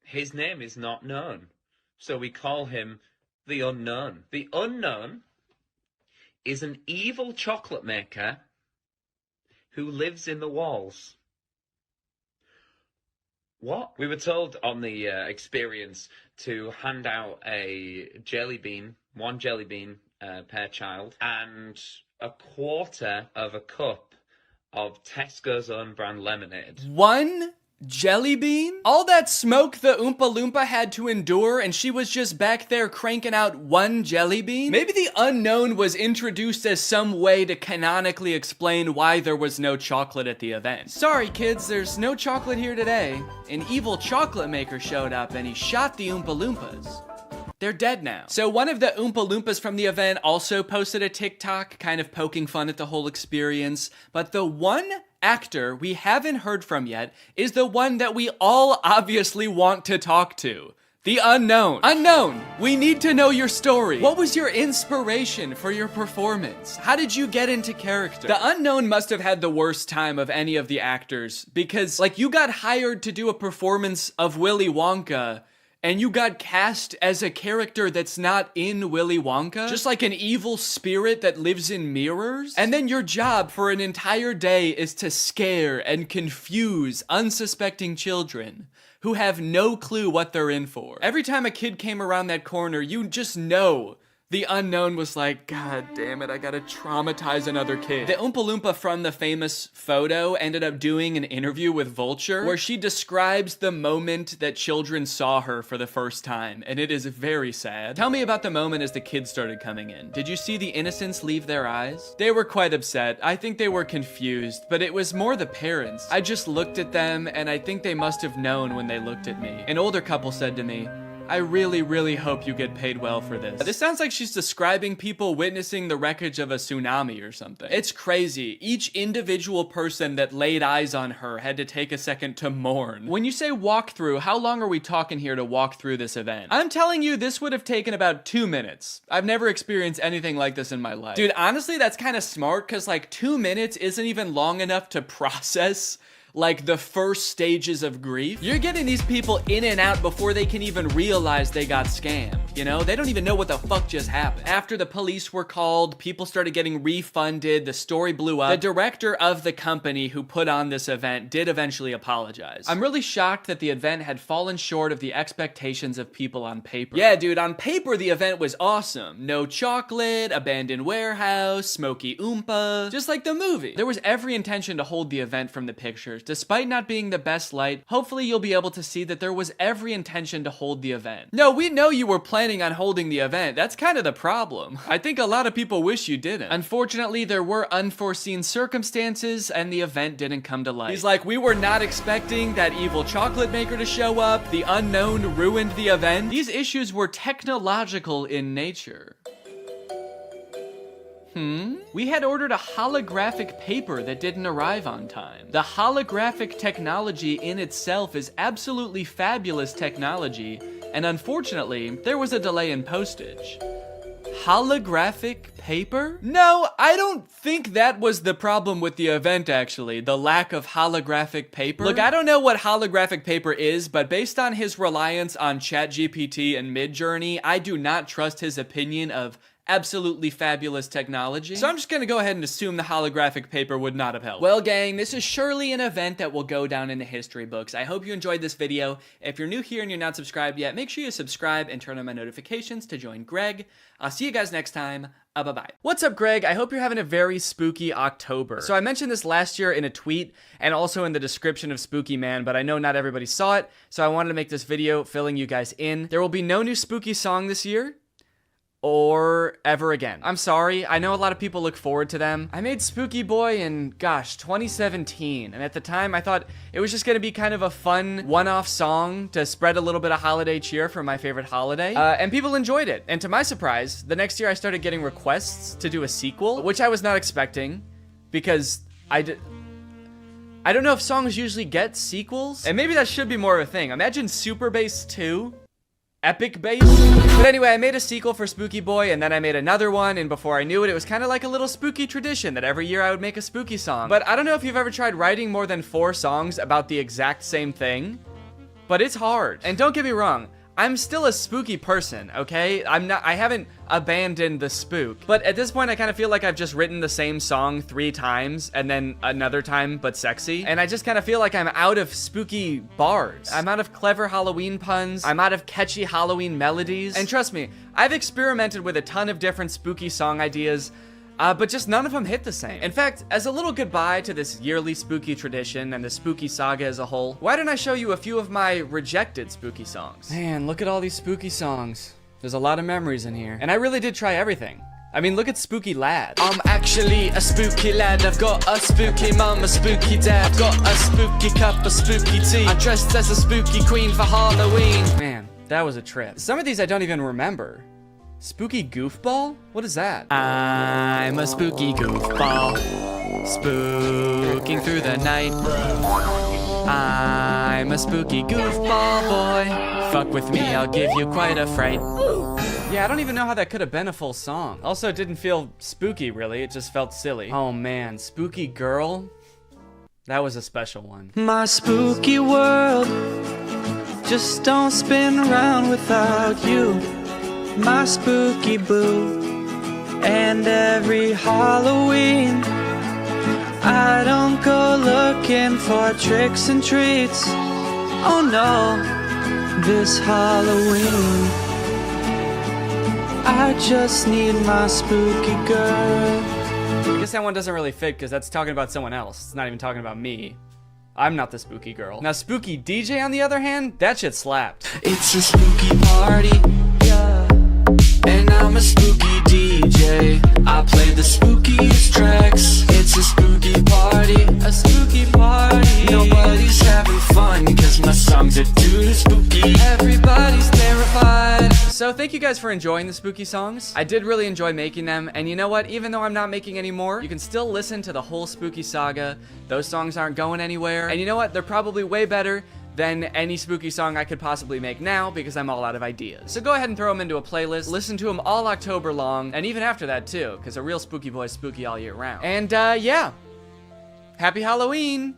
His name is not known. So we call him the Unknown. The Unknown is an evil chocolate maker who lives in the walls. What? We were told on the experience to hand out a jelly bean, one jelly bean per child, and a quarter of a cup of Tesco's own brand lemonade. One jelly bean? All that smoke the Oompa Loompa had to endure and she was just back there cranking out one jelly bean? Maybe the unknown was introduced as some way to canonically explain why there was no chocolate at the event. Sorry kids, there's no chocolate here today. An evil chocolate maker showed up and he shot the Oompa Loompas. They're dead now. So one of the Oompa Loompas from the event also posted a TikTok kind of poking fun at the whole experience, but the one actor we haven't heard from yet is the one that we all obviously want to talk to. The unknown. Unknown, we need to know your story. What was your inspiration for your performance? How did you get into character? The unknown must have had the worst time of any of the actors because, like, you got hired to do a performance of Willy Wonka and you got cast as a character that's not in Willy Wonka? Just like an evil spirit that lives in mirrors? And then your job for an entire day is to scare and confuse unsuspecting children who have no clue what they're in for. Every time a kid came around that corner, you just know The unknown was like, God damn it, I gotta traumatize another kid. The Oompa Loompa from the famous photo ended up doing an interview with Vulture where she describes the moment that children saw her for the first time, and it is very sad. Tell me about the moment as the kids started coming in. Did you see the innocence leave their eyes? They were quite upset. I think they were confused, but it was more the parents. I just looked at them, and I think they must have known when they looked at me. An older couple said to me, I really, really hope you get paid well for this. This sounds like she's describing people witnessing the wreckage of a tsunami or something. It's crazy. Each individual person that laid eyes on her had to take a second to mourn. When you say walk through, how long are we talking here to walk through this event? I'm telling you, this would have taken about 2 minutes. I've never experienced anything like this in my life. Dude, honestly, that's kind of smart because like 2 minutes isn't even long enough to process like the first stages of grief. You're getting these people in and out before they can even realize they got scammed, you know? They don't even know what the fuck just happened. After the police were called, people started getting refunded, the story blew up. The director of the company who put on this event did eventually apologize. I'm really shocked that the event had fallen short of the expectations of people on paper. Yeah, dude, on paper the event was awesome. No chocolate, abandoned warehouse, smoky Oompa, just like the movie. There was every intention to hold the event from the pictures. Despite not being the best light, hopefully you'll be able to see that there was every intention to hold the event. No, we know you were planning on holding the event. That's kind of the problem. I think a lot of people wish you didn't. Unfortunately, there were unforeseen circumstances and the event didn't come to light. He's like, we were not expecting that evil chocolate maker to show up. The unknown ruined the event. These issues were technological in nature. We had ordered a holographic paper that didn't arrive on time. The holographic technology in itself is absolutely fabulous technology, and unfortunately, there was a delay in postage. Holographic paper? No, I don't think that was the problem with the event, actually. The lack of holographic paper. Look, I don't know what holographic paper is, but based on his reliance on ChatGPT and Midjourney, I do not trust his opinion of absolutely fabulous technology. So I'm just gonna go ahead and assume the holographic paper would not have helped. Well, gang, this is surely an event that will go down in the history books. I hope you enjoyed this video. If you're new here and you're not subscribed yet, make sure you subscribe and turn on my notifications to join Greg. I'll see you guys next time. Bye-bye. What's up, Greg? I hope you're having a very spooky October. So I mentioned this last year in a tweet and also in the description of Spooky Man, but I know not everybody saw it, so I wanted to make this video filling you guys in. There will be no new spooky song this year, or ever again. I'm sorry, I know a lot of people look forward to them. I made Spooky Boy in, gosh, 2017, and at the time I thought it was just gonna be kind of a fun one-off song to spread a little bit of holiday cheer for my favorite holiday, and people enjoyed it. And to my surprise, the next year I started getting requests to do a sequel, which I was not expecting, because I don't know if songs usually get sequels, and maybe that should be more of a thing. Imagine Super Bass 2. Epic bass. But anyway, I made a sequel for Spooky Boy, and then I made another one, and before I knew it, it was kind of like a little spooky tradition that every year I would make a spooky song. But I don't know if you've ever tried writing more than 4 songs about the exact same thing, but it's hard. And don't get me wrong, I'm still a spooky person, okay? I haven't abandoned the spook. But at this point, I kind of feel like I've just written the same song 3 times and then another time, but sexy. And I just kind of feel like I'm out of spooky bars. I'm out of clever Halloween puns. I'm out of catchy Halloween melodies. And trust me, I've experimented with a ton of different spooky song ideas, but just none of them hit the same. In fact, as a little goodbye to this yearly spooky tradition and the spooky saga as a whole, why don't I show you a few of my rejected spooky songs? Man, look at all these spooky songs. There's a lot of memories in here. And I really did try everything. I mean, look at Spooky Lad. I'm actually a spooky lad. I've got a spooky mum, a spooky dad. I've got a spooky cup, a spooky tea. I'm dressed as a spooky queen for Halloween. Man, that was a trip. Some of these I don't even remember. Spooky goofball? What is that? I'm a spooky goofball, spooking through the night. I'm a spooky goofball boy. Fuck with me, I'll give you quite a fright. Yeah, I don't even know how that could have been a full song. Also, it didn't feel spooky, really. It just felt silly. Oh man, Spooky Girl? That was a special one. My spooky world just don't spin around without you. My spooky boo. And every Halloween I don't go looking for tricks and treats. Oh no, this Halloween I just need my spooky girl. I guess that one doesn't really fit because that's talking about someone else. It's not even talking about me. I'm not the spooky girl. Now, Spooky DJ, on the other hand, that shit slapped. It's a spooky party, yeah. And I'm a spooky DJ. I play the spookiest tracks. It's a spooky party, a spooky party. Nobody's having fun because my songs are too spooky. Everybody's terrified. So thank you guys for enjoying the spooky songs. I did really enjoy making them, and you know what? Even though I'm not making any more, you can still listen to the whole spooky saga. Those songs aren't going anywhere. And you know what? They're probably way better than any spooky song I could possibly make now because I'm all out of ideas. So go ahead and throw them into a playlist, listen to them all October long, and even after that too, because a real spooky boy is spooky all year round. And yeah, happy Halloween!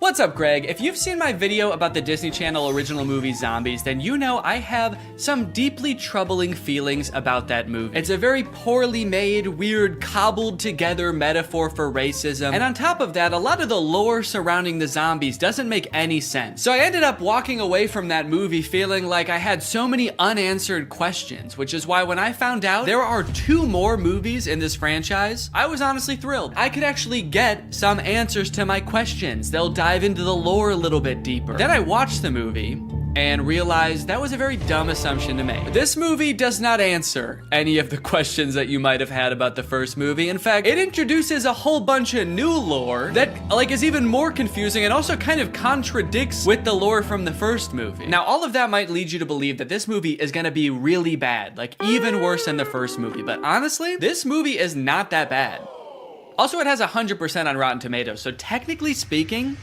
What's up, Greg? If you've seen my video about the Disney Channel original movie Zombies, then you know I have some deeply troubling feelings about that movie. It's a very poorly made, weird, cobbled together metaphor for racism, and on top of that, a lot of the lore surrounding the zombies doesn't make any sense. So I ended up walking away from that movie feeling like I had so many unanswered questions, which is why when I found out there are 2 more movies in this franchise, I was honestly thrilled. I could actually get some answers to my questions. They'll dive into the lore a little bit deeper. Then I watched the movie and realized that was a very dumb assumption to make. This movie does not answer any of the questions that you might have had about the first movie. In fact, it introduces a whole bunch of new lore that is even more confusing and also kind of contradicts with the lore from the first movie. Now, all of that might lead you to believe that this movie is gonna be really bad, like even worse than the first movie. But honestly, this movie is not that bad. Also, it has 100% on Rotten Tomatoes, so technically speaking,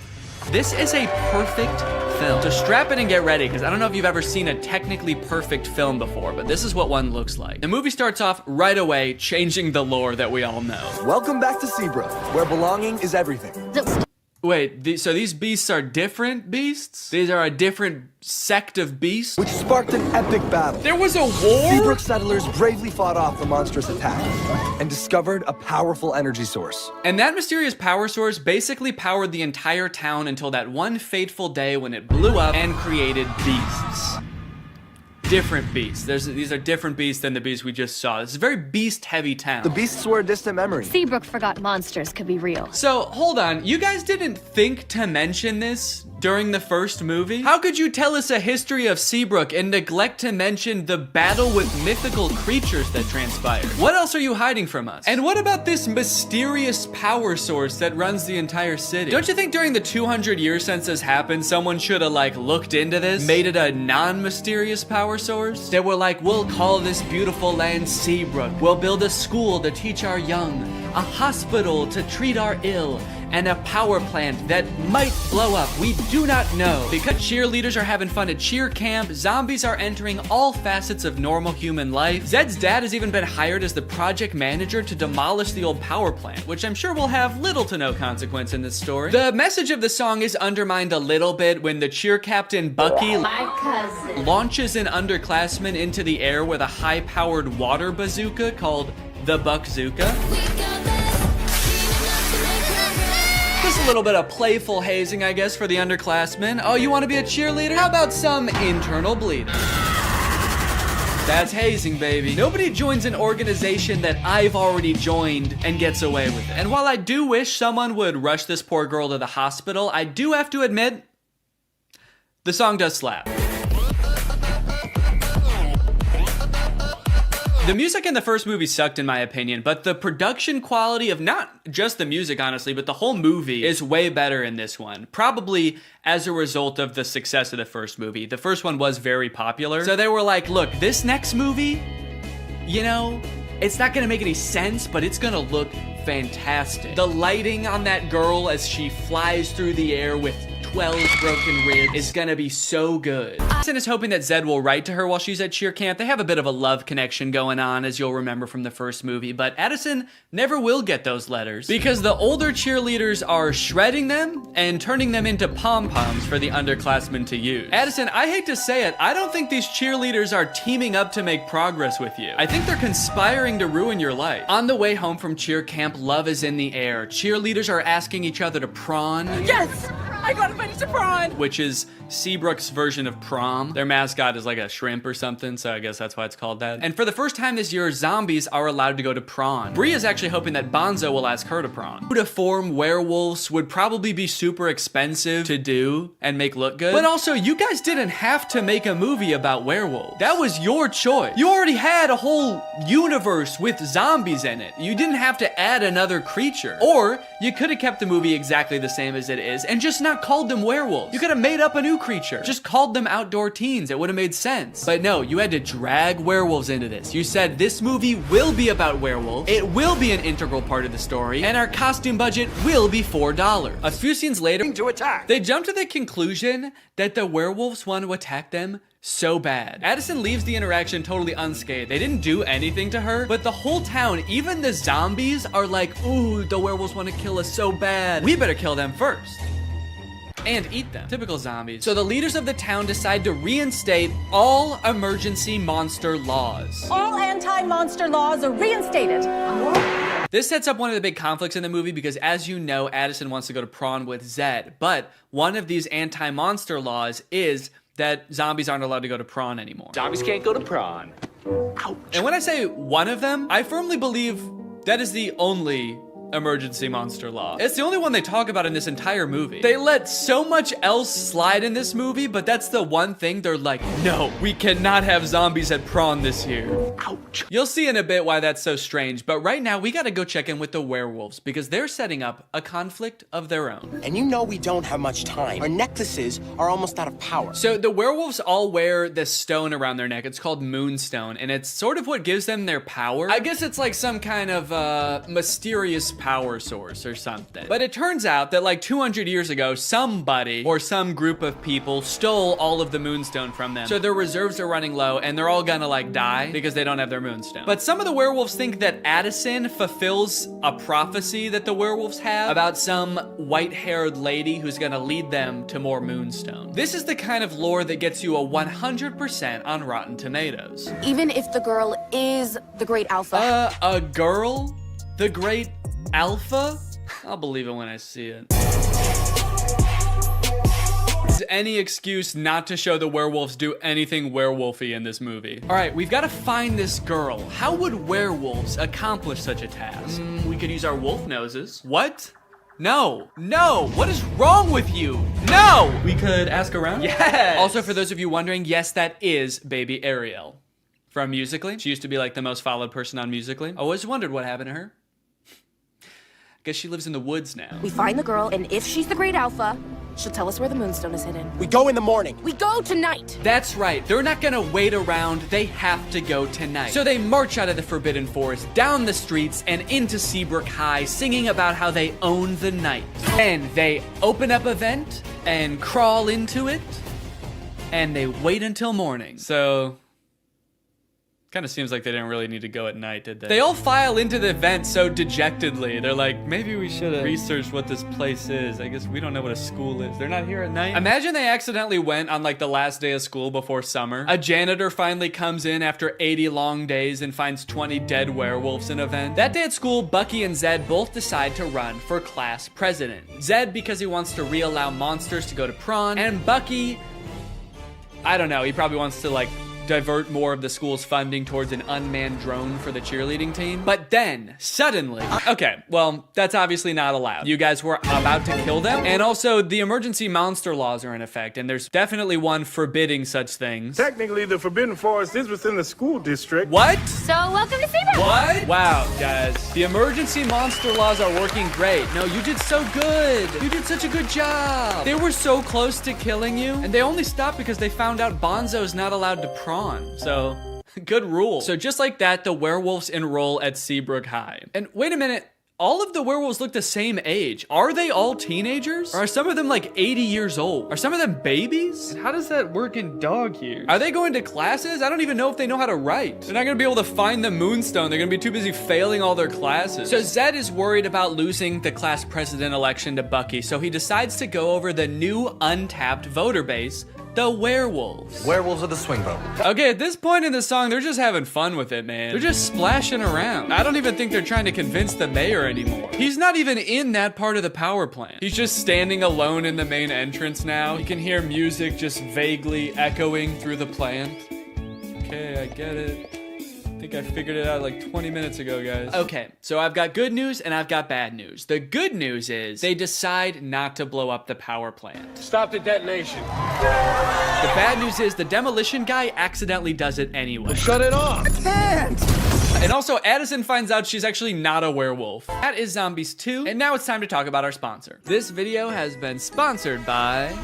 this is a perfect film. So strap in and get ready, because I don't know if you've ever seen a technically perfect film before, but this is what one looks like. The movie starts off right away, changing the lore that we all know. Welcome back to Seabrook, where belonging is everything. Wait, so these beasts are different beasts? These are a different sect of beasts? Which sparked an epic battle. There was a war? Seabrook settlers bravely fought off the monstrous attack and discovered a powerful energy source. And that mysterious power source basically powered the entire town until that one fateful day when it blew up and created beasts. Different beasts. These are different beasts than the beasts we just saw. This is a very beast-heavy town. The beasts were a distant memory. Seabrook forgot monsters could be real. So, hold on. You guys didn't think to mention this during the first movie? How could you tell us a history of Seabrook and neglect to mention the battle with mythical creatures that transpired? What else are you hiding from us? And what about this mysterious power source that runs the entire city? Don't you think during the 200-year since this happened, someone should have, looked into this? Made it a non-mysterious power source? They were like, we'll call this beautiful land Seabrook. We'll build a school to teach our young, a hospital to treat our ill, and a power plant that might blow up. We do not know. Because cheerleaders are having fun at cheer camp, zombies are entering all facets of normal human life. Zed's dad has even been hired as the project manager to demolish the old power plant, which I'm sure will have little to no consequence in this story. The message of the song is undermined a little bit when the cheer captain Bucky launches an underclassman into the air with a high-powered water bazooka called the Buckzooka. Just a little bit of playful hazing, I guess, for the underclassmen. Oh, you want to be a cheerleader? How about some internal bleeding? That's hazing, baby. Nobody joins an organization that I've already joined and gets away with it. And while I do wish someone would rush this poor girl to the hospital, I do have to admit, the song does slap. The music in the first movie sucked in my opinion, but the production quality of not just the music, honestly, but the whole movie is way better in this one. Probably as a result of the success of the first movie. The first one was very popular. So they were like, look, this next movie, you know, it's not gonna make any sense, but it's gonna look fantastic. The lighting on that girl as she flies through the air with 12 broken ribs is gonna be so good. Addison is hoping that Zed will write to her while she's at cheer camp. They have a bit of a love connection going on, as you'll remember from the first movie, but Addison never will get those letters because the older cheerleaders are shredding them and turning them into pom-poms for the underclassmen to use. Addison, I hate to say it, I don't think these cheerleaders are teaming up to make progress with you. I think they're conspiring to ruin your life. On the way home from cheer camp, love is in the air. Cheerleaders are asking each other to prawn. Yes! I got invited to prawn. Which is Seabrook's version of prom. Their mascot is like a shrimp or something, so I guess that's why it's called that. And for the first time this year, zombies are allowed to go to prawn. Bree is actually hoping that Bonzo will ask her to prawn. To form werewolves would probably be super expensive to do and make look good. But also, you guys didn't have to make a movie about werewolves. That was your choice. You already had a whole universe with zombies in it. You didn't have to add another creature. Or you could have kept the movie exactly the same as it is and just not called them werewolves. You could have made up a new creature. Just called them outdoor teens. It would have made sense. But no, you had to drag werewolves into this. You said this movie will be about werewolves. It will be an integral part of the story. And our costume budget will be $4. A few scenes later, they jump to the conclusion that the werewolves want to attack them so bad. Addison leaves the interaction totally unscathed. They didn't do anything to her, but the whole town, even the zombies, are like, ooh, the werewolves want to kill us so bad. We better kill them first. And eat them. Typical zombies. So the leaders of the town decide to reinstate all emergency monster laws. All anti-monster laws are reinstated. This sets up one of the big conflicts in the movie because, as you know, Addison wants to go to prawn with Zed, but one of these anti-monster laws is that zombies aren't allowed to go to prawn anymore. Zombies can't go to prawn. Ouch. And when I say one of them, I firmly believe that is the only emergency monster law. It's the only one they talk about in this entire movie. They let so much else slide in this movie, but that's the one thing they're like, no, we cannot have zombies at prawn this year. Ouch. You'll see in a bit why that's so strange, but right now we gotta go check in with the werewolves because they're setting up a conflict of their own. And you know we don't have much time. Our necklaces are almost out of power. So the werewolves all wear this stone around their neck. It's called Moonstone, and it's sort of what gives them their power. I guess it's like some kind of mysterious power source or something. But it turns out that like 200 years ago, somebody or some group of people stole all of the Moonstone from them. So their reserves are running low and they're all gonna like die because they don't have their Moonstone. But some of the werewolves think that Addison fulfills a prophecy that the werewolves have about some white-haired lady who's gonna lead them to more Moonstone. This is the kind of lore that gets you a 100% on Rotten Tomatoes. Even if the girl is the great alpha. A girl? The great alpha? I'll believe it when I see it. Is any excuse not to show the werewolves do anything werewolfy in this movie. All right, we've got to find this girl. How would werewolves accomplish such a task? We could use our wolf noses. What? No, no, what is wrong with you? No! We could ask around? Yes! Also, for those of you wondering, yes, that is baby Ariel from Musical.ly. She used to be like the most followed person on Musical.ly. I always wondered what happened to her. Guess she lives in the woods now. We find the girl, and if she's the great alpha, she'll tell us where the Moonstone is hidden. We go in the morning. We go tonight. That's right. They're not gonna wait around. They have to go tonight. So they march out of the Forbidden Forest, down the streets, and into Seabrook High, singing about how they own the night. And they open up a vent and crawl into it, and they wait until morning. So kind of seems like they didn't really need to go at night, did they? They all file into the vent so dejectedly. They're like, maybe we should have researched what this place is. I guess we don't know what a school is. They're not here at night. Imagine they accidentally went on like the last day of school before summer. A janitor finally comes in after 80 long days and finds 20 dead werewolves in a vent. That day at school, Bucky and Zed both decide to run for class president. Zed because he wants to reallow monsters to go to prawn, and Bucky, I don't know, he probably wants to like divert more of the school's funding towards an unmanned drone for the cheerleading team. But then, suddenly, okay, well, that's obviously not allowed. You guys were about to kill them, and also the emergency monster laws are in effect, and there's definitely one forbidding such things. Technically, the Forbidden Forest is within the school district. What? So, welcome to Seabrook. What? Wow, guys. The emergency monster laws are working great. No, you did so good. You did such a good job. They were so close to killing you, and they only stopped because they found out Bonzo's not allowed to prawn. So, good rule. So just like that, the werewolves enroll at Seabrook High. And wait a minute, all of the werewolves look the same age. Are they all teenagers? Or are some of them like 80 years old? Are some of them babies? And how does that work in dog years? Are they going to classes? I don't even know if they know how to write. They're not gonna be able to find the Moonstone. They're gonna be too busy failing all their classes. So Zed is worried about losing the class president election to Bucky, so he decides to go over the new untapped voter base the werewolves. Werewolves of the swing vote. Okay, at this point in the song, they're just having fun with it, man. They're just splashing around. I don't even think they're trying to convince the mayor anymore. He's not even in that part of the power plant. He's just standing alone in the main entrance now. You can hear music just vaguely echoing through the plant. Okay, I get it. I think I figured it out like 20 minutes ago, guys. Okay, so I've got good news and I've got bad news. The good news is they decide not to blow up the power plant. Stop the detonation. The bad news is the demolition guy accidentally does it anyway. Shut it off. I can't. And also, Addison finds out she's actually not a werewolf. That is Zombies 2, and now it's time to talk about our sponsor. This video has been sponsored by...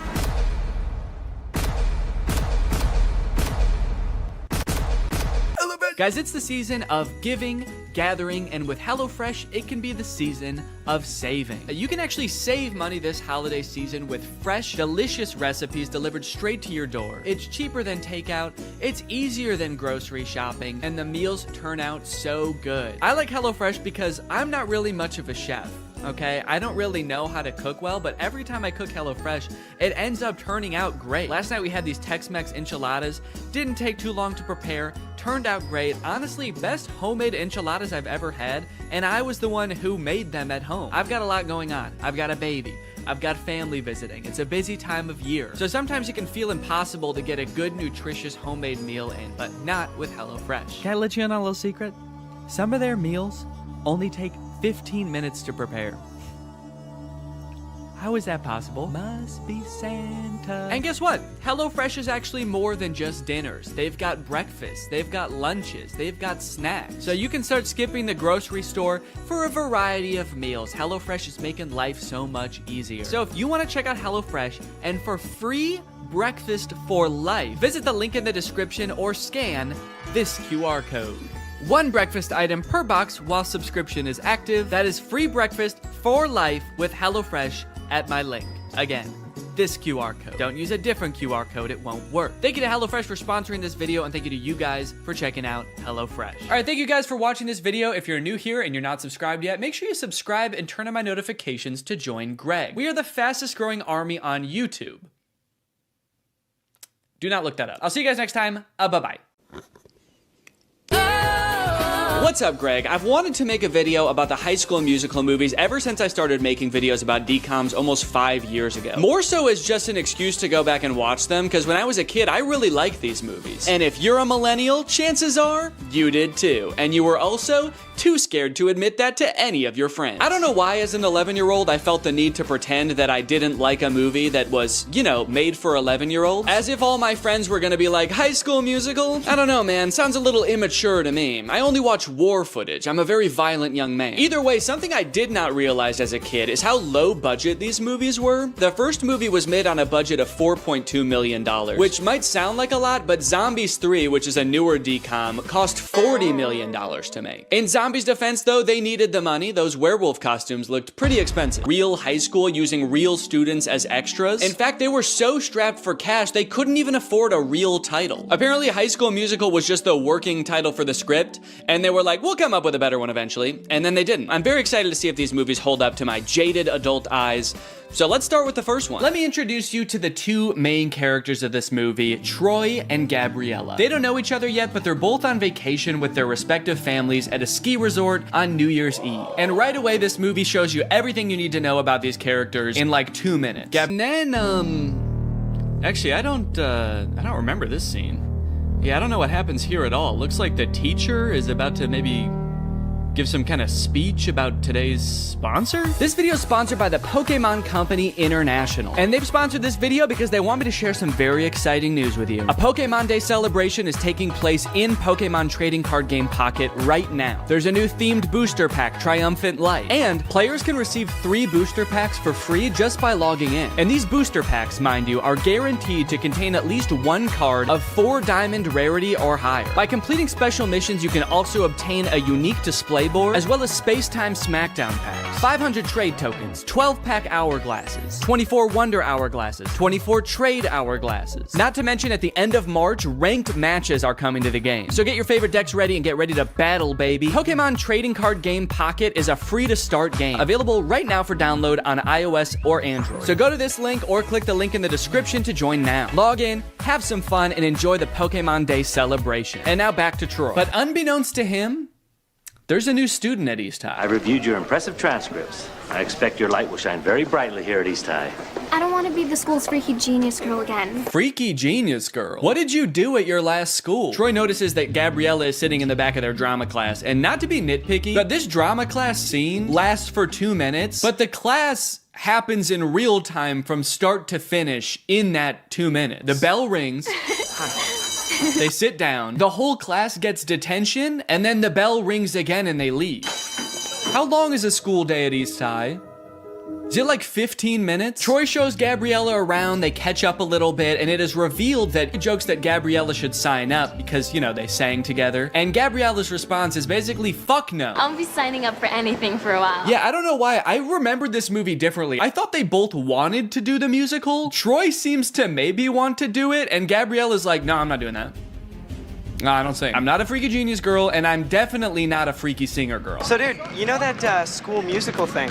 Guys, it's the season of giving, gathering, and with HelloFresh, it can be the season of saving. You can actually save money this holiday season with fresh, delicious recipes delivered straight to your door. It's cheaper than takeout, it's easier than grocery shopping, and the meals turn out so good. I like HelloFresh because I'm not really much of a chef. Okay, I don't really know how to cook well, but every time I cook HelloFresh, it ends up turning out great. Last night we had these Tex-Mex enchiladas. Didn't take too long to prepare. Turned out great. Honestly, best homemade enchiladas I've ever had, and I was the one who made them at home. I've got a lot going on. I've got a baby. I've got family visiting. It's a busy time of year. So sometimes it can feel impossible to get a good, nutritious homemade meal in, but not with HelloFresh. Can I let you in on a little secret? Some of their meals only take 15 minutes to prepare. How is that possible? Must be Santa. And guess what? HelloFresh is actually more than just dinners. They've got breakfast, they've got lunches, they've got snacks. So you can start skipping the grocery store for a variety of meals. HelloFresh is making life so much easier. So if you want to check out HelloFresh and for free breakfast for life, visit the link in the description or scan this QR code. One breakfast item per box while subscription is active. That is free breakfast for life with HelloFresh at my link. Again, this QR code. Don't use a different QR code, it won't work. Thank you to HelloFresh for sponsoring this video, and thank you to you guys for checking out HelloFresh. All right, thank you guys for watching this video. If you're new here and you're not subscribed yet, make sure you subscribe and turn on my notifications to join Greg. We are the fastest growing army on YouTube. Do not look that up. I'll see you guys next time. Bye-bye. What's up, Greg? I've wanted to make a video about the High School Musical movies ever since I started making videos about DCOMs almost 5 years ago. More so as just an excuse to go back and watch them, because when I was a kid, I really liked these movies. And if you're a millennial, chances are you did too. And you were also too scared to admit that to any of your friends. I don't know why as an 11-year-old I felt the need to pretend that I didn't like a movie that was, you know, made for 11-year-olds. As if all my friends were gonna be like, High School Musical? I don't know, man. Sounds a little immature to me. I only watch war footage. I'm a very violent young man. Either way, something I did not realize as a kid is how low budget these movies were. The first movie was made on a budget of $4.2 million, which might sound like a lot, but Zombies 3, which is a newer DCOM, cost $40 million to make. In Zombies' defense, though, they needed the money. Those werewolf costumes looked pretty expensive. Real high school using real students as extras. In fact, they were so strapped for cash, they couldn't even afford a real title. Apparently, High School Musical was just the working title for the script, and they were like, we'll come up with a better one eventually, and then they didn't. I'm very excited to see if these movies hold up to my jaded adult eyes. So let's start with the first one. Let me introduce you to the two main characters of this movie, Troy and Gabriella. They don't know each other yet, but they're both on vacation with their respective families at a ski resort on New Year's Eve. And right away, this movie shows you everything you need to know about these characters in like 2 minutes. And then, actually, I don't remember this scene. Yeah, I don't know what happens here at all. Looks like the teacher is about to maybe give some kind of speech about today's sponsor? This video is sponsored by the Pokemon Company International. And they've sponsored this video because they want me to share some very exciting news with you. A Pokemon Day celebration is taking place in Pokemon trading card game Pocket right now. There's a new themed booster pack, Triumphant Light. And players can receive 3 booster packs for free just by logging in. And these booster packs, mind you, are guaranteed to contain at least 1 card of 4 diamond rarity or higher. By completing special missions, you can also obtain a unique display playboard, as well as space-time smackdown packs, 500 trade tokens, 12-pack hourglasses, 24 wonder hourglasses, 24 trade hourglasses. Not to mention, at the end of March, ranked matches are coming to the game. So get your favorite decks ready and get ready to battle, baby. Pokemon Trading Card Game Pocket is a free-to-start game, available right now for download on iOS or Android. So go to this link or click the link in the description to join now. Log in, have some fun, and enjoy the Pokemon Day celebration. And now back to Troy. But unbeknownst to him, there's a new student at East High. I reviewed your impressive transcripts. I expect your light will shine very brightly here at East High. I don't want to be the school's freaky genius girl again. Freaky genius girl? What did you do at your last school? Troy notices that Gabriella is sitting in the back of their drama class, and not to be nitpicky, but this drama class scene lasts for 2 minutes, but the class happens in real time from start to finish in that 2 minutes. The bell rings. They sit down, the whole class gets detention, and then the bell rings again and they leave. How long is a school day at East High? Is it like 15 minutes? Troy shows Gabriella around, they catch up a little bit, and it is revealed that he jokes that Gabriella should sign up because, you know, they sang together. And Gabriella's response is basically, fuck no. I'll be signing up for anything for a while. Yeah, I don't know why. I remembered this movie differently. I thought they both wanted to do the musical. Troy seems to maybe want to do it, and Gabriella's like, no, I'm not doing that. No, I don't sing. I'm not a freaky genius girl, and I'm definitely not a freaky singer girl. So, dude, you know that school musical thing?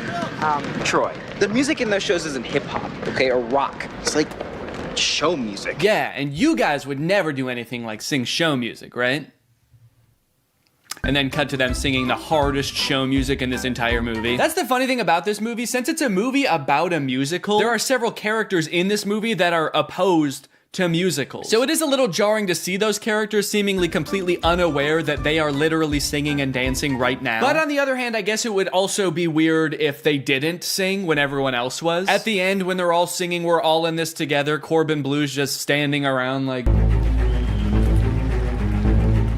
Troy, the music in those shows isn't hip-hop, okay, or rock. It's like show music. Yeah, and you guys would never do anything like sing show music, right? And then cut to them singing the hardest show music in this entire movie. That's the funny thing about this movie. Since it's a movie about a musical, there are several characters in this movie that are opposed to musicals. So it is a little jarring to see those characters seemingly completely unaware that they are literally singing and dancing right now. But on the other hand, I guess it would also be weird if they didn't sing when everyone else was. At the end, when they're all singing, we're all in this together, Corbin Blue's just standing around like,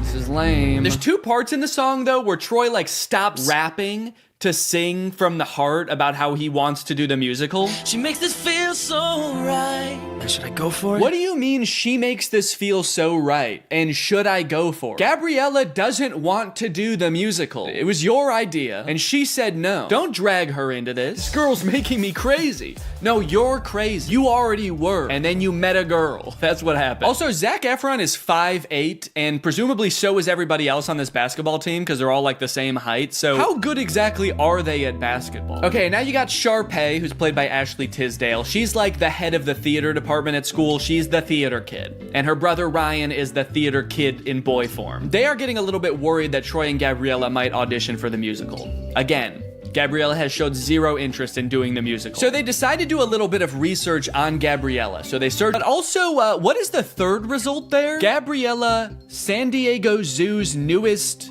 this is lame. There's 2 parts in the song though where Troy like stops rapping to sing from the heart about how he wants to do the musical. She makes this feel so right. And should I go for it? What do you mean she makes this feel so right? And should I go for it? Gabriella doesn't want to do the musical. It was your idea, and she said no. Don't drag her into this. This girl's making me crazy. No, you're crazy. You already were, and then you met a girl. That's what happened. Also, Zac Efron is 5'8", and presumably so is everybody else on this basketball team, because they're all like the same height, so how good exactly are they at basketball? Okay, now you got Sharpay, who's played by Ashley Tisdale. She's like the head of the theater department at school. She's the theater kid. And her brother Ryan is the theater kid in boy form. They are getting a little bit worried that Troy and Gabriella might audition for the musical. Again, Gabriella has showed zero interest in doing the musical. So they decided to do a little bit of research on Gabriella. So they searched, but also, what is the third result there? Gabriella, San Diego Zoo's newest...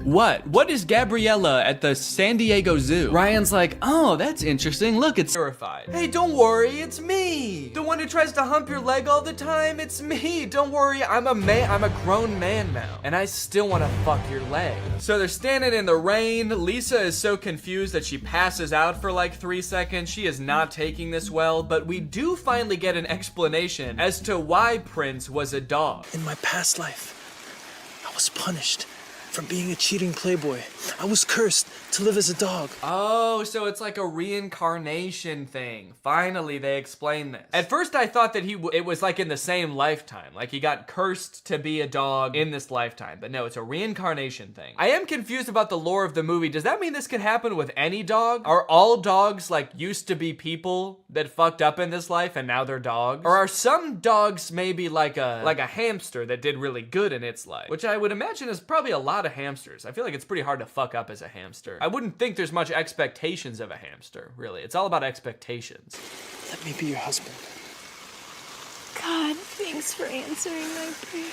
What is Gabriella at the San Diego Zoo? Ryan's like, oh, that's interesting. Look, it's terrified. Hey, don't worry, it's me. The one who tries to hump your leg all the time, it's me. Don't worry, I'm a grown man now. And I still want to fuck your leg. So they're standing in the rain. Lisa is so confused that she passes out for like 3 seconds. She is not taking this well, but we do finally get an explanation as to why Prince was a dog. In my past life, I was punished from being a cheating playboy. I was cursed to live as a dog. Oh, so it's like a reincarnation thing. Finally, they explain this. At first, I thought that it was like in the same lifetime. Like he got cursed to be a dog in this lifetime. But no, it's a reincarnation thing. I am confused about the lore of the movie. Does that mean this could happen with any dog? Are all dogs like used to be people that fucked up in this life and now they're dogs? Or are some dogs maybe like a hamster that did really good in its life? Which I would imagine is probably a lot of hamsters. I feel like it's pretty hard to fuck up as a hamster. I wouldn't think there's much expectations of a hamster, really. It's all about expectations. Let me be your husband. God, thanks for answering my prayer.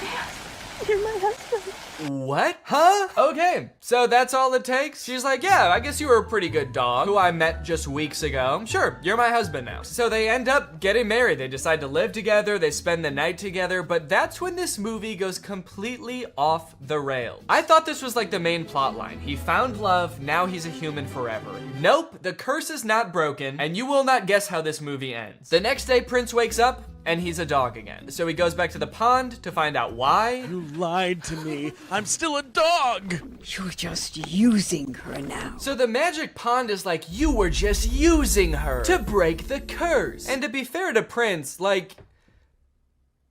Yes, you're my husband. What? Huh? Okay, so that's all it takes? She's like, yeah, I guess you were a pretty good dog who I met just weeks ago. Sure, you're my husband now. So they end up getting married. They decide to live together. They spend the night together, but that's when this movie goes completely off the rails. I thought this was like the main plot line. He found love, now he's a human forever. Nope, the curse is not broken, and you will not guess how this movie ends. The next day, Prince wakes up, and he's a dog again. So he goes back to the pond to find out why. You lied to me. I'm still a dog. You're just using her now. So the magic pond is like, you were just using her to break the curse. And to be fair to Prince, like,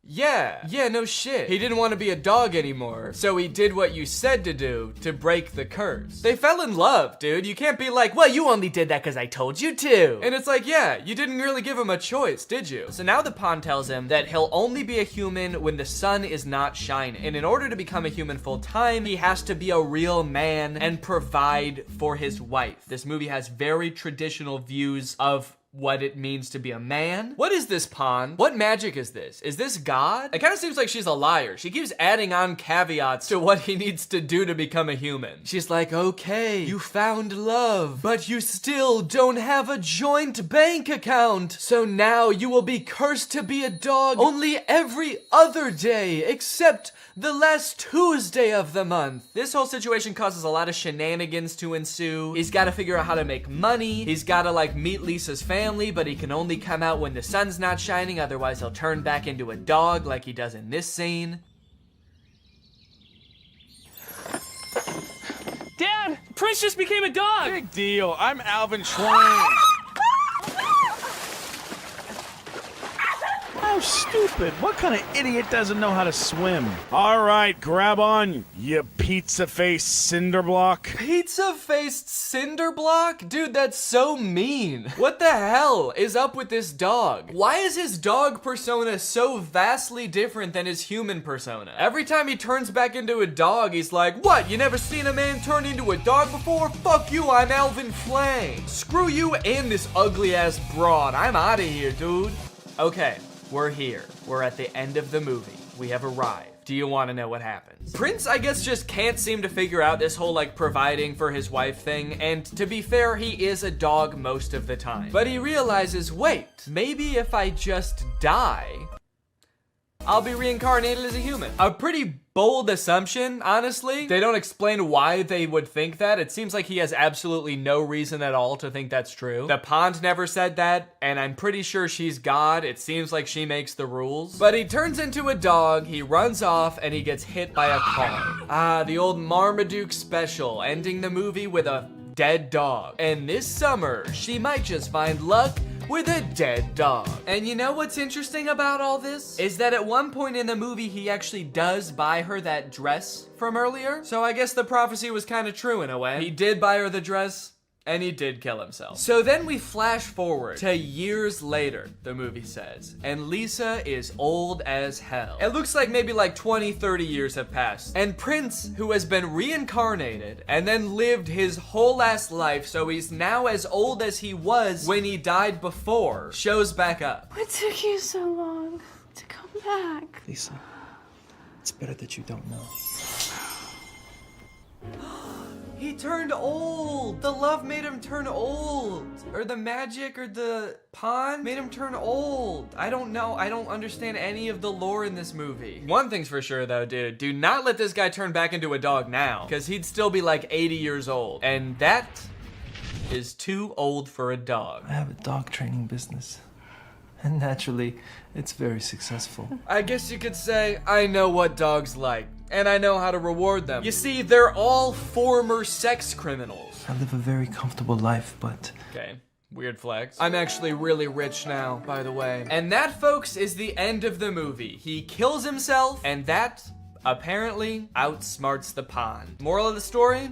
yeah, no shit. He didn't want to be a dog anymore, so he did what you said to do to break the curse. They fell in love, dude. You can't be like, well, you only did that because I told you to. And it's like, yeah, you didn't really give him a choice, did you? So now the pond tells him that he'll only be a human when the sun is not shining. And in order to become a human full time, he has to be a real man and provide for his wife. This movie has very traditional views of what it means to be a man. What is this pond? What magic is this? Is this God? It kind of seems like she's a liar. She keeps adding on caveats to what he needs to do to become a human. She's like, okay, you found love, but you still don't have a joint bank account. So now you will be cursed to be a dog only every other day, except the last Tuesday of the month. This whole situation causes a lot of shenanigans to ensue. He's got to figure out how to make money. He's got to like meet Lisa's family, but he can only come out when the sun's not shining, otherwise he'll turn back into a dog like he does in this scene. Dad, Prince just became a dog. Big deal. I'm Alvin Schwein. How stupid. What kind of idiot doesn't know how to swim? All right, grab on, you pizza-faced cinderblock. Pizza-faced cinderblock? Dude, that's so mean. What the hell is up with this dog? Why is his dog persona so vastly different than his human persona? Every time he turns back into a dog, he's like, what, you never seen a man turn into a dog before? Fuck you, I'm Alvin Flame. Screw you and this ugly-ass broad. I'm out of here, dude. Okay. We're here. We're at the end of the movie. We have arrived. Do you want to know what happens? Prince, I guess, just can't seem to figure out this whole, like, providing for his wife thing, and to be fair, he is a dog most of the time. But he realizes, wait, maybe if I just die, I'll be reincarnated as a human. A pretty bold assumption, honestly. They don't explain why they would think that. It seems like he has absolutely no reason at all to think that's true. The pond never said that, and I'm pretty sure she's God. It seems like she makes the rules. But he turns into a dog, he runs off, and he gets hit by a car. Ah, the old Marmaduke special, ending the movie with a dead dog. And this summer, she might just find luck with a dead dog. And you know what's interesting about all this? Is that at one point in the movie, he actually does buy her that dress from earlier. So I guess the prophecy was kind of true in a way. He did buy her the dress, and he did kill himself. So then we flash forward to years later, the movie says, and Lisa is old as hell. It looks like maybe like 20, 30 years have passed. And Prince, who has been reincarnated and then lived his whole ass life, so he's now as old as he was when he died before, shows back up. What took you so long to come back? Lisa, it's better that you don't know. He turned old. The love made him turn old. Or the magic or the pond made him turn old. I don't know. I don't understand any of the lore in this movie. One thing's for sure though, dude. Do not let this guy turn back into a dog now, because he'd still be like 80 years old. And that is too old for a dog. I have a dog training business. And naturally, it's very successful. I guess you could say I know what dogs like, and I know how to reward them. You see, they're all former sex criminals. I live a very comfortable life, but... Okay, weird flex. I'm actually really rich now, by the way. And that, folks, is the end of the movie. He kills himself, and that, apparently, outsmarts the pond. Moral of the story?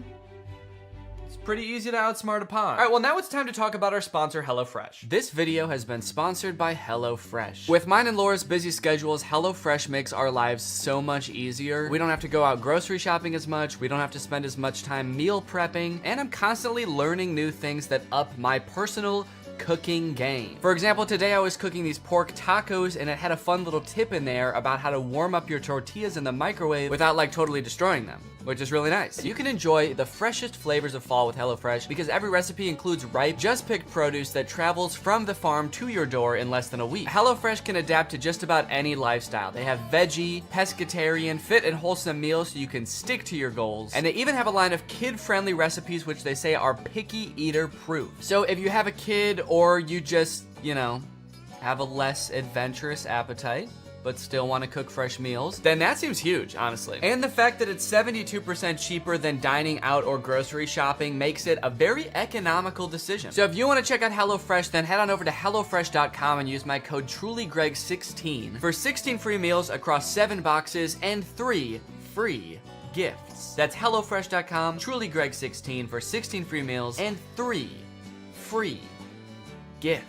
Pretty easy to outsmart a pond. All right, well now it's time to talk about our sponsor, HelloFresh. This video has been sponsored by HelloFresh. With mine and Laura's busy schedules, HelloFresh makes our lives so much easier. We don't have to go out grocery shopping as much, we don't have to spend as much time meal prepping, and I'm constantly learning new things that up my personal cooking game. For example, today I was cooking these pork tacos and it had a fun little tip in there about how to warm up your tortillas in the microwave without like totally destroying them, which is really nice. You can enjoy the freshest flavors of fall with HelloFresh because every recipe includes ripe, just picked produce that travels from the farm to your door in less than a week. HelloFresh can adapt to just about any lifestyle. They have veggie, pescatarian, fit and wholesome meals so you can stick to your goals. And they even have a line of kid-friendly recipes which they say are picky eater proof. So if you have a kid or you just, you know, have a less adventurous appetite, but still want to cook fresh meals, then that seems huge, honestly. And the fact that it's 72% cheaper than dining out or grocery shopping makes it a very economical decision. So if you want to check out HelloFresh, then head on over to HelloFresh.com and use my code TrulyGreg16 for 16 free meals across 7 boxes and 3 free gifts. That's HelloFresh.com, TrulyGreg16 for 16 free meals and 3 free gifts.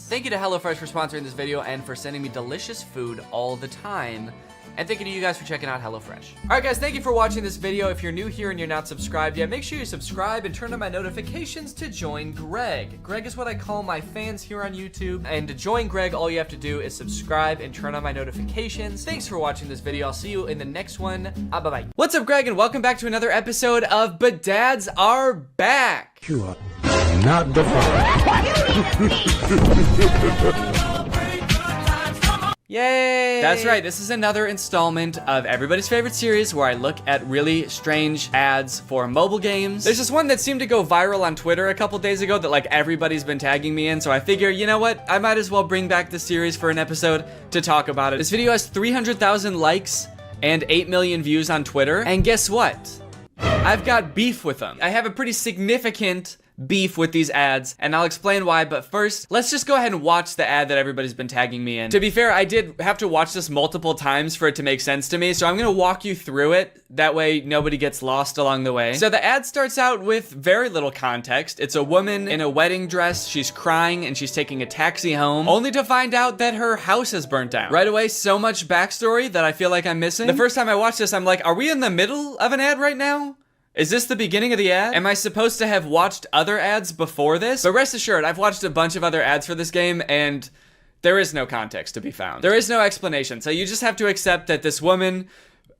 Thank you to HelloFresh for sponsoring this video and for sending me delicious food all the time. And thank you to you guys for checking out HelloFresh. All right, guys, thank you for watching this video. If you're new here and you're not subscribed yet, make sure you subscribe and turn on my notifications to join Greg. Greg is what I call my fans here on YouTube. And to join Greg, all you have to do is subscribe and turn on my notifications. Thanks for watching this video. I'll see you in the next one. Bye-bye. What's up, Greg, and welcome back to another episode of But Dads Are Back. You are not the father. Yay! That's right, this is another installment of everybody's favorite series where I look at really strange ads for mobile games. There's this one that seemed to go viral on Twitter a couple days ago that like everybody's been tagging me in, so I figure, you know what, I might as well bring back the series for an episode to talk about it. This video has 300,000 likes and 8 million views on Twitter, and guess what? I've got beef with them. I have a pretty significant beef with these ads, and I'll explain why, but first, let's just go ahead and watch the ad that everybody's been tagging me in. To be fair, I did have to watch this multiple times for it to make sense to me, so I'm gonna walk you through it. That way, nobody gets lost along the way. So the ad starts out with very little context. It's a woman in a wedding dress, she's crying, and she's taking a taxi home, only to find out that her house has burnt down. Right away, so much backstory that I feel like I'm missing. The first time I watched this, I'm like, are we in the middle of an ad right now? Is this the beginning of the ad? Am I supposed to have watched other ads before this? But rest assured, I've watched a bunch of other ads for this game, and there is no context to be found. There is no explanation, so you just have to accept that this woman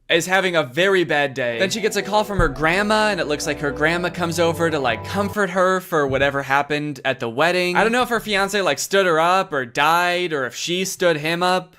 is having a very bad day. Then she gets a call from her grandma, and it looks like her grandma comes over to like comfort her for whatever happened at the wedding. I don't know if her fiance like stood her up or died, or if she stood him up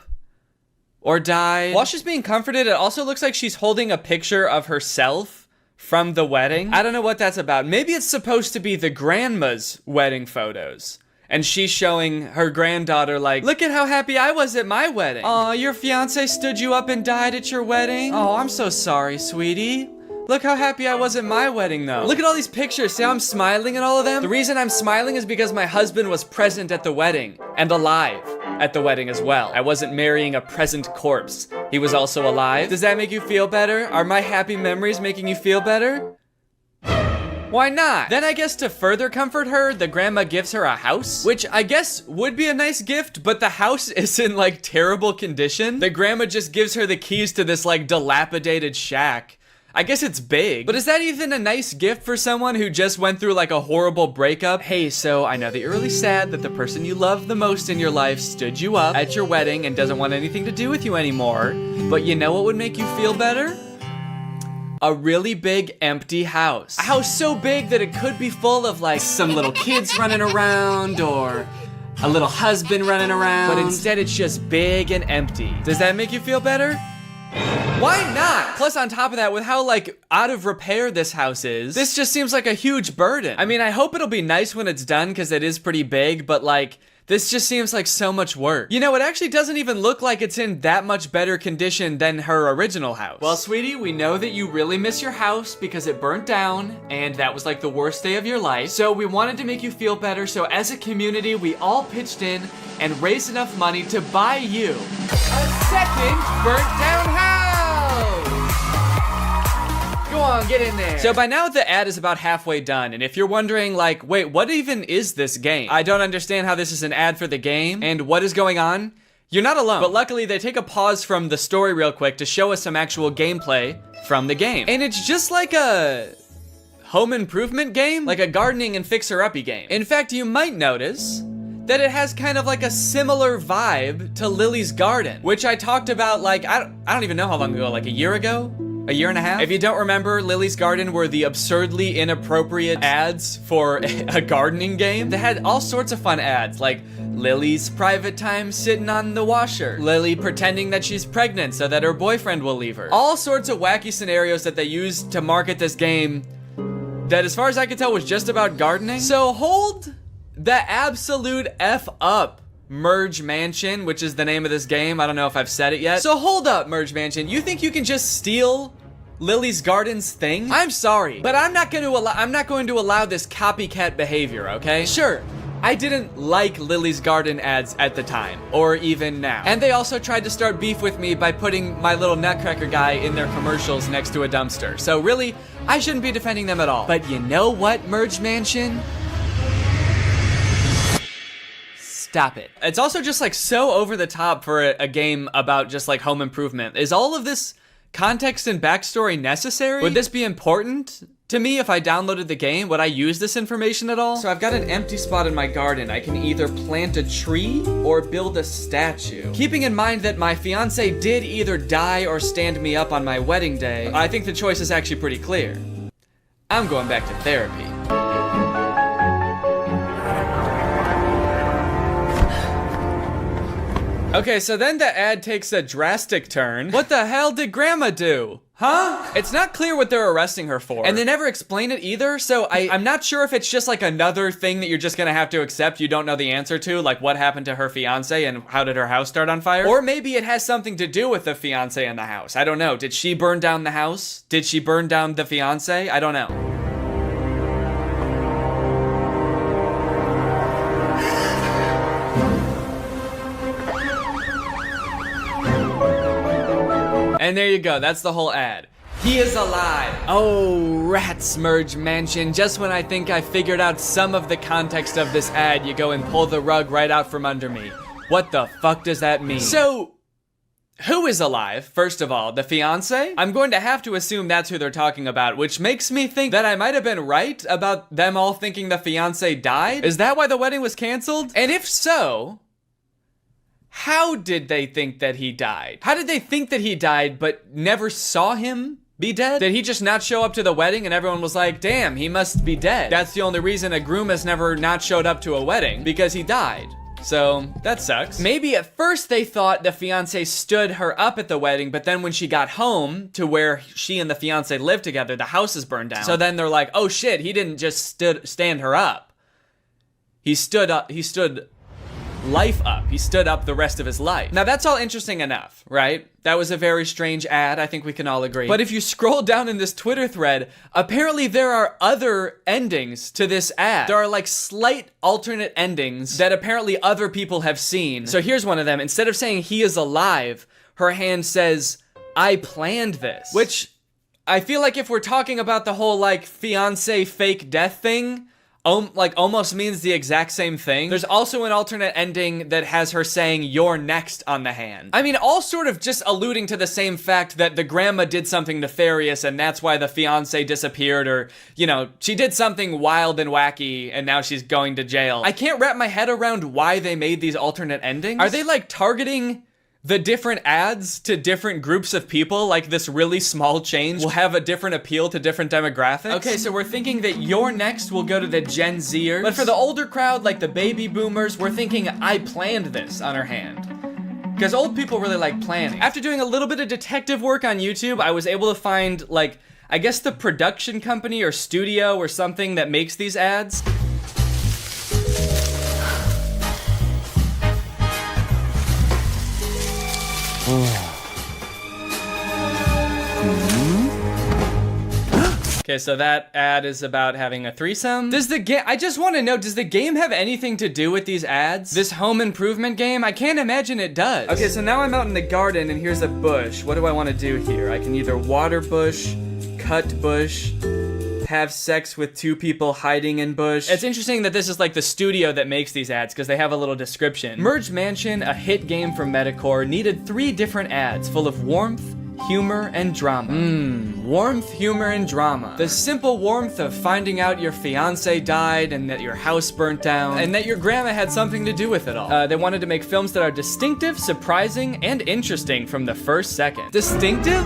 or died. While she's being comforted, it also looks like she's holding a picture of herself from the wedding. I don't know what that's about. Maybe it's supposed to be the grandma's wedding photos, and she's showing her granddaughter like, look at how happy I was at my wedding. Aw, your fiance stood you up and died at your wedding? Oh, I'm so sorry, sweetie. Look how happy I was at my wedding, though. Look at all these pictures. See how I'm smiling at all of them? The reason I'm smiling is because my husband was present at the wedding and alive at the wedding as well. I wasn't marrying a present corpse. He was also alive. Does that make you feel better? Are my happy memories making you feel better? Why not? Then I guess to further comfort her, the grandma gives her a house, which I guess would be a nice gift, but the house is in like terrible condition. The grandma just gives her the keys to this like dilapidated shack. I guess it's big, but is that even a nice gift for someone who just went through like a horrible breakup? Hey, so I know that you're really sad that the person you love the most in your life stood you up at your wedding and doesn't want anything to do with you anymore, but you know what would make you feel better? A really big empty house. A house so big that it could be full of like some little kids running around or a little husband running around, but instead it's just big and empty. Does that make you feel better? Why not? Plus on top of that, with how like out of repair this house is, this just seems like a huge burden. I mean, I hope it'll be nice when it's done because it is pretty big, but like, this just seems like so much work. You know, it actually doesn't even look like it's in that much better condition than her original house. Well, sweetie, we know that you really miss your house because it burnt down and that was like the worst day of your life. So we wanted to make you feel better. So as a community, we all pitched in and raised enough money to buy you a second burnt down house. Go on, get in there. So by now the ad is about halfway done, and if you're wondering like, wait, what even is this game? I don't understand how this is an ad for the game, and what is going on? You're not alone. But luckily they take a pause from the story real quick to show us some actual gameplay from the game. And it's just like a home improvement game, like a gardening and fixer-uppy game. In fact, you might notice that it has kind of like a similar vibe to Lily's Garden, which I talked about like, I don't even know how long ago, like a year ago? A year and a half? If you don't remember, Lily's Garden were the absurdly inappropriate ads for a gardening game. They had all sorts of fun ads, like Lily's private time sitting on the washer, Lily pretending that she's pregnant so that her boyfriend will leave her. All sorts of wacky scenarios that they used to market this game that, as far as I could tell, was just about gardening. So hold the absolute F up Merge Mansion, which is the name of this game. I don't know if I've said it yet. So hold up, Merge Mansion. You think you can just steal Lily's Garden's thing? I'm sorry, but I'm not going to allow this copycat behavior, okay? Sure, I didn't like Lily's Garden ads at the time, or even now. And they also tried to start beef with me by putting my little Nutcracker guy in their commercials next to a dumpster. So really, I shouldn't be defending them at all. But you know what, Merge Mansion? Stop it. It's also just like so over the top for a game about just like home improvement. Is all of this context and backstory necessary? Would this be important to me if I downloaded the game? Would I use this information at all? So I've got an empty spot in my garden. I can either plant a tree or build a statue. Keeping in mind that my fiance did either die or stand me up on my wedding day, I think the choice is actually pretty clear. I'm going back to therapy. Okay, so then the ad takes a drastic turn. What the hell did Grandma do? Huh? It's not clear what they're arresting her for. And they never explain it either, so I'm not sure if it's just like another thing that you're just gonna have to accept you don't know the answer to, like what happened to her fiance and how did her house start on fire? Or maybe it has something to do with the fiance and the house. I don't know. Did she burn down the house? Did she burn down the fiance? I don't know. And there you go, that's the whole ad. He is alive. Oh, rats, Merge Mansion. Just when I think I figured out some of the context of this ad, you go and pull the rug right out from under me. What the fuck does that mean? So, who is alive, first of all? The fiance? I'm going to have to assume that's who they're talking about, which makes me think that I might have been right about them all thinking the fiance died? Is that why the wedding was canceled? And if so, how did they think that he died? How did they think that he died but never saw him be dead? Did he just not show up to the wedding and everyone was like, damn, he must be dead? That's the only reason a groom has never not showed up to a wedding, because he died. So, that sucks. Maybe at first they thought the fiance stood her up at the wedding, but then when she got home to where she and the fiance lived together, the house is burned down. So then they're like, oh shit, he didn't just stand her up. He stood life up. He stood up the rest of his life. Now that's all interesting enough, right? That was a very strange ad, I think we can all agree. But if you scroll down in this Twitter thread, apparently there are other endings to this ad. There are like slight alternate endings that apparently other people have seen. So here's one of them. Instead of saying he is alive, her hand says, I planned this. Which I feel like if we're talking about the whole like fiance fake death thing, like almost means the exact same thing. There's also an alternate ending that has her saying you're next on the hand. I mean, all sort of just alluding to the same fact that the grandma did something nefarious and that's why the fiance disappeared, or, you know, she did something wild and wacky and now she's going to jail. I can't wrap my head around why they made these alternate endings. Are they like targeting the different ads to different groups of people? Like this really small change will have a different appeal to different demographics? Okay, so we're thinking that You're Next will go to the Gen Zers. But for the older crowd, like the baby boomers, we're thinking I planned this on her hand. Because old people really like planning. After doing a little bit of detective work on YouTube, I was able to find like, I guess the production company or studio or something that makes these ads. Okay, so that ad is about having a threesome. Does the game, I just want to know, does the game have anything to do with these ads? This home improvement game? I can't imagine it does. Okay, so now I'm out in the garden and here's a bush. What do I want to do here? I can either water bush, cut bush, have sex with two people hiding in bush. It's interesting that this is like the studio that makes these ads because they have a little description. Merge Mansion, a hit game from Metacore, needed 3 different ads full of warmth, humor, and drama. Warmth, humor, and drama. The simple warmth of finding out your fiance died and that your house burnt down and that your grandma had something to do with it all. They wanted to make films that are distinctive, surprising, and interesting from the first second. Distinctive?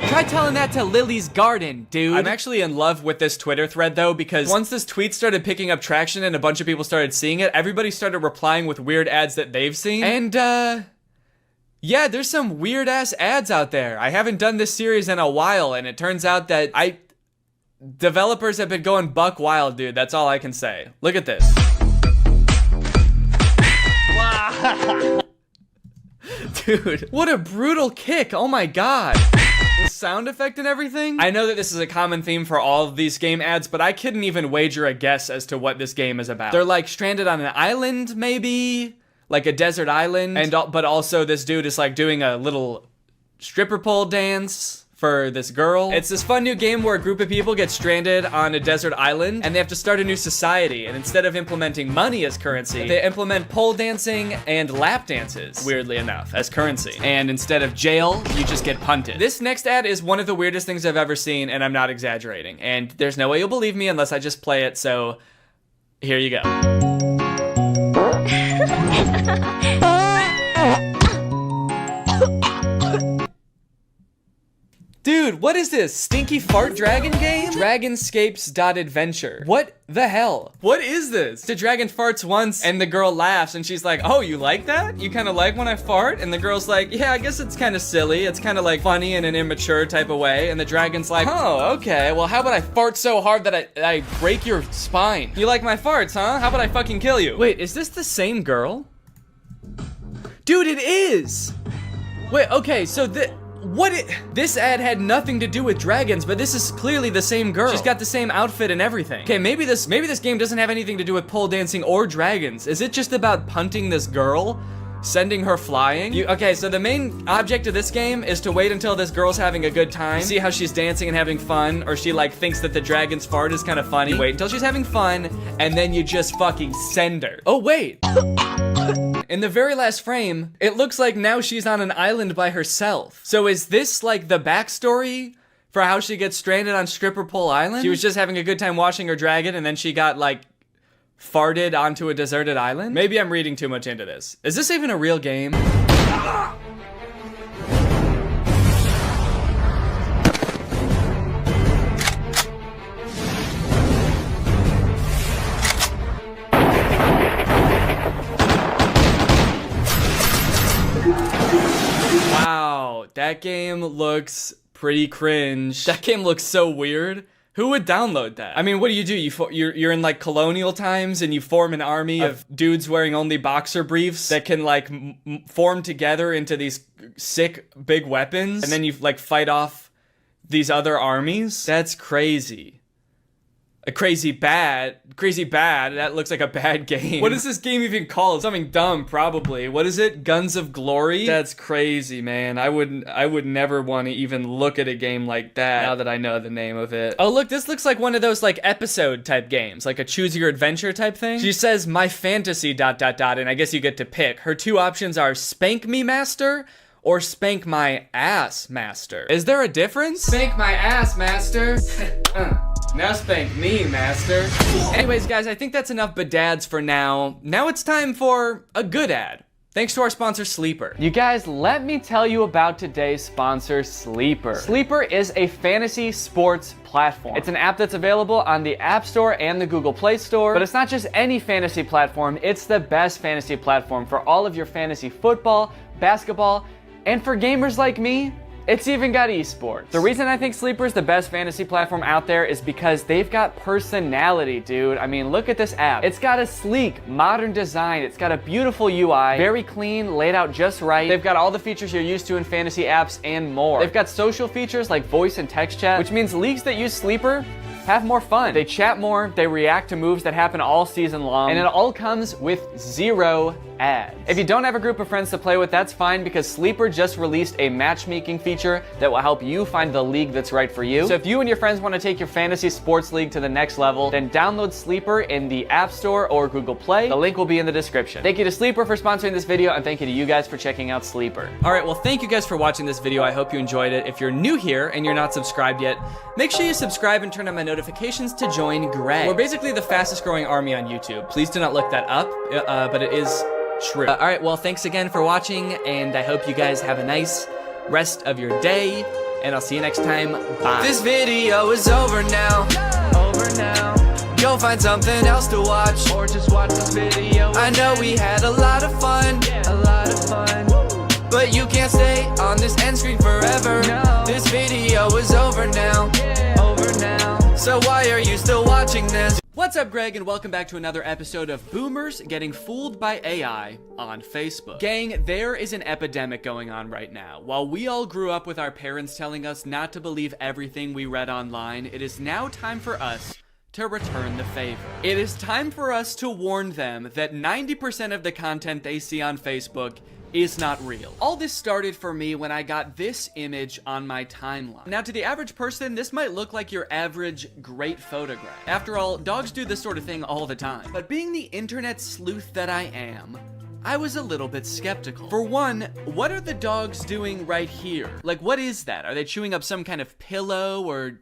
Try telling that to Lily's Garden, dude. I'm actually in love with this Twitter thread though, because once this tweet started picking up traction and a bunch of people started seeing it, everybody started replying with weird ads that they've seen. And yeah, there's some weird ass ads out there. I haven't done this series in a while, and it turns out that developers have been going buck wild, dude. That's all I can say. Look at this. Dude, what a brutal kick. Oh my god. The sound effect and everything. I know that this is a common theme for all of these game ads, but I couldn't even wager a guess as to what this game is about. They're like stranded on an island, maybe? Like a desert island. But also this dude is like doing a little stripper pole dance for this girl. It's this fun new game where a group of people get stranded on a desert island and they have to start a new society. And instead of implementing money as currency, they implement pole dancing and lap dances, weirdly enough, as currency. And instead of jail, you just get punted. This next ad is one of the weirdest things I've ever seen, and I'm not exaggerating. And there's no way you'll believe me unless I just play it, so here you go. Dude, what is this? Stinky fart dragon game? Dragonscapes.adventure. What the hell? What is this? The dragon farts once and the girl laughs and she's like, oh, you like that? You kind of like when I fart? And the girl's like, yeah, I guess it's kind of silly. It's kind of like funny in an immature type of way. And the dragon's like, oh, okay. Well, how about I fart so hard that I break your spine? You like my farts, huh? How about I fucking kill you? Wait, is this the same girl? Dude, it is! Wait, okay, so this ad had nothing to do with dragons, but this is clearly the same girl. She's got the same outfit and everything. Okay, maybe this game doesn't have anything to do with pole dancing or dragons. Is it just about punting this girl? Sending her flying? Okay, so the main object of this game is to wait until this girl's having a good time, see how she's dancing and having fun, or she like thinks that the dragon's fart is kind of funny. Wait until she's having fun, and then you just fucking send her. Oh, wait. In the very last frame, it looks like now she's on an island by herself. So is this like the backstory for how she gets stranded on Stripper Pole Island? She was just having a good time washing her dragon and then she got like farted onto a deserted island? Maybe I'm reading too much into this. Is this even a real game? Wow, that game looks pretty cringe. That game looks so weird. Who would download that? I mean, what do? You're in like colonial times and you form an army of dudes wearing only boxer briefs that can like form together into these sick big weapons, and then you like fight off these other armies? That's crazy. Crazy bad. That looks like a bad game. What is this game even called? Something dumb, probably. What is it? Guns of Glory? That's crazy, man. I would never want to even look at a game like that now that I know the name of it. Oh, look, this looks like one of those like episode type games, like a choose your adventure type thing. She says my fantasy ... and I guess you get to pick. Her two options are Spank Me Master or Spank My Ass Master. Is there a difference? Spank my ass, master. Now spank me, master. Anyways, guys, I think that's enough badads for now. Now it's time for a good ad. Thanks to our sponsor, Sleeper. You guys, let me tell you about today's sponsor, Sleeper. Sleeper is a fantasy sports platform. It's an app that's available on the App Store and the Google Play Store, but it's not just any fantasy platform, it's the best fantasy platform for all of your fantasy football, basketball, and for gamers like me, it's even got esports. The reason I think Sleeper is the best fantasy platform out there is because they've got personality, dude. I mean, look at this app. It's got a sleek, modern design. It's got a beautiful UI, very clean, laid out just right. They've got all the features you're used to in fantasy apps and more. They've got social features like voice and text chat, which means leagues that use Sleeper have more fun. They chat more, they react to moves that happen all season long, and it all comes with 0 ads. If you don't have a group of friends to play with, that's fine because Sleeper just released a matchmaking feature that will help you find the league that's right for you. So if you and your friends want to take your fantasy sports league to the next level, then download Sleeper in the App Store or Google Play. The link will be in the description. Thank you to Sleeper for sponsoring this video, and thank you to you guys for checking out Sleeper. All right, well, thank you guys for watching this video. I hope you enjoyed it. If you're new here and you're not subscribed yet, make sure you subscribe and turn on my notifications to join Greg. We're basically the fastest growing army on YouTube. Please do not look that up, but it is true. All right, well, thanks again for watching, and I hope you guys have a nice rest of your day, and I'll see you next time. Bye. This video is over now. Go find something else to watch, or just watch this video. I know we had a lot of fun, but you can't stay on this end screen forever. No. This video is over now. So why are you still watching this? What's up, Greg, and welcome back to another episode of Boomers Getting Fooled by AI on Facebook. Gang, there is an epidemic going on right now. While we all grew up with our parents telling us not to believe everything we read online, it is now time for us to return the favor. It is time for us to warn them that 90% of the content they see on Facebook is not real. All this started for me when I got this image on my timeline. Now, to the average person, this might look like your average great photograph. After all, dogs do this sort of thing all the time. But being the internet sleuth that I am, I was a little bit skeptical. For one, what are the dogs doing right here? Like, what is that? Are they chewing up some kind of pillow or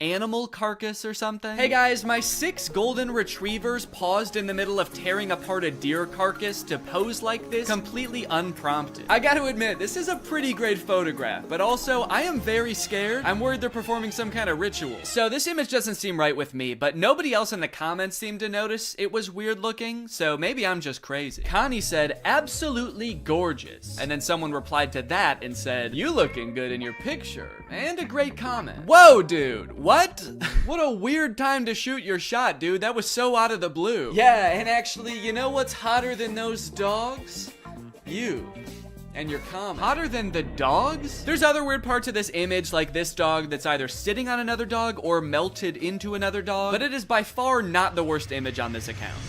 animal carcass or something? Hey guys, my 6 golden retrievers paused in the middle of tearing apart a deer carcass to pose like this, completely unprompted. I gotta admit, this is a pretty great photograph, but also I am very scared. I'm worried they're performing some kind of ritual. So this image doesn't seem right with me, but nobody else in the comments seemed to notice it was weird looking, so maybe I'm just crazy. Connie said, absolutely gorgeous. And then someone replied to that and said, you looking good in your picture. And a great comment. Whoa, dude. What? What a weird time to shoot your shot, dude. That was so out of the blue. Yeah, and actually, you know what's hotter than those dogs? You. And your comment. Hotter than the dogs? There's other weird parts of this image, like this dog that's either sitting on another dog or melted into another dog, but it is by far not the worst image on this account.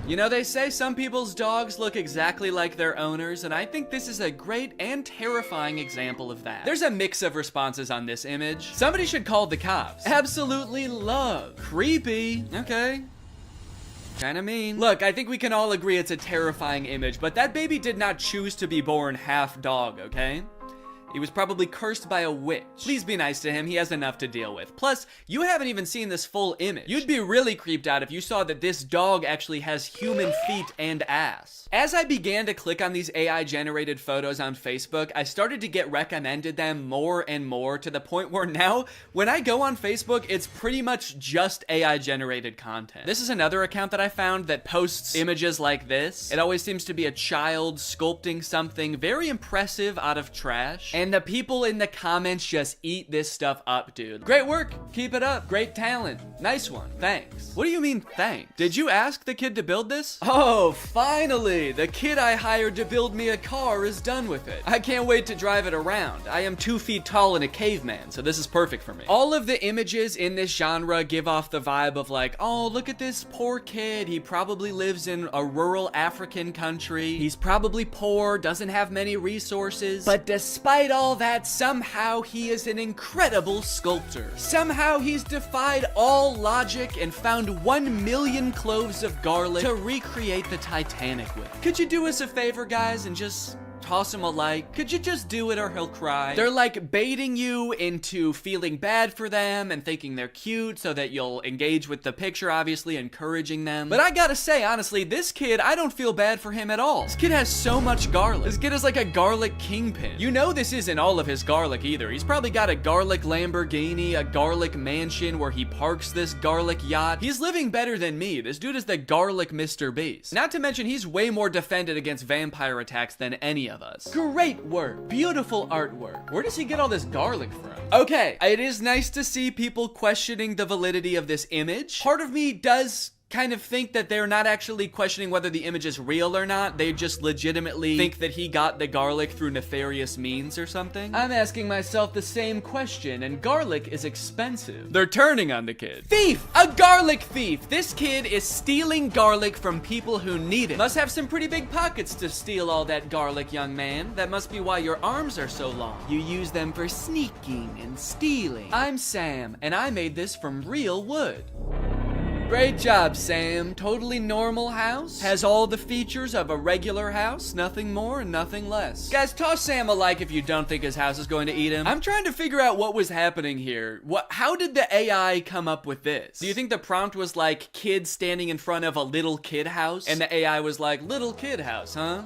You know, they say some people's dogs look exactly like their owners, and I think this is a great and terrifying example of that. There's a mix of responses on this image. Somebody should call the cops. Absolutely love. Creepy. Okay. Kinda mean. Look, I think we can all agree it's a terrifying image, but that baby did not choose to be born half dog, okay? He was probably cursed by a witch. Please be nice to him, he has enough to deal with. Plus, you haven't even seen this full image. You'd be really creeped out if you saw that this dog actually has human feet and ass. As I began to click on these AI-generated photos on Facebook, I started to get recommended them more and more, to the point where now, when I go on Facebook, it's pretty much just AI-generated content. This is another account that I found that posts images like this. It always seems to be a child sculpting something very impressive out of trash. And the people in the comments just eat this stuff up, dude. Great work. Keep it up. Great talent. Nice one. Thanks. What do you mean, thanks? Did you ask the kid to build this? Oh, finally. The kid I hired to build me a car is done with it. I can't wait to drive it around. I am 2 feet tall and a caveman, so this is perfect for me. All of the images in this genre give off the vibe of like, oh, look at this poor kid. He probably lives in a rural African country. He's probably poor, doesn't have many resources. But despite all that, somehow he is an incredible sculptor. Somehow he's defied all logic and found 1 million cloves of garlic to recreate the Titanic with. Could you do us a favor, guys, and just toss him a like? Could you just do it or he'll cry? They're like baiting you into feeling bad for them and thinking they're cute so that you'll engage with the picture, obviously encouraging them. But I gotta say, honestly, this kid, I don't feel bad for him at all. This kid has so much garlic. This kid is like a garlic kingpin. You know this isn't all of his garlic either. He's probably got a garlic Lamborghini, a garlic mansion where he parks this garlic yacht. He's living better than me. This dude is the garlic Mr. Beast. Not to mention, he's way more defended against vampire attacks than any of us. Great work. Beautiful artwork. Where does he get all this garlic from? Okay, it is nice to see people questioning the validity of this image. Part of me does kind of think that they're not actually questioning whether the image is real or not. They just legitimately think that he got the garlic through nefarious means or something. I'm asking myself the same question, and garlic is expensive. They're turning on the kid. Thief! A garlic thief! This kid is stealing garlic from people who need it. Must have some pretty big pockets to steal all that garlic, young man. That must be why your arms are so long. You use them for sneaking and stealing. I'm Sam, and I made this from real wood. Great job, Sam. Totally normal house. Has all the features of a regular house. Nothing more and nothing less. Guys, toss Sam a like if you don't think his house is going to eat him. I'm trying to figure out what was happening here. How did the AI come up with this? Do you think the prompt was like kid standing in front of a little kid house? And the AI was like, little kid house, huh?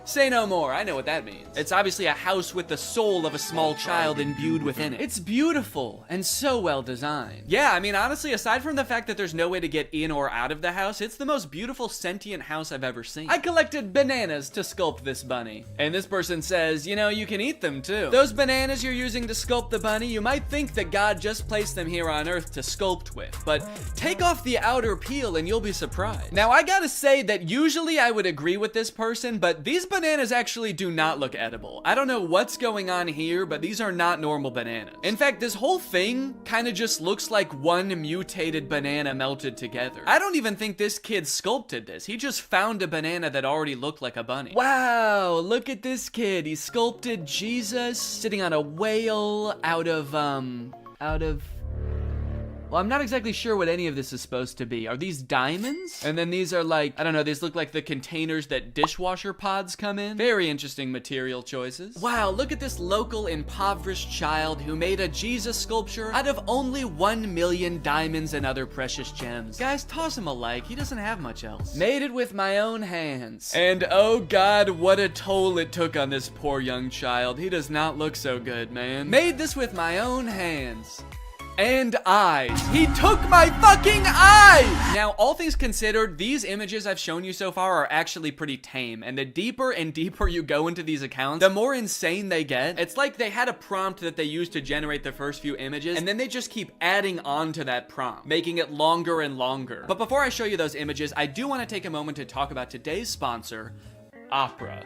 Say no more, I know what that means. It's obviously a house with the soul of a small child imbued within it. It's beautiful and so well designed. Yeah, I mean, honestly, aside from the fact that there's no way to get in or out of the house, it's the most beautiful sentient house I've ever seen. I collected bananas to sculpt this bunny. And this person says, you know, you can eat them too. Those bananas you're using to sculpt the bunny, you might think that God just placed them here on Earth to sculpt with, but take off the outer peel and you'll be surprised. Now, I gotta say that usually I would agree with this person, but these bananas actually do not look edible. I don't know what's going on here, but these are not normal bananas. In fact, this whole thing kind of just looks like one mutated banana melted together. I don't even think this kid sculpted this. He just found a banana that already looked like a bunny. Wow, look at this kid. He sculpted Jesus sitting on a whale out of well, I'm not exactly sure what any of this is supposed to be. Are these diamonds? And then these are like, I don't know, these look like the containers that dishwasher pods come in. Very interesting material choices. Wow, look at this local impoverished child who made a Jesus sculpture out of only 1 million diamonds and other precious gems. Guys, toss him a like, he doesn't have much else. Made it with my own hands. And oh God, what a toll it took on this poor young child. He does not look so good, man. Made this with my own hands. And eyes. He took my fucking eyes! Now, all things considered, these images I've shown you so far are actually pretty tame, and the deeper and deeper you go into these accounts, the more insane they get. It's like they had a prompt that they used to generate the first few images, and then they just keep adding on to that prompt, making it longer and longer. But before I show you those images, I do want to take a moment to talk about today's sponsor, Opera.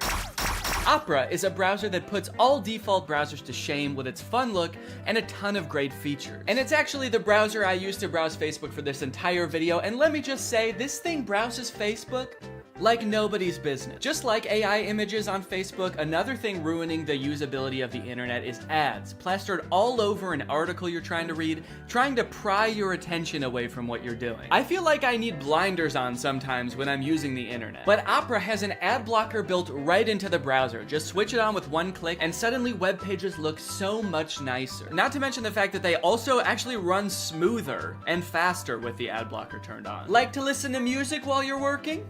Opera is a browser that puts all default browsers to shame with its fun look and a ton of great features. And it's actually the browser I used to browse Facebook for this entire video, and let me just say, this thing browses Facebook like nobody's business. Just like AI images on Facebook, another thing ruining the usability of the internet is ads, plastered all over an article you're trying to read, trying to pry your attention away from what you're doing. I feel like I need blinders on sometimes when I'm using the internet. But Opera has an ad blocker built right into the browser. Just switch it on with one click, and suddenly web pages look so much nicer. Not to mention the fact that they also actually run smoother and faster with the ad blocker turned on. Like to listen to music while you're working?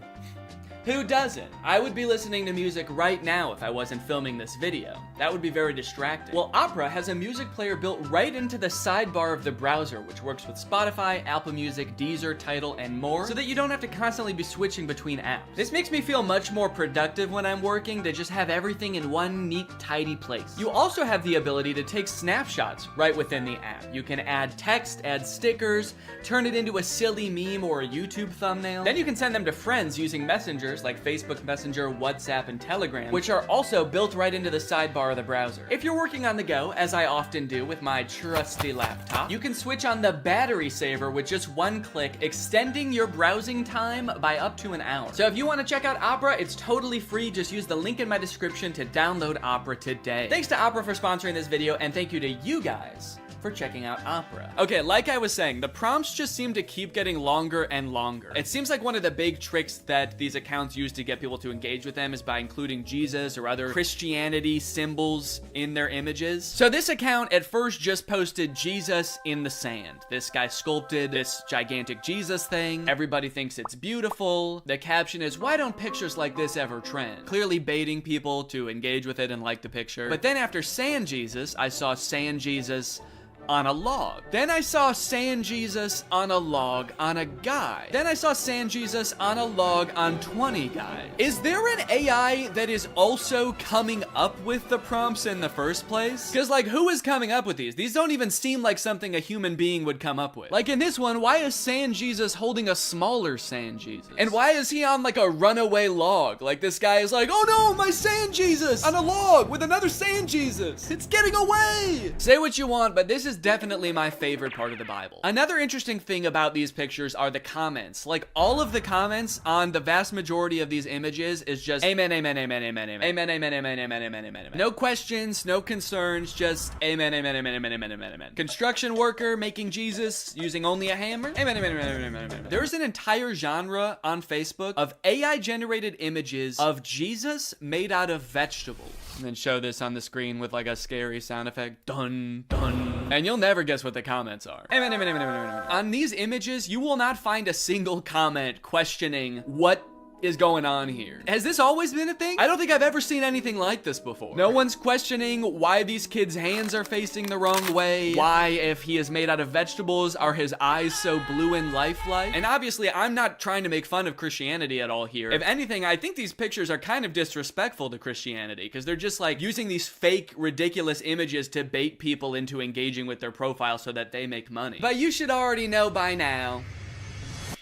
Who doesn't? I would be listening to music right now if I wasn't filming this video. That would be very distracting. Well, Opera has a music player built right into the sidebar of the browser, which works with Spotify, Apple Music, Deezer, Tidal, and more, so that you don't have to constantly be switching between apps. This makes me feel much more productive when I'm working to just have everything in one neat, tidy place. You also have the ability to take snapshots right within the app. You can add text, add stickers, turn it into a silly meme or a YouTube thumbnail. Then you can send them to friends using messengers like Facebook Messenger, WhatsApp, and Telegram, which are also built right into the sidebar of the browser. If you're working on the go, as I often do with my trusty laptop, you can switch on the battery saver with just one click, extending your browsing time by up to an hour. So if you want to check out Opera, it's totally free. Just use the link in my description to download Opera today. Thanks to Opera for sponsoring this video, and thank you to you guys for checking out Opera. Okay, like I was saying, the prompts just seem to keep getting longer and longer. It seems like one of the big tricks that these accounts use to get people to engage with them is by including Jesus or other Christianity symbols in their images. So this account at first just posted Jesus in the sand. This guy sculpted this gigantic Jesus thing. Everybody thinks it's beautiful. The caption is, "Why don't pictures like this ever trend?" Clearly baiting people to engage with it and like the picture. But then after Sand Jesus, I saw Sand Jesus on a log. Then I saw Sand Jesus on a log on a guy. Then I saw Sand Jesus on a log on 20 guys. Is there an AI that is also coming up with the prompts in the first place? Because like, who is coming up with these? These don't even seem like something a human being would come up with. Like in this one, why is Sand Jesus holding a smaller Sand Jesus? And why is he on like a runaway log? Like this guy is like, oh no, my Sand Jesus on a log with another Sand Jesus. It's getting away. Say what you want, but this is definitely my favorite part of the Bible. Another interesting thing about these pictures are the comments. Like all of the comments on the vast majority of these images is just amen, amen, amen, amen, amen, amen, amen, amen, amen, amen, amen, amen. No questions, no concerns, just amen, amen, amen, amen, amen, amen, amen. Construction worker making Jesus using only a hammer. Amen, amen, amen, amen, amen, amen. There's an entire genre on Facebook of AI generated images of Jesus made out of vegetables. And then show this on the screen with like a scary sound effect. Dun, dun. And you'll never guess what the comments are. Amen, amen, amen, amen, amen, amen. On these images, you will not find a single comment questioning what is going on here? Has this always been a thing? I don't think I've ever seen anything like this before. No one's questioning why these kids' hands are facing the wrong way. Why, if he is made out of vegetables, are his eyes so blue and lifelike? And obviously, I'm not trying to make fun of Christianity at all here. If anything, I think these pictures are kind of disrespectful to Christianity because they're just like using these fake, ridiculous images to bait people into engaging with their profile so that they make money. But you should already know by now,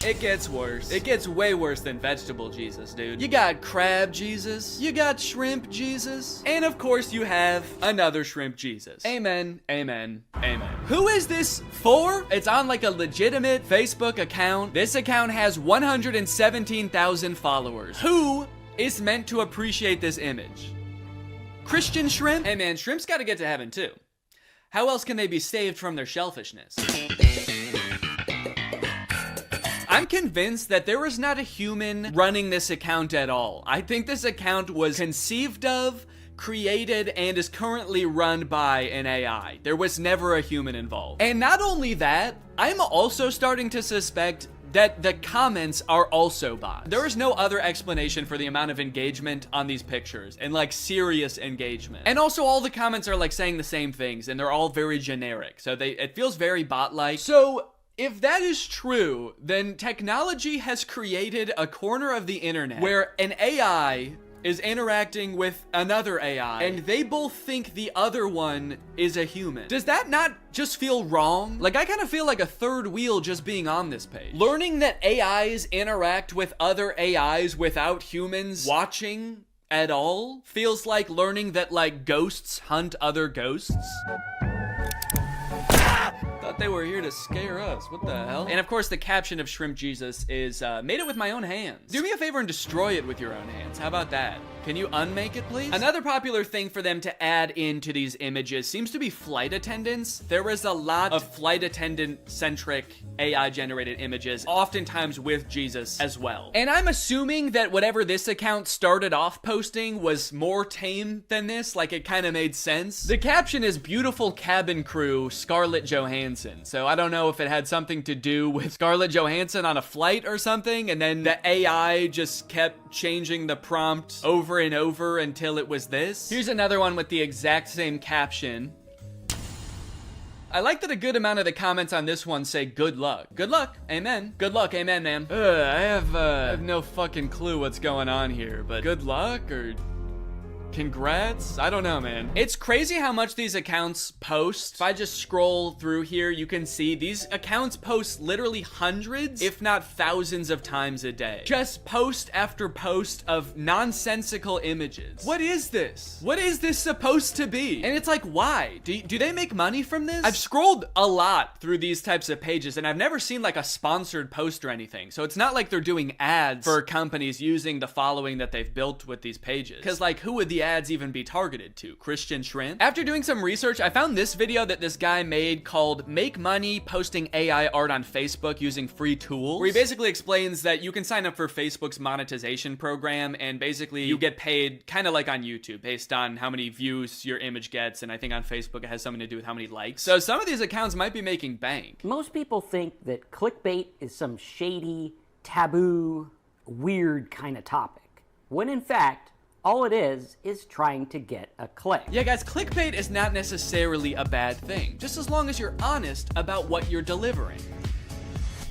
it gets worse. It gets way worse than vegetable Jesus, dude. You got crab Jesus, you got shrimp Jesus, and of course you have another shrimp Jesus. Amen, amen, amen. Who is this for? It's on like a legitimate Facebook account. This account has 117,000 followers. Who is meant to appreciate this image? Christian shrimp? Hey man, shrimps gotta get to heaven too. How else can they be saved from their shellfishness? I'm convinced that there was not a human running this account at all. I think this account was conceived of, created, and is currently run by an AI. There was never a human involved. And not only that, I'm also starting to suspect that the comments are also bots. There is no other explanation for the amount of engagement on these pictures, and like serious engagement. And also all the comments are like saying the same things, and they're all very generic. So it feels very bot-like. So if that is true, then technology has created a corner of the internet where an AI is interacting with another AI, and they both think the other one is a human. Does that not just feel wrong? Like, I kind of feel like a third wheel just being on this page. Learning that AIs interact with other AIs without humans watching at all feels like learning that, like, ghosts hunt other ghosts. Thought they were here to scare us. What the hell? And of course, the caption of Shrimp Jesus is, made it with my own hands. Do me a favor and destroy it with your own hands. How about that? Can you unmake it, please? Another popular thing for them to add into these images seems to be flight attendants. There was a lot of flight attendant-centric AI-generated images, oftentimes with Jesus as well. And I'm assuming that whatever this account started off posting was more tame than this, like it kind of made sense. The caption is beautiful cabin crew, Scarlett Johansson. So I don't know if it had something to do with Scarlett Johansson on a flight or something, and then the AI just kept changing the prompt over and over until it was this. Here's another one with the exact same caption. I like that a good amount of the comments on this one say good luck. Good luck, amen. Good luck, amen, ma'am. I have no fucking clue what's going on here, but good luck or congrats? I don't know, man. It's crazy how much these accounts post. If I just scroll through here, you can see these accounts post literally hundreds, if not thousands of times a day. Just post after post of nonsensical images. What is this? What is this supposed to be? And it's like, why? Do they make money from this? I've scrolled a lot through these types of pages, and I've never seen like a sponsored post or anything. So it's not like they're doing ads for companies using the following that they've built with these pages. Because like, who would the ads even be targeted to? Christian shrimp? After doing some research, I found this video that this guy made called Make Money Posting AI Art on Facebook Using Free Tools, where he basically explains that you can sign up for Facebook's monetization program, and basically you get paid kind of like on YouTube based on how many views your image gets, and I think on Facebook it has something to do with how many likes. So some of these accounts might be making bank. Most people think that clickbait is some shady, taboo, weird kind of topic, when in fact, all it is trying to get a click. Yeah, guys, clickbait is not necessarily a bad thing, just as long as you're honest about what you're delivering.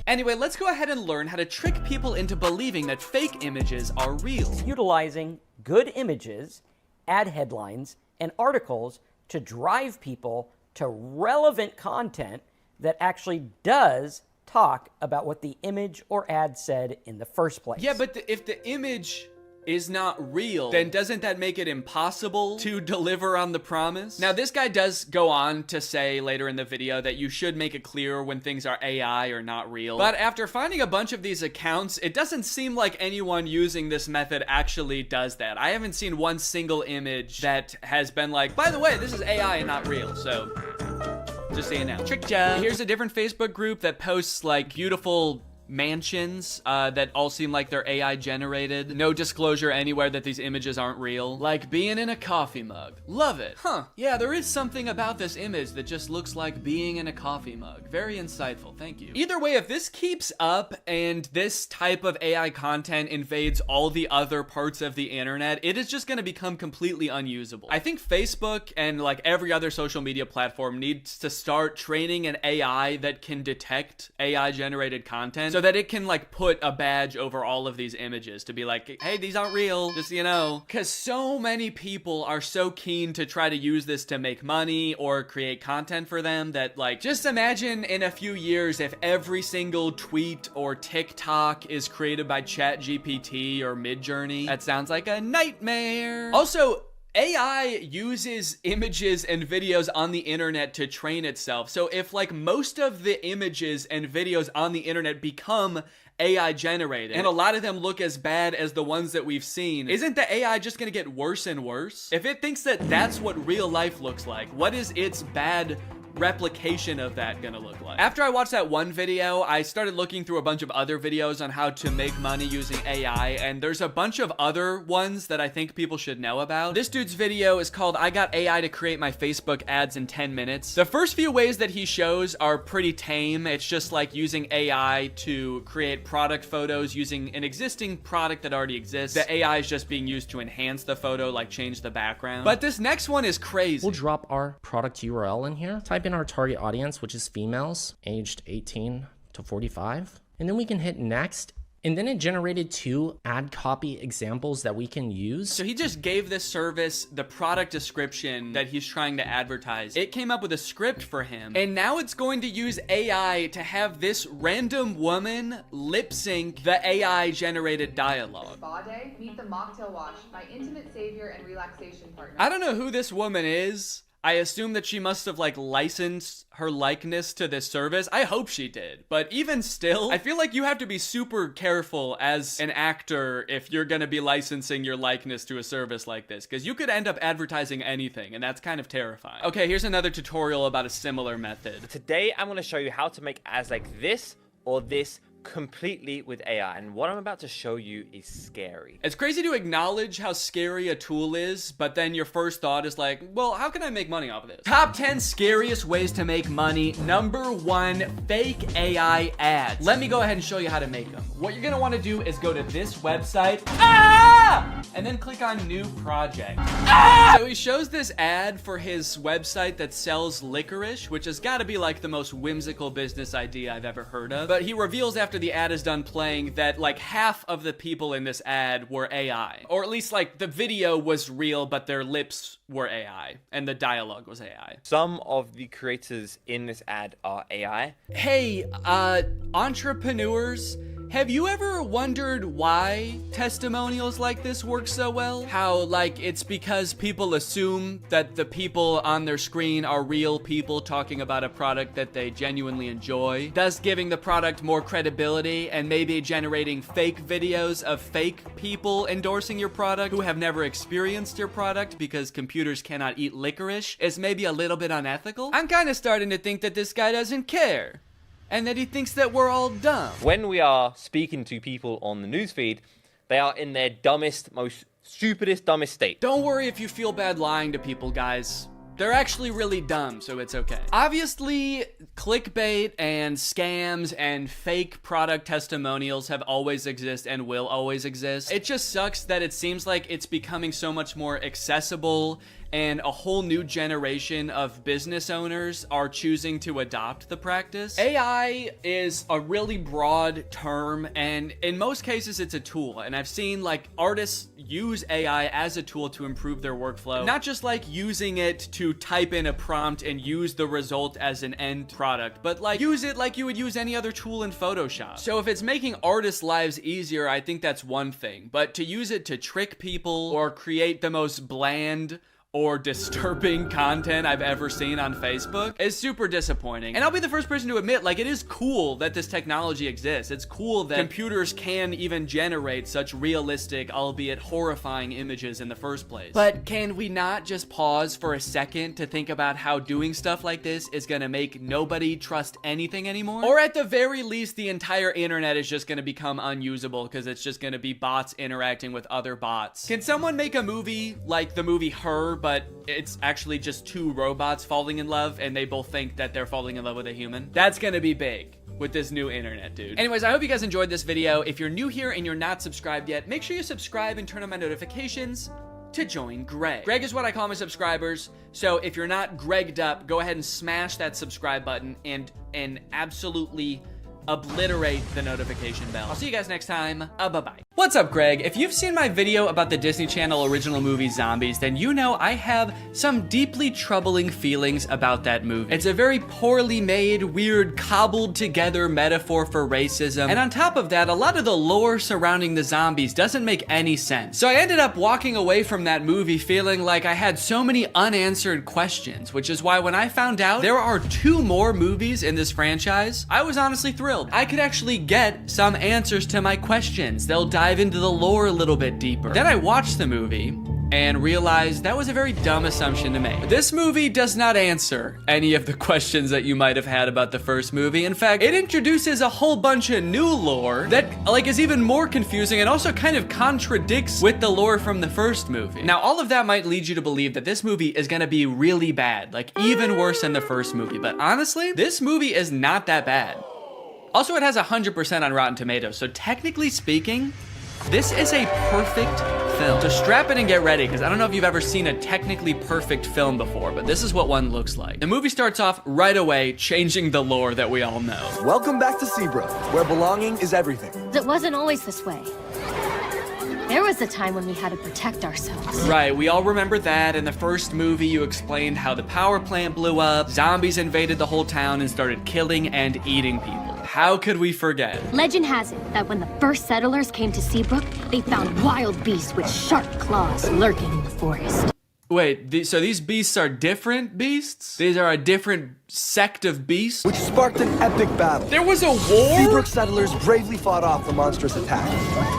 Anyway, let's go ahead and learn how to trick people into believing that fake images are real. Utilizing good images, ad headlines, and articles to drive people to relevant content that actually does talk about what the image or ad said in the first place. Yeah, but if the image is not real, then doesn't that make it impossible to deliver on the promise? Now, this guy does go on to say later in the video that you should make it clear when things are AI or not real. But after finding a bunch of these accounts, it doesn't seem like anyone using this method actually does that. I haven't seen one single image that has been like, by the way, this is AI and not real, so just saying now. Tricked ya. Here's a different Facebook group that posts like beautiful mansions that all seem like they're AI generated. No disclosure anywhere that these images aren't real. Like being in a coffee mug. Love it. Huh. Yeah, there is something about this image that just looks like being in a coffee mug. Very insightful. Thank you. Either way, if this keeps up and this type of AI content invades all the other parts of the internet, it is just going to become completely unusable. I think Facebook and like every other social media platform needs to start training an AI that can detect AI generated content so that it can like put a badge over all of these images to be like, hey, these aren't real, just, you know, because so many people are so keen to try to use this to make money or create content for them that, like, just imagine in a few years if every single tweet or TikTok is created by ChatGPT or Midjourney. That sounds like a nightmare. Also, AI uses images and videos on the internet to train itself. So if like most of the images and videos on the internet become AI generated, and a lot of them look as bad as the ones that we've seen, isn't the AI just gonna get worse and worse? If it thinks that that's what real life looks like, what is its bad replication of that gonna look like? After I watched that one video, I started looking through a bunch of other videos on how to make money using AI, and there's a bunch of other ones that I think people should know about. This dude's video is called I Got AI to Create My Facebook Ads in 10 Minutes. The first few ways that he shows are pretty tame. It's just like using AI to create product photos using an existing product that already exists. The AI is just being used to enhance the photo, like change the background. But this next one is crazy. We'll drop our product URL in here. Type in our target audience, which is females aged 18 to 45. And then we can hit next. And then it generated 2 ad copy examples that we can use. So he just gave this service the product description that he's trying to advertise. It came up with a script for him. And now it's going to use AI to have this random woman lip sync the AI generated dialogue. Spa day, meet the mocktail wash, my intimate savior and relaxation partner. I don't know who this woman is. I assume that she must have like licensed her likeness to this service. I hope she did. But even still, I feel like you have to be super careful as an actor if you're gonna be licensing your likeness to a service like this, because you could end up advertising anything, and that's kind of terrifying. Okay, here's another tutorial about a similar method. Today, I'm gonna show you how to make ads like this or this completely with AI, and what I'm about to show you is scary. It's crazy to acknowledge how scary a tool is, but then your first thought is like, well, how can I make money off of this? Top 10 scariest ways to make money. Number 1, fake AI ads. Let me go ahead and show you how to make them. What you're gonna wanna do is go to this website, and then click on new project. So he shows this ad for his website that sells licorice, which has gotta be like the most whimsical business idea I've ever heard of. But he reveals after the ad is done playing that like half of the people in this ad were AI. Or at least like the video was real, but their lips were AI and the dialogue was AI. Some of the creators in this ad are AI. Hey, entrepreneurs, have you ever wondered why testimonials like this work so well? How, like, it's because people assume that the people on their screen are real people talking about a product that they genuinely enjoy, thus giving the product more credibility and maybe generating fake videos of fake people endorsing your product who have never experienced your product because computers cannot eat licorice is maybe a little bit unethical? I'm kind of starting to think that this guy doesn't care, and that he thinks that we're all dumb. When we are speaking to people on the newsfeed, they are in their dumbest, most stupidest, dumbest state. Don't worry if you feel bad lying to people, guys. They're actually really dumb, so it's okay. Obviously, clickbait and scams and fake product testimonials have always existed and will always exist. It just sucks that it seems like it's becoming so much more accessible and a whole new generation of business owners are choosing to adopt the practice. AI is a really broad term, and in most cases it's a tool, and I've seen like artists use AI as a tool to improve their workflow, not just like using it to type in a prompt and use the result as an end product, but like use it like you would use any other tool in Photoshop. So if it's making artists' lives easier, I think that's one thing, but to use it to trick people or create the most bland or disturbing content I've ever seen on Facebook is super disappointing. And I'll be the first person to admit, like, it is cool that this technology exists. It's cool that computers can even generate such realistic, albeit horrifying images in the first place. But can we not just pause for a second to think about how doing stuff like this is gonna make nobody trust anything anymore? Or at the very least, the entire internet is just gonna become unusable because it's just gonna be bots interacting with other bots. Can someone make a movie like the movie Her, but it's actually just two robots falling in love and they both think that they're falling in love with a human? That's gonna be big with this new internet, dude. Anyways, I hope you guys enjoyed this video. If you're new here and you're not subscribed yet, make sure you subscribe and turn on my notifications to join Greg. Greg is what I call my subscribers. So if you're not Gregged up, go ahead and smash that subscribe button and absolutely obliterate the notification bell. I'll see you guys next time. Bye-bye. What's up, Greg? If you've seen my video about the Disney Channel original movie Zombies, then you know I have some deeply troubling feelings about that movie. It's a very poorly made, weird, cobbled together metaphor for racism. And on top of that, a lot of the lore surrounding the zombies doesn't make any sense. So I ended up walking away from that movie feeling like I had so many unanswered questions, which is why when I found out there are 2 more movies in this franchise, I was honestly thrilled. I could actually get some answers to my questions. They'll dive into the lore a little bit deeper. Then I watched the movie and realized that was a very dumb assumption to make. This movie does not answer any of the questions that you might have had about the first movie. In fact, it introduces a whole bunch of new lore that like is even more confusing and also kind of contradicts with the lore from the first movie. Now, all of that might lead you to believe that this movie is gonna be really bad, like even worse than the first movie. But honestly, this movie is not that bad. Also, it has 100% on Rotten Tomatoes, so technically speaking, this is a perfect film. So strap in and get ready, because I don't know if you've ever seen a technically perfect film before, but this is what one looks like. The movie starts off right away, changing the lore that we all know. Welcome back to Seabrook, where belonging is everything. It wasn't always this way. There was a time when we had to protect ourselves. Right, we all remember that. In the first movie, you explained how the power plant blew up, zombies invaded the whole town and started killing and eating people. How could we forget? Legend has it that when the first settlers came to Seabrook, they found wild beasts with sharp claws lurking in the forest. Wait, so these beasts are different beasts? These are a different sect of beasts? Which sparked an epic battle. There was a war? Seabrook settlers bravely fought off the monstrous attack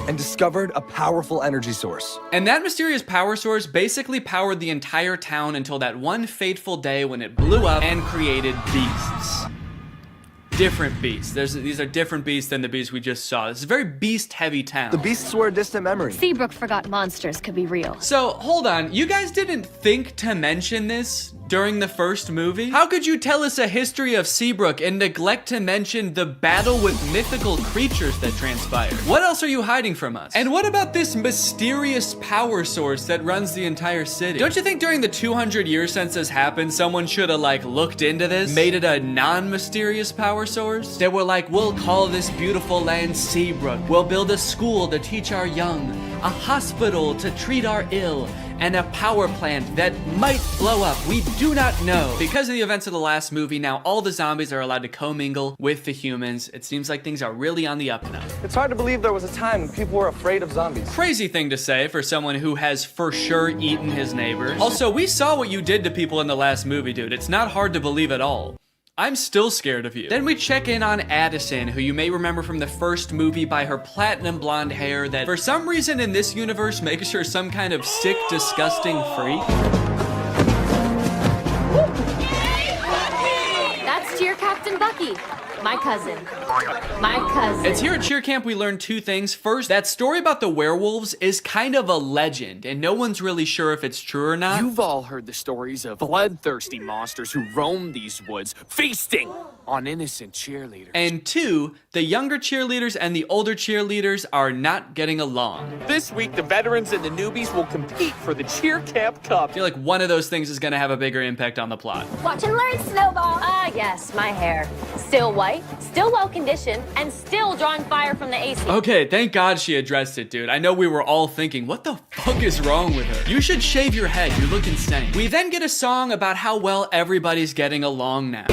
and discovered a powerful energy source. And that mysterious power source basically powered the entire town until that one fateful day when it blew up and created beasts. Different beasts. These are different beasts than the beasts we just saw. This is a very beast-heavy town. The beasts were a distant memory. Seabrook forgot monsters could be real. So, hold on. You guys didn't think to mention this during the first movie? How could you tell us a history of Seabrook and neglect to mention the battle with mythical creatures that transpired? What else are you hiding from us? And what about this mysterious power source that runs the entire city? Don't you think during the 200 years since this happened, someone should have like looked into this, made it a non-mysterious power source? They were like, we'll call this beautiful land Seabrook. We'll build a school to teach our young, a hospital to treat our ill, and a power plant that might blow up. We do not know. Because of the events of the last movie, now all the zombies are allowed to commingle with the humans. It seems like things are really on the up and up. It's hard to believe there was a time when people were afraid of zombies. Crazy thing to say for someone who has for sure eaten his neighbors. Also, we saw what you did to people in the last movie, dude. It's not hard to believe at all. I'm still scared of you. Then we check in on Addison, who you may remember from the first movie by her platinum blonde hair that for some reason in this universe makes her some kind of sick, disgusting freak. That's Cheer Captain Bucky, my cousin. My cousin. It's here at Cheer Camp we learned 2 things. First, that story about the werewolves is kind of a legend, and no one's really sure if it's true or not. You've all heard the stories of bloodthirsty monsters who roam these woods, feasting on innocent cheerleaders. And 2, the younger cheerleaders and the older cheerleaders are not getting along. This week, the veterans and the newbies will compete for the Cheer Camp Cup. I feel like one of those things is gonna have a bigger impact on the plot. Watch and learn, Snowball. Ah, yes, my hair. Still white, still well-conditioned, and still drawing fire from the AC. Okay, thank God she addressed it, dude. I know we were all thinking, what the fuck is wrong with her? You should shave your head, you look insane. We then get a song about how well everybody's getting along now.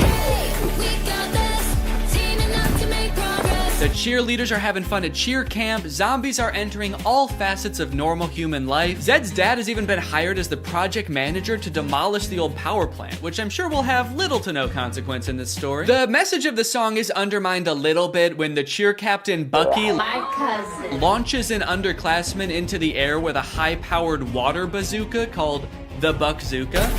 The cheerleaders are having fun at cheer camp. Zombies are entering all facets of normal human life. Zed's dad has even been hired as the project manager to demolish the old power plant, which I'm sure will have little to no consequence in this story. The message of the song is undermined a little bit when the cheer captain Bucky launches an underclassman into the air with a high-powered water bazooka called the Buckzooka.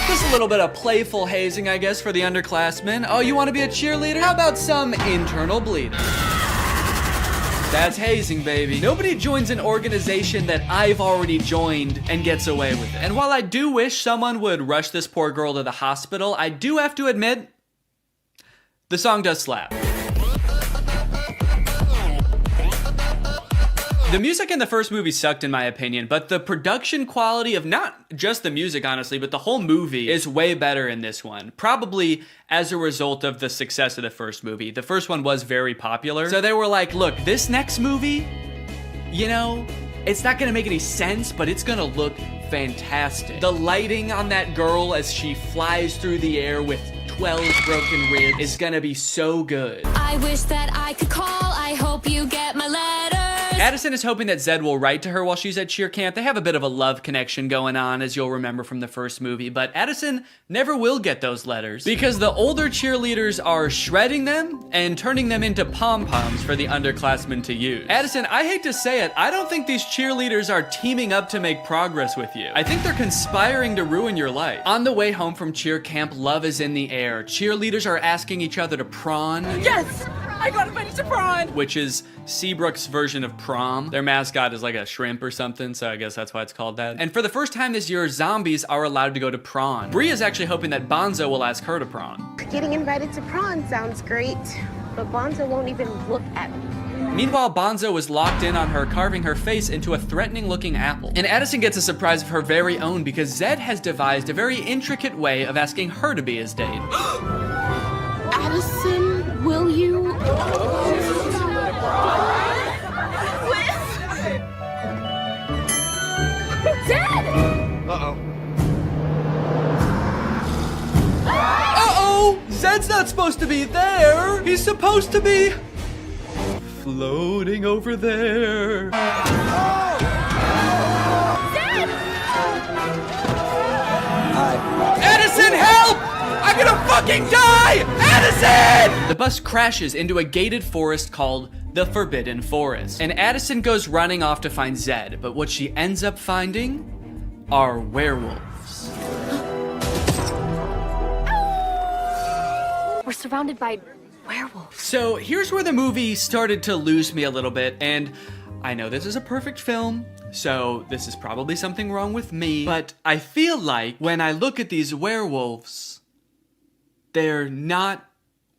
Just a little bit of playful hazing, I guess, for the underclassmen. Oh, you want to be a cheerleader? How about some internal bleeding? That's hazing, baby. Nobody joins an organization that I've already joined and gets away with it. And while I do wish someone would rush this poor girl to the hospital, I do have to admit, the song does slap. The music in the first movie sucked in my opinion, but the production quality of not just the music, honestly, but the whole movie is way better in this one. Probably as a result of the success of the first movie. The first one was very popular. So they were like, look, this next movie, you know, it's not gonna make any sense, but it's gonna look fantastic. The lighting on that girl as she flies through the air with 12 broken ribs is gonna be so good. I wish that I could call. I hope you get my letter. Addison is hoping that Zed will write to her while she's at cheer camp. They have a bit of a love connection going on, as you'll remember from the first movie, but Addison never will get those letters because the older cheerleaders are shredding them and turning them into pom-poms for the underclassmen to use. Addison, I hate to say it, I don't think these cheerleaders are teaming up to make progress with you. I think they're conspiring to ruin your life. On the way home from cheer camp, love is in the air. Cheerleaders are asking each other to prawn. Yes! I got invited to prawn! Which is Seabrook's version of prom. Their mascot is like a shrimp or something, so I guess that's why it's called that. And for the first time this year, zombies are allowed to go to prawn. Bree is actually hoping that Bonzo will ask her to prawn. Getting invited to prawn sounds great, but Bonzo won't even look at me. Meanwhile, Bonzo was locked in on her, carving her face into a threatening-looking apple. And Addison gets a surprise of her very own because Zed has devised a very intricate way of asking her to be his date. Addison, will you? Zed! Uh-oh. Uh-oh! Zed's not supposed to be there! He's supposed to be floating over there. Zed! Addison, help! I'm gonna fucking die! Addison! The bus crashes into a gated forest called the Forbidden Forest. And Addison goes running off to find Zed, but what she ends up finding are werewolves. We're surrounded by werewolves. So here's where the movie started to lose me a little bit, and I know this is a perfect film, so this is probably something wrong with me, but I feel like when I look at these werewolves, they're not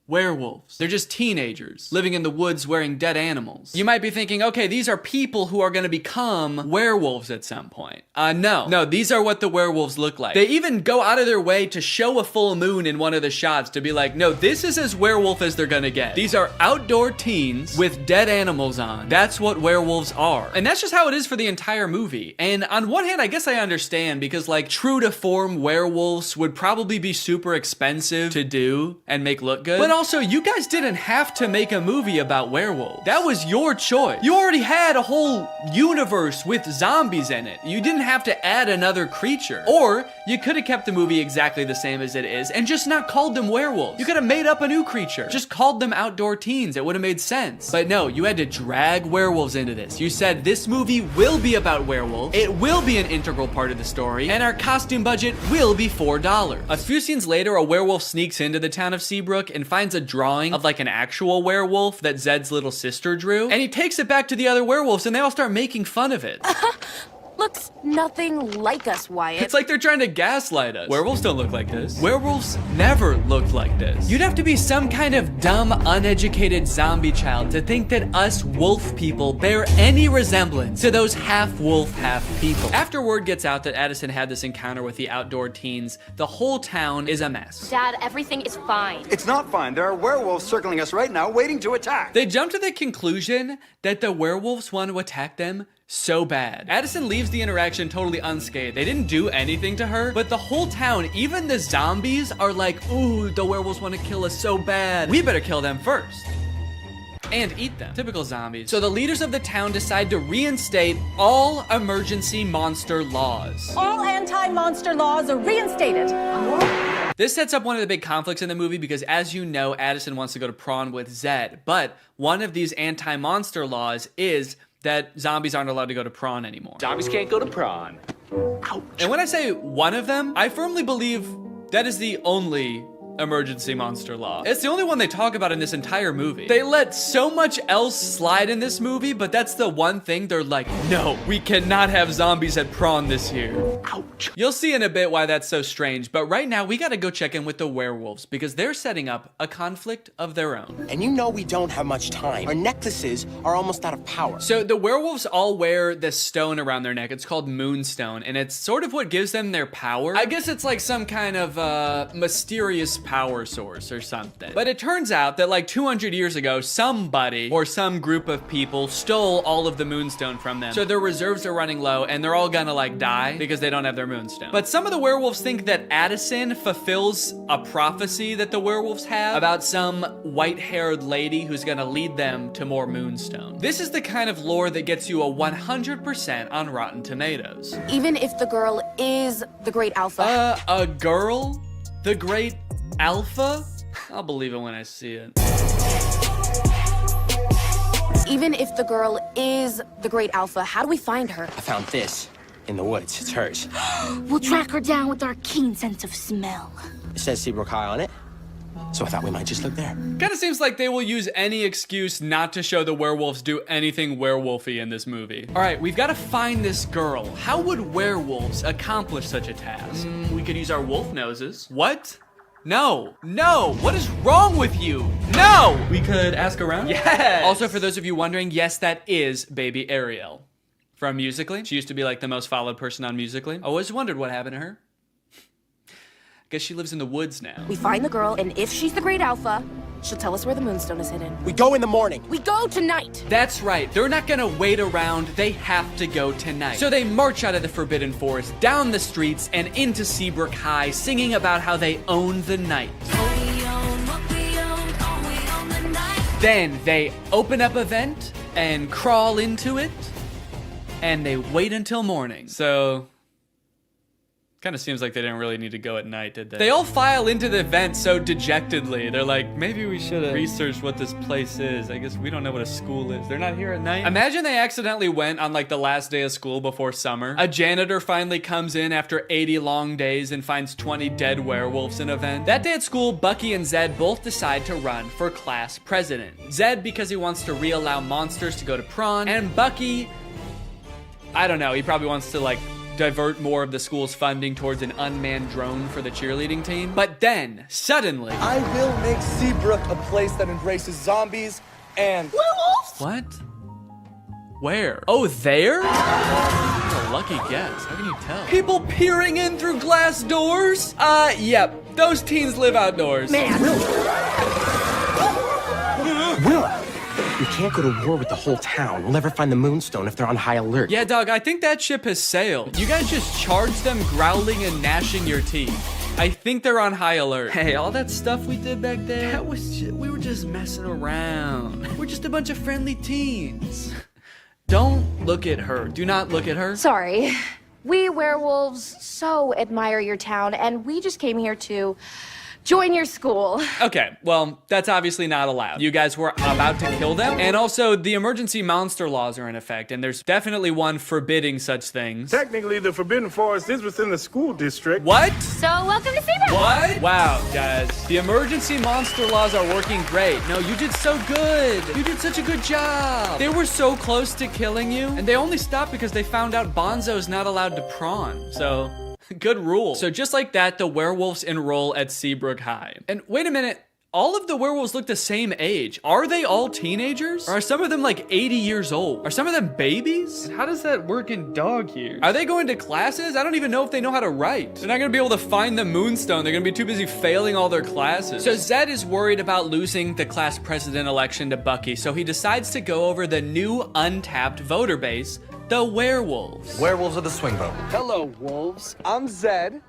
werewolves. They're just teenagers living in the woods wearing dead animals. You might be thinking, okay, these are people who are gonna become werewolves at some point. No, these are what the werewolves look like. They even go out of their way to show a full moon in one of the shots to be like, no, this is as werewolf as they're gonna get. These are outdoor teens with dead animals on. That's what werewolves are. And that's just how it is for the entire movie. And on one hand, I guess I understand because like true to form werewolves would probably be super expensive to do and make look good. But also, you guys didn't have to make a movie about werewolves. That was your choice. You already had a whole universe with zombies in it. You didn't have to add another creature. Or, you could have kept the movie exactly the same as it is and just not called them werewolves. You could have made up a new creature. Just called them outdoor teens. It would have made sense. But no, you had to drag werewolves into this. You said this movie will be about werewolves. It will be an integral part of the story. And our costume budget will be $4. A few scenes later, a werewolf sneaks into the town of Seabrook and finds a drawing of like an actual werewolf that Zed's little sister drew, and he takes it back to the other werewolves and they all start making fun of it. Looks nothing like us, Wyatt. It's like they're trying to gaslight us. Werewolves don't look like this. Werewolves never looked like this. You'd have to be some kind of dumb, uneducated zombie child to think that us wolf people bear any resemblance to those half wolf, half people. After word gets out that Addison had this encounter with the outdoor teens, the whole town is a mess. Dad, everything is fine. It's not fine. There are werewolves circling us right now, waiting to attack. They jump to the conclusion that the werewolves want to attack them so bad. Addison leaves the interaction totally unscathed. They didn't do anything to her, but the whole town, even the zombies, are like, ooh, the werewolves want to kill us so bad. We better kill them first. And eat them. Typical zombies. So the leaders of the town decide to reinstate all emergency monster laws. All anti-monster laws are reinstated. This sets up one of the big conflicts in the movie because, as you know, Addison wants to go to prom with Zed, but one of these anti-monster laws is that zombies aren't allowed to go to prom anymore. Zombies can't go to prom. Ouch. And when I say one of them, I firmly believe that is the only emergency monster law. It's the only one they talk about in this entire movie. They let so much else slide in this movie, but that's the one thing they're like, no, we cannot have zombies at prom this year. Ouch. You'll see in a bit why that's so strange, but right now we gotta go check in with the werewolves because they're setting up a conflict of their own. And you know we don't have much time. Our necklaces are almost out of power. So the werewolves all wear this stone around their neck. It's called Moonstone, and it's sort of what gives them their power. I guess it's like some kind of mysterious power source or something. But it turns out that like 200 years ago, somebody or some group of people stole all of the Moonstone from them. So their reserves are running low and they're all gonna like die because they don't have their Moonstone. But some of the werewolves think that Addison fulfills a prophecy that the werewolves have about some white-haired lady who's gonna lead them to more Moonstone. This is the kind of lore that gets you a 100% on Rotten Tomatoes. Even if the girl is the great alpha. A girl? The great alpha? I'll believe it when I see it. Even if the girl is the great alpha, how do we find her? I found this in the woods. It's hers. We'll track her down with our keen sense of smell. It says Seabrook High on it, so I thought we might just look there. Kinda seems like they will use any excuse not to show the werewolves do anything werewolfy in this movie. All right, we've gotta find this girl. How would werewolves accomplish such a task? We could use our wolf noses. What? No, what is wrong with you? No! We could ask around? Yes! Also, for those of you wondering, yes, that is baby Ariel from Musical.ly. She used to be like the most followed person on Musical.ly. I always wondered what happened to her. Guess she lives in the woods now. We find the girl, and if she's the great alpha, she'll tell us where the Moonstone is hidden. We go in the morning. We go tonight. That's right. They're not gonna wait around. They have to go tonight. So they march out of the Forbidden Forest, down the streets, and into Seabrook High, singing about how they own the night. Then they open up a vent and crawl into it, and they wait until morning. So kind of seems like they didn't really need to go at night, did they? They all file into the vent so dejectedly. They're like, maybe we should have researched what this place is. I guess we don't know what a school is. They're not here at night. Imagine they accidentally went on like the last day of school before summer. A janitor finally comes in after 80 long days and finds 20 dead werewolves in a vent. That day at school, Bucky and Zed both decide to run for class president. Zed because he wants to reallow monsters to go to prom, and Bucky, I don't know, he probably wants to like divert more of the school's funding towards an unmanned drone for the cheerleading team. But then, suddenly, I will make Seabrook a place that embraces zombies and werewolves. What? Where? Oh, there? What a lucky guess. How can you tell? People peering in through glass doors? Yep. Those teens live outdoors. Man, Willa, we can't go to war with the whole town. We'll never find the Moonstone if they're on high alert. Yeah, dog, I think that ship has sailed. You guys just charged them growling and gnashing your teeth. I think they're on high alert. Hey, all that stuff we did back there, that was we were just messing around. We're just a bunch of friendly teens. Don't look at her. Do not look at her. Sorry. We werewolves so admire your town, and we just came here to join your school. Okay, well, that's obviously not allowed. You guys were about to kill them, and also the emergency monster laws are in effect, and there's definitely one forbidding such things. Technically, the Forbidden Forest is within the school district. What? So welcome to Seabrook. What? Wow, guys. The emergency monster laws are working great. No, you did so good. You did such a good job. They were so close to killing you, and they only stopped because they found out Bonzo's not allowed to prawn, so good rule. So just like that, the werewolves enroll at Seabrook High. And wait a minute, all of the werewolves look the same age. Are they all teenagers? Or are some of them like 80 years old? Are some of them babies? How does that work in dog years? Are they going to classes? I don't even know if they know how to write. They're not gonna be able to find the Moonstone. They're gonna be too busy failing all their classes. So Zed is worried about losing the class president election to Bucky, so he decides to go over the new untapped voter base The werewolves. Werewolves of the swing vote. Hello, wolves. I'm Zed.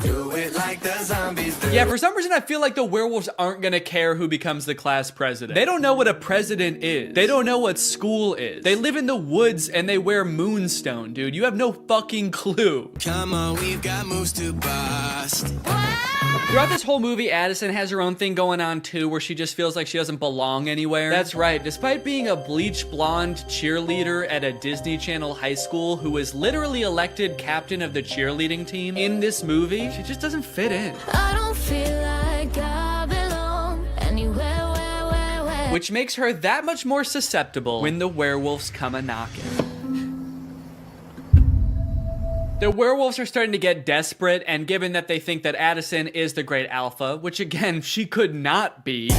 Do it like the zombies do. Yeah, for some reason I feel like the werewolves aren't gonna care who becomes the class president. They don't know what a president is. They don't know what school is. They live in the woods and they wear moonstone, dude. You have no fucking clue. Come on, we've got moves to bust. Throughout this whole movie, Addison has her own thing going on too, where she just feels like she doesn't belong anywhere. That's right, despite being a bleach blonde cheerleader at a Disney Channel high school who was literally elected captain of the cheerleading team in this movie, she just doesn't fit in. I don't feel like I belong anywhere, where. Which makes her that much more susceptible when the werewolves come a-knocking. The werewolves are starting to get desperate, and given that they think that Addison is the great alpha, which again, she could not be,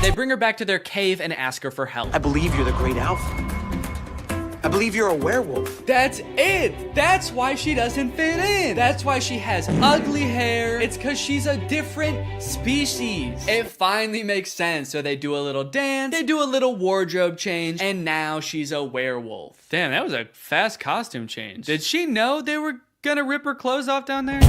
they bring her back to their cave and ask her for help. I believe you're the great alpha. I believe you're a werewolf. That's it. That's why she doesn't fit in. That's why she has ugly hair. It's because she's a different species. It finally makes sense. So they do a little dance, they do a little wardrobe change, and now she's a werewolf. Damn, that was a fast costume change. Did she know they were gonna rip her clothes off down there?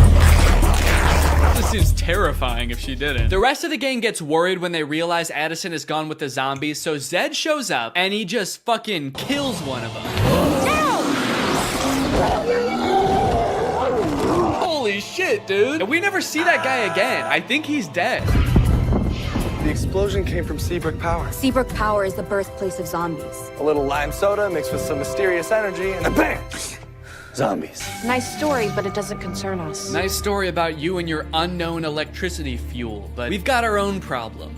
This seems terrifying if she didn't. The rest of the gang gets worried when they realize Addison is gone with the zombies, so Zed shows up and he just fucking kills one of them. Holy shit, dude. And we never see that guy again. I think he's dead. The explosion came from Seabrook Power. Seabrook Power is the birthplace of zombies. A little lime soda mixed with some mysterious energy, and then bam! Zombies. Nice story, but it doesn't concern us. Nice story about you and your unknown electricity fuel, but we've got our own problem.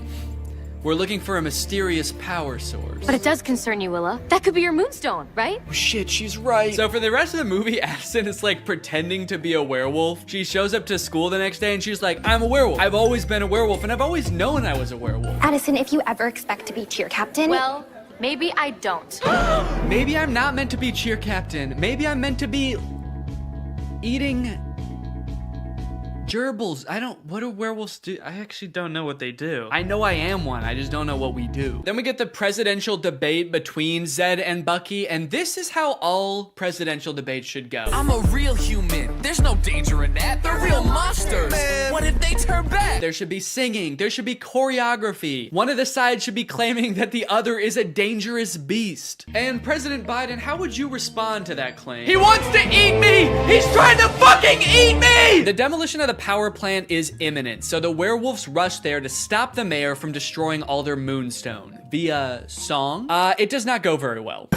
We're looking for a mysterious power source. But it does concern you, Willa. That could be your moonstone, right? Oh, shit, she's right. So for the rest of the movie, Addison is like pretending to be a werewolf. She shows up to school the next day and she's like, I'm a werewolf. I've always been a werewolf and I've always known I was a werewolf. Addison, if you ever expect to be cheer captain... Well, maybe I don't. Maybe I'm not meant to be cheer captain. Maybe I'm meant to be eating gerbils. What do werewolves do? I actually don't know what they do. I know I am one, I just don't know what we do. Then we get the presidential debate between Zed and Bucky, and this is how all presidential debates should go. I'm a real human. There's no danger in that. They're real monsters. Man. What if they turn back? There should be singing. There should be choreography. One of the sides should be claiming that the other is a dangerous beast. And President Biden, how would you respond to that claim? He wants to eat me! He's trying to fucking eat me! The demolition of the power plant is imminent, so the werewolves rush there to stop the mayor from destroying all their moonstone. Via song? It does not go very well.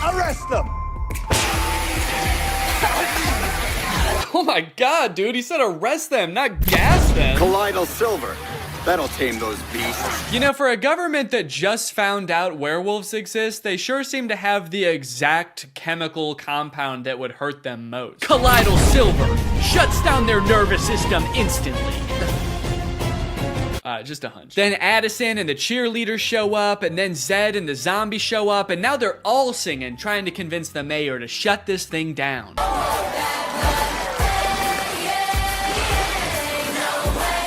Arrest them! Oh my god, dude, he said arrest them, not gas them. Colloidal silver. That'll tame those beasts. You know, for a government that just found out werewolves exist, they sure seem to have the exact chemical compound that would hurt them most. Colloidal silver shuts down their nervous system instantly. Just a hunch. Then Addison and the cheerleaders show up, and then Zed and the zombie show up, and now they're all singing, trying to convince the mayor to shut this thing down.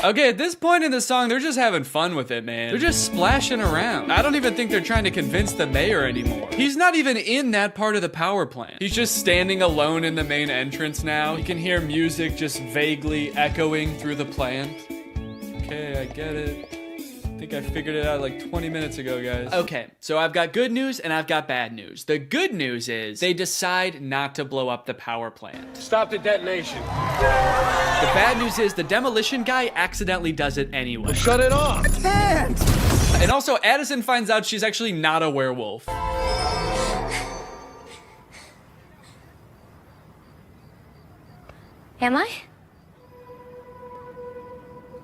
Okay, at this point in the song, they're just having fun with it, man. They're just splashing around. I don't even think they're trying to convince the mayor anymore. He's not even in that part of the power plant. He's just standing alone in the main entrance now. You can hear music just vaguely echoing through the plant. Okay, I get it. I think I figured it out like 20 minutes ago, guys. Okay, so I've got good news and I've got bad news. The good news is they decide not to blow up the power plant. Stop the detonation. The bad news is the demolition guy accidentally does it anyway. Well, shut it off. I can't. And also, Addison finds out she's actually not a werewolf. Am I?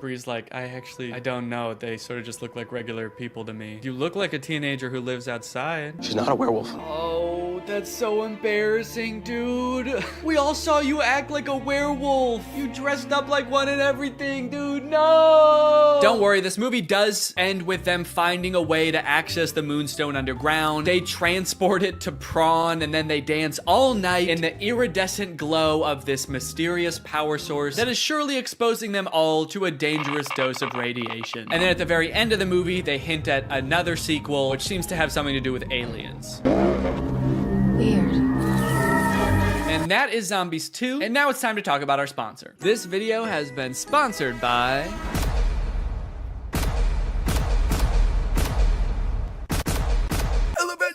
Bree's like, I don't know. They sort of just look like regular people to me. You look like a teenager who lives outside. She's not a werewolf. Oh, That's so embarrassing, dude. We all saw you act like a werewolf. You dressed up like one and everything, dude. No! Don't worry, this movie does end with them finding a way to access the Moonstone underground. They transport it to Prawn, and then they dance all night in the iridescent glow of this mysterious power source that is surely exposing them all to a dangerous dose of radiation. And then at the very end of the movie, they hint at another sequel, which seems to have something to do with aliens. Weird. And that is Zombies 2. And now it's time to talk about our sponsor. This video has been sponsored by...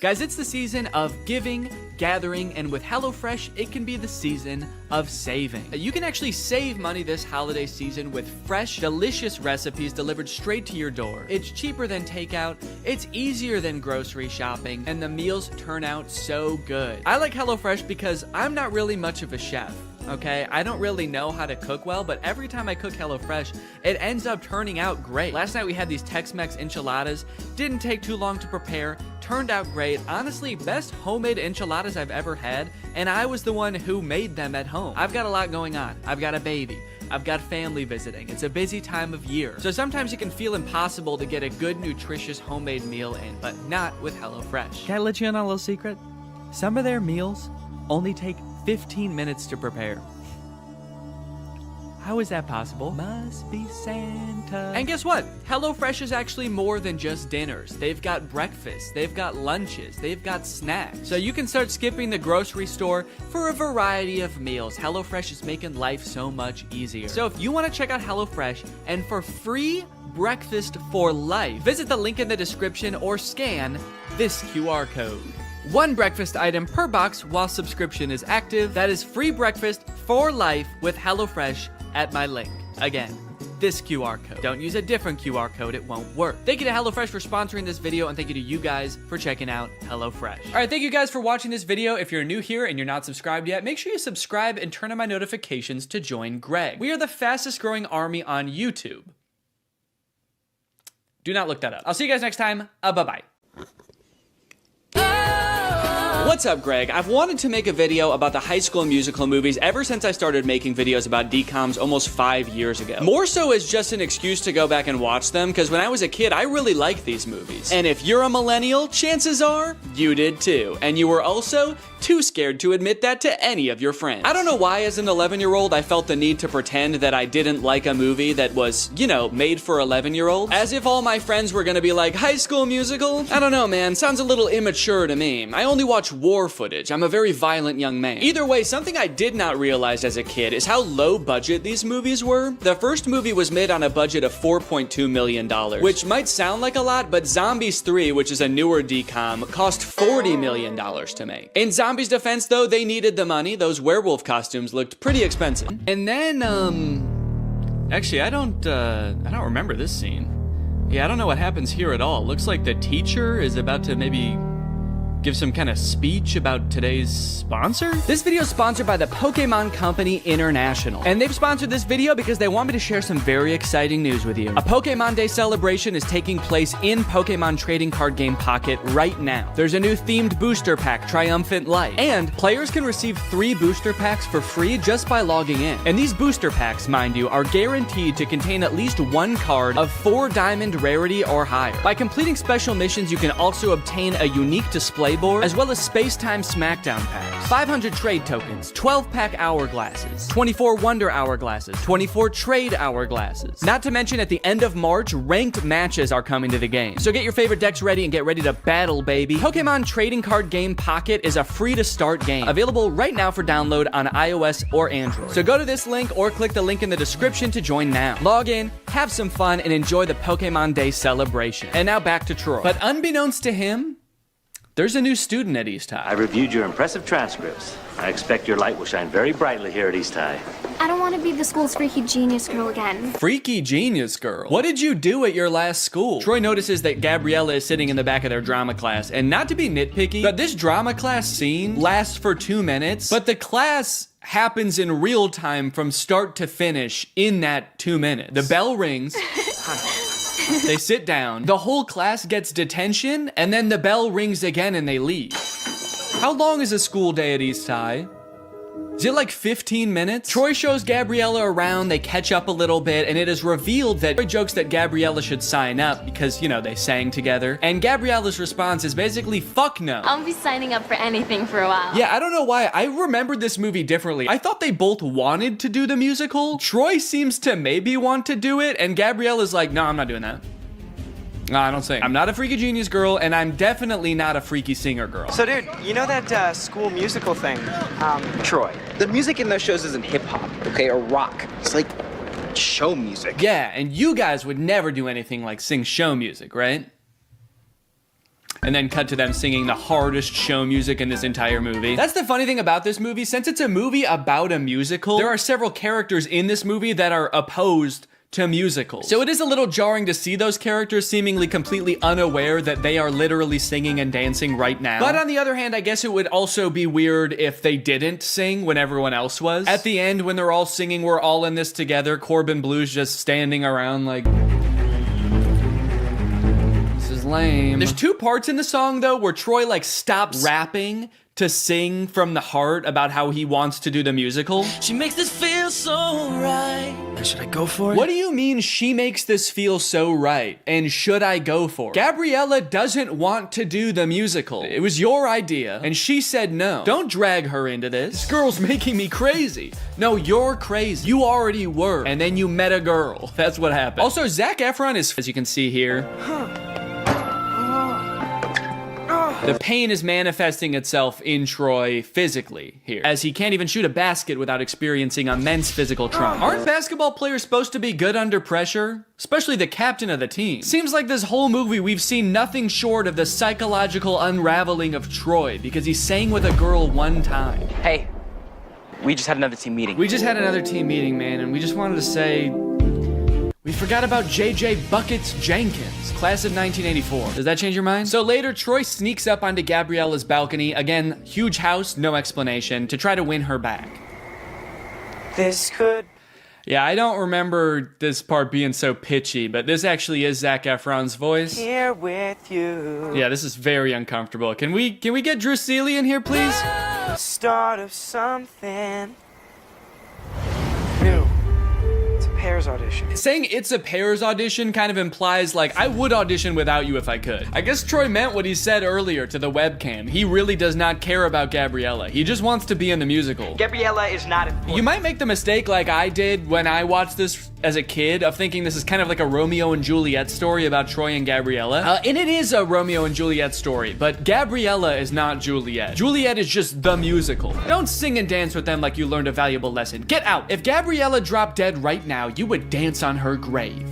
Guys, it's the season of giving, gathering, and with HelloFresh, it can be the season of saving. You can actually save money this holiday season with fresh, delicious recipes delivered straight to your door. It's cheaper than takeout, it's easier than grocery shopping, and the meals turn out so good. I like HelloFresh because I'm not really much of a chef. Okay, I don't really know how to cook well, but every time I cook HelloFresh, it ends up turning out great. Last night we had these Tex-Mex enchiladas. Didn't take too long to prepare. Turned out great. Honestly, best homemade enchiladas I've ever had, and I was the one who made them at home. I've got a lot going on. I've got a baby. I've got family visiting. It's a busy time of year. So sometimes it can feel impossible to get a good, nutritious homemade meal in, but not with HelloFresh. Can I let you in on a little secret? Some of their meals only take 15 minutes to prepare. How is that possible? Must be Santa. And guess what? HelloFresh is actually more than just dinners. They've got breakfast, they've got lunches, they've got snacks. So you can start skipping the grocery store for a variety of meals. HelloFresh is making life so much easier. So if you want to check out HelloFresh and for free breakfast for life, visit the link in the description or scan this QR code. One breakfast item per box while subscription is active. That is free breakfast for life with HelloFresh at my link. Again, this QR code. Don't use a different QR code, it won't work. Thank you to HelloFresh for sponsoring this video, and thank you to you guys for checking out HelloFresh. All right, thank you guys for watching this video. If you're new here and you're not subscribed yet, make sure you subscribe and turn on my notifications to join Greg. We are the fastest growing army on YouTube. Do not look that up. I'll see you guys next time. Bye-bye. What's up, Greg? I've wanted to make a video about the High School Musical movies ever since I started making videos about DCOMs almost 5 years ago. More so as just an excuse to go back and watch them, because when I was a kid, I really liked these movies. And if you're a millennial, chances are you did too. And you were also too scared to admit that to any of your friends. I don't know why as an 11-year-old I felt the need to pretend that I didn't like a movie that was, you know, made for 11-year-olds. As if all my friends were gonna be like, High School Musical? I don't know, man. Sounds a little immature to me. I only watch war footage. I'm a very violent young man. Either way, something I did not realize as a kid is how low budget these movies were. The first movie was made on a budget of $4.2 million, which might sound like a lot, but Zombies 3, which is a newer DCOM, cost $40 million to make. In Zombies' defense, though, they needed the money. Those werewolf costumes looked pretty expensive. And then, actually, I don't remember this scene. Yeah, I don't know what happens here at all. Looks like the teacher is about to maybe give some kind of speech about today's sponsor? This video is sponsored by the Pokemon Company International. And they've sponsored this video because they want me to share some very exciting news with you. A Pokemon Day celebration is taking place in Pokemon Trading Card Game Pocket right now. There's a new themed booster pack, Triumphant Light. And players can receive 3 booster packs for free just by logging in. And these booster packs, mind you, are guaranteed to contain at least 1 card of 4 diamond rarity or higher. By completing special missions, you can also obtain a unique display board, as well as Space-Time Smackdown packs, 500 trade tokens, 12-pack hourglasses, 24 Wonder Hourglasses, 24 Trade Hourglasses. Not to mention, at the end of March, ranked matches are coming to the game. So get your favorite decks ready and get ready to battle, baby. Pokemon Trading Card Game Pocket is a free-to-start game, available right now for download on iOS or Android. So go to this link or click the link in the description to join now. Log in, have some fun, and enjoy the Pokemon Day celebration. And now back to Troy. But unbeknownst to him, there's a new student at East High. I reviewed your impressive transcripts. I expect your light will shine very brightly here at East High. I don't want to be the school's freaky genius girl again. Freaky genius girl? What did you do at your last school? Troy notices that Gabriella is sitting in the back of their drama class, and not to be nitpicky, but this drama class scene lasts for 2 minutes, but the class happens in real time from start to finish in that 2 minutes. The bell rings. They sit down, the whole class gets detention, and then the bell rings again and they leave. How long is a school day at East High? Is it like 15 minutes? Troy shows Gabriella around, they catch up a little bit, and it is revealed that Troy jokes that Gabriella should sign up because, you know, they sang together. And Gabriella's response is basically, fuck no. I'll be signing up for anything for a while. Yeah, I don't know why. I remembered this movie differently. I thought they both wanted to do the musical. Troy seems to maybe want to do it, and Gabriella's like, no, I'm not doing that. No, I don't sing. I'm not a freaky genius girl, and I'm definitely not a freaky singer girl. So, dude, you know that school musical thing? Troy. The music in those shows isn't hip-hop, okay, or rock. It's like show music. Yeah, and you guys would never do anything like sing show music, right? And then cut to them singing the hardest show music in this entire movie. That's the funny thing about this movie. Since it's a movie about a musical, there are several characters in this movie that are opposed to musicals. So it is a little jarring to see those characters seemingly completely unaware that they are literally singing and dancing right now. But on the other hand, I guess it would also be weird if they didn't sing when everyone else was. At the end, when they're all singing, we're all in this together, Corbin Blue's just standing around like... This is lame. There's two parts in the song though where Troy like stops rapping to sing from the heart about how he wants to do the musical. She makes this feel so right. Should I go for it? What do you mean she makes this feel so right? And should I go for it? Gabriella doesn't want to do the musical. It was your idea, and she said no. Don't drag her into this. This girl's making me crazy. No, you're crazy. You already were, and then you met a girl. That's what happened. Also, Zac Efron is, as you can see here, the pain is manifesting itself in Troy physically here, as he can't even shoot a basket without experiencing immense physical trauma. Aren't basketball players supposed to be good under pressure? Especially the captain of the team. Seems like this whole movie we've seen nothing short of the psychological unraveling of Troy because he sang with a girl one time. Hey, we just had another team meeting. We just had another team meeting, man, and we just wanted to say... we forgot about JJ Buckets Jenkins, class of 1984. Does that change your mind? So later, Troy sneaks up onto Gabriella's balcony. Again, huge house, no explanation, to try to win her back. This could... Yeah, I don't remember this part being so pitchy, but this actually is Zac Efron's voice. Here with you. Yeah, this is very uncomfortable. Can we get Drew Seeley in here, please? Start of something new. Pairs audition. Saying it's a pairs audition kind of implies like I would audition without you if I could. I guess Troy meant what he said earlier to the webcam. He really does not care about Gabriella. He just wants to be in the musical. Gabriella is not important. You might make the mistake like I did when I watched this as a kid of thinking this is kind of like a Romeo and Juliet story about Troy and Gabriella. And it is a Romeo and Juliet story, but Gabriella is not Juliet. Juliet is just the musical. Don't sing and dance with them like you learned a valuable lesson. Get out. If Gabriella dropped dead right now, you would dance on her grave.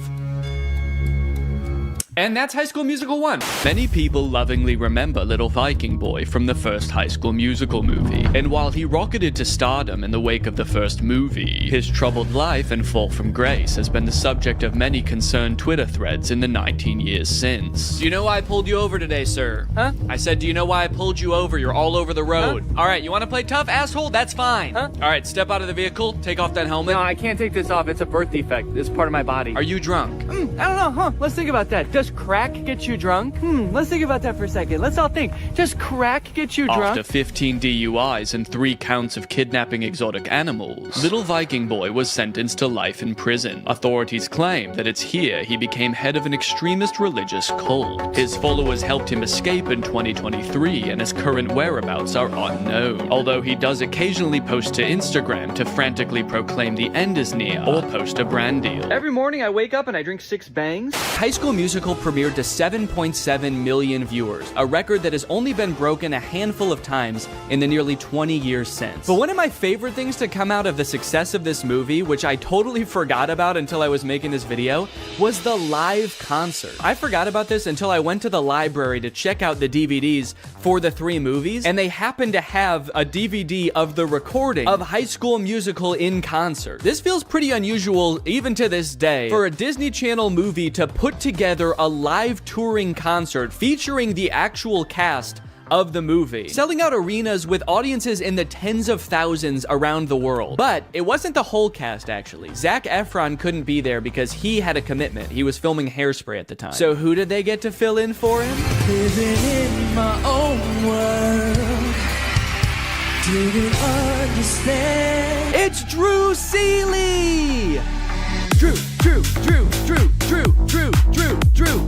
And that's High School Musical 1. Many people lovingly remember Little Viking Boy from the first High School Musical movie. And while he rocketed to stardom in the wake of the first movie, his troubled life and fall from grace has been the subject of many concerned Twitter threads in the 19 years since. Do you know why I pulled you over today, sir? Huh? I said, do you know why I pulled you over? You're all over the road. Huh? All right, you want to play tough, asshole? That's fine. Huh? All right, step out of the vehicle, take off that helmet. No, I can't take this off. It's a birth defect. It's part of my body. Are you drunk? I don't know, huh? Let's think about that. Does crack get you drunk? Let's think about that for a second. Let's all think. Does crack get you drunk? After 15 DUIs and 3 counts of kidnapping exotic animals, Little Viking Boy was sentenced to life in prison. Authorities claim that it's here he became head of an extremist religious cult. His followers helped him escape in 2023, and his current whereabouts are unknown. Although he does occasionally post to Instagram to frantically proclaim the end is near or post a brand deal. Every morning I wake up and I drink 6 bangs. High School Musical premiered to 7.7 million viewers, a record that has only been broken a handful of times in the nearly 20 years since. But one of my favorite things to come out of the success of this movie, which I totally forgot about until I was making this video, was the live concert. I forgot about this until I went to the library to check out the DVDs for the 3 movies, and they happened to have a DVD of the recording of High School Musical in concert. This feels pretty unusual even to this day for a Disney Channel movie to put together a live touring concert featuring the actual cast of the movie, selling out arenas with audiences in the tens of thousands around the world. But it wasn't the whole cast, actually. Zac Efron couldn't be there because he had a commitment. He was filming Hairspray at the time. So who did they get to fill in for him? Living in my own world. didn't understand. It's Drew Seeley! Drew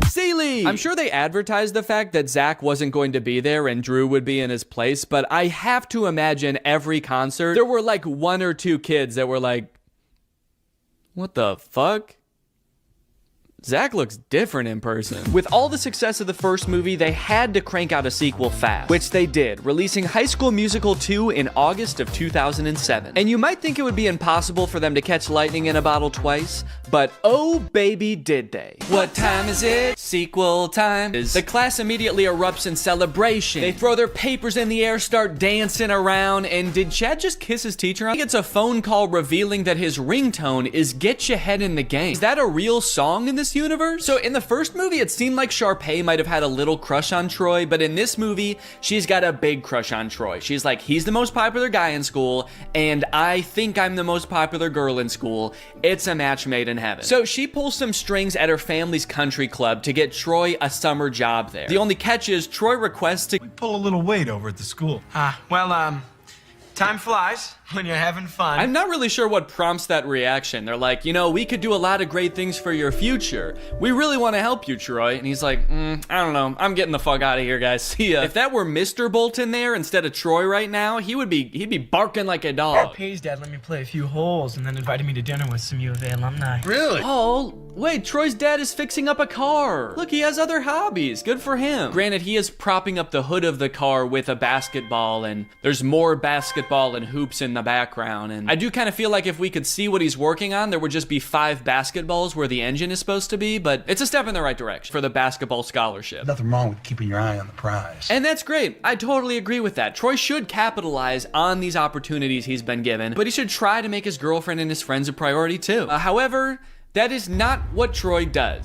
Seeley! I'm sure they advertised the fact that Zach wasn't going to be there and Drew would be in his place, but I have to imagine every concert, there were like 1 or 2 kids that were like, what the fuck? Zach looks different in person. With all the success of the first movie, they had to crank out a sequel fast, which they did, releasing High School Musical 2 in August of 2007. And you might think it would be impossible for them to catch lightning in a bottle twice, but oh baby did they. What time is it? Sequel time. The class immediately erupts in celebration. They throw their papers in the air, start dancing around, and did Chad just kiss his teacher? He gets a phone call revealing that his ringtone is Get Your Head in the Game. Is that a real song in this universe? So in the first movie, it seemed like Sharpay might have had a little crush on Troy, but in this movie, she's got a big crush on Troy. She's like, he's the most popular guy in school, and I think I'm the most popular girl in school. It's a match made in heaven. So she pulls some strings at her family's country club to get Troy a summer job there. The only catch is Troy requests to pull a little weight over at the school. Time flies when you're having fun. I'm not really sure what prompts that reaction. They're like, you know, we could do a lot of great things for your future. We really want to help you, Troy. And he's like, I don't know. I'm getting the fuck out of here, guys. See ya. If that were Mr. Bolton there instead of Troy right now, he'd be barking like a dog. Pay's dad let me play a few holes and then invited me to dinner with some U of A alumni. Really? Oh, wait, Troy's dad is fixing up a car. Look, he has other hobbies. Good for him. Granted, he is propping up the hood of the car with a basketball, and there's more basketball and hoops in the background. And I do kind of feel like if we could see what he's working on, there would just be 5 basketballs where the engine is supposed to be, but it's a step in the right direction for the basketball scholarship. Nothing wrong with keeping your eye on the prize. And that's great. I totally agree with that. Troy should capitalize on these opportunities he's been given, but he should try to make his girlfriend and his friends a priority too. However, that is not what Troy does.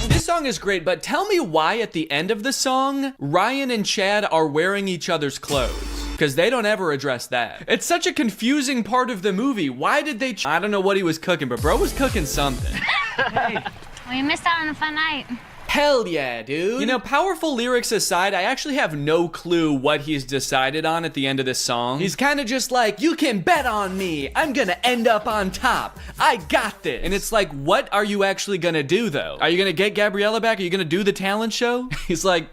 This song is great, but tell me why at the end of the song, Ryan and Chad are wearing each other's clothes. Because they don't ever address that. It's such a confusing part of the movie. Why did they I don't know what he was cooking, but bro was cooking something. Well, you missed out on a fun night. Hell yeah, dude. You know, powerful lyrics aside, I actually have no clue what he's decided on at the end of this song. He's kind of just like, you can bet on me. I'm gonna end up on top. I got this. And it's like, what are you actually gonna do though? Are you gonna get Gabriella back? Are you gonna do the talent show? He's like,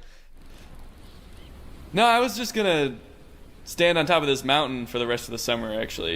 no, I was just gonna stand on top of this mountain for the rest of the summer, actually.